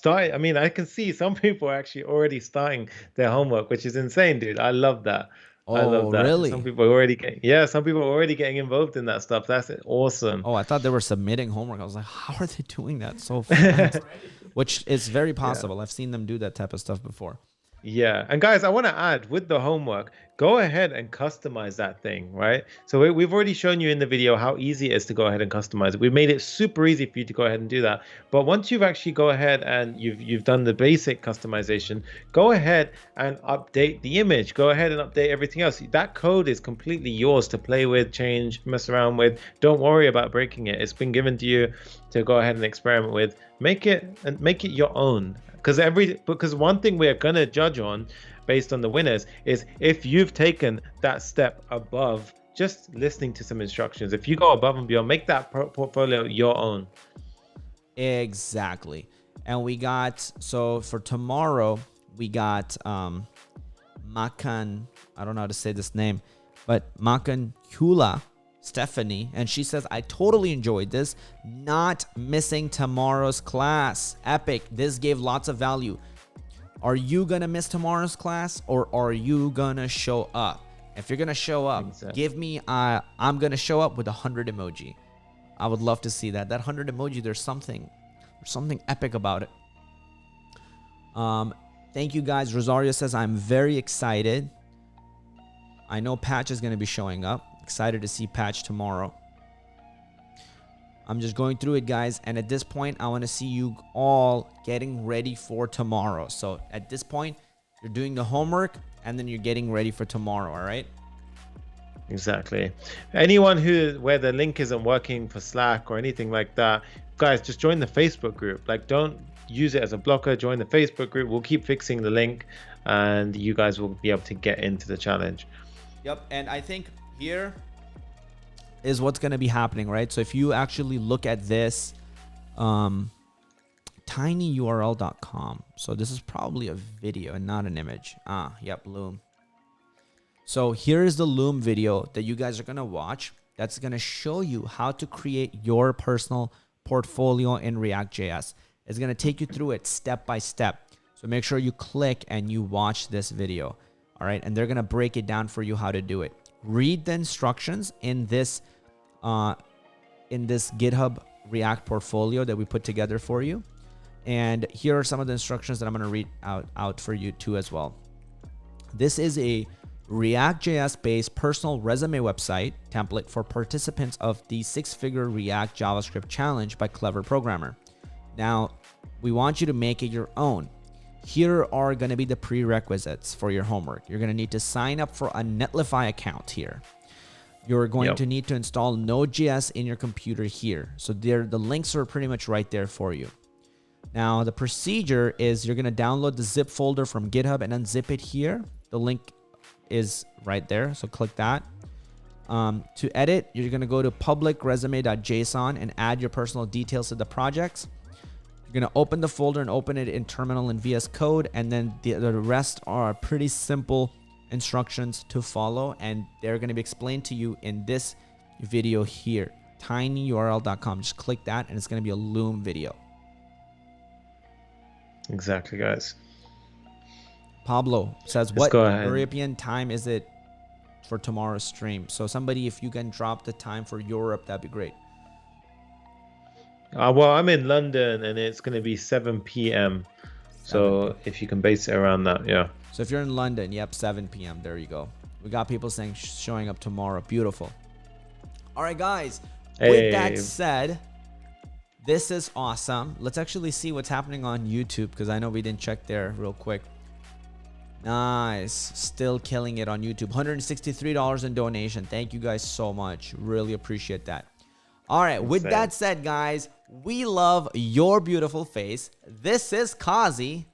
[SPEAKER 1] I mean, I can see some people are actually already starting their homework, which is insane, dude. I love that.
[SPEAKER 2] Oh,
[SPEAKER 1] I love that.
[SPEAKER 2] Really?
[SPEAKER 1] Some people are already some people are already getting involved in that stuff. That's awesome.
[SPEAKER 2] Oh, I thought they were submitting homework. I was like, how are they doing that so fast? Which is very possible. I've seen them do that type of stuff before.
[SPEAKER 1] Yeah, and guys, I want to add with the homework, go ahead and customize that thing, right? So we've already shown you in the video how easy it is to go ahead and customize it. We've made it super easy for you to go ahead and do that. But once you've actually go ahead and you've done the basic customization, go ahead and update the image. Go ahead and update everything else. That code is completely yours to play with, change, mess around with. Don't worry about breaking it. It's been given to you to go ahead and experiment with. Make it your own. Because one thing we're gonna judge on based on the winners is if you've taken that step above just listening to some instructions. If you go above and beyond, make that portfolio your own.
[SPEAKER 2] Exactly. And we got, so for tomorrow, we got Makan, I don't know how to say this name, but Makan Hula Stephanie, and she says, I totally enjoyed this. Not missing tomorrow's class. Epic. This gave lots of value. Are you gonna miss tomorrow's class, or are you gonna show up? If you're gonna show up, give me I'm gonna show up with 100 emoji. I would love to see that. That 100 emoji, there's something epic about it. Thank you guys. Rosario says, I'm very excited. I know Patch is gonna be showing up. Excited to see Patch tomorrow. I'm just going through it, guys, and at this point I want to see you all getting ready for tomorrow. So at this point you're doing the homework and then you're getting ready for tomorrow. All right,
[SPEAKER 1] exactly. Anyone where the link isn't working for Slack or anything like that, guys, just join the Facebook group. Like, don't use it as a blocker. Join the Facebook group. We'll keep fixing the link and you guys will be able to get into the challenge.
[SPEAKER 2] Yep. And I think here is what's going to be happening, right? So if you actually look at this, tinyurl.com. So this is probably a video and not an image. Yep, Loom. So here is the Loom video that you guys are going to watch. That's going to show you how to create your personal portfolio in React.js. It's going to take you through it step by step. So make sure you click and you watch this video. All right. And they're going to break it down for you how to do it. Read the instructions in this GitHub React portfolio that we put together for you. And here are some of the instructions that I'm going to read out for you too as well. This is a React.js based personal resume website template for participants of the 6-figure React JavaScript challenge by Clever Programmer. Now, we want you to make it your own. here are going to be the prerequisites for your homework. You're going to need to sign up for a Netlify account here. You're going to need to install Node.js in your computer here. So the links are pretty much right there for you. Now, the procedure is you're going to download the zip folder from GitHub and unzip it here. The link is right there. So click that. To edit, you're going to go to public resume.json and add your personal details to the projects. You're going to open the folder and open it in terminal and VS Code. And then the rest are pretty simple instructions to follow. And they're going to be explained to you in this video here, tinyurl.com. Just click that and it's going to be a Loom video.
[SPEAKER 1] Exactly, guys.
[SPEAKER 2] Pablo says,
[SPEAKER 1] Let's
[SPEAKER 2] what European time is it for tomorrow's stream? So somebody, if you can drop the time for Europe, that'd be great.
[SPEAKER 1] Well, I'm in London and it's going to be 7 p.m. So if you can base it around that, yeah.
[SPEAKER 2] So if you're in London, yep, 7 p.m. There you go. We got people saying showing up tomorrow. Beautiful. All right, guys.
[SPEAKER 1] Hey.
[SPEAKER 2] With that said, this is awesome. Let's actually see what's happening on YouTube because I know we didn't check there real quick. Nice. Still killing it on YouTube. $163 in donation. Thank you guys so much. Really appreciate that. All right. With that said, guys, we love your beautiful face. This is Kazi.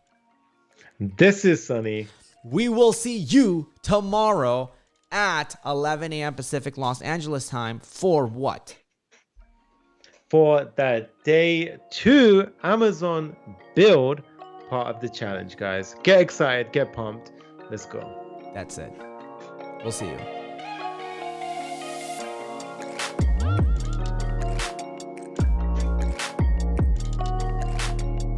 [SPEAKER 1] This is Sunny.
[SPEAKER 2] We will see you tomorrow at 11 a.m. Pacific Los Angeles time for what?
[SPEAKER 1] For that day 2 Amazon build part of the challenge, guys. Get excited, get pumped. Let's go.
[SPEAKER 2] That's it. We'll see you.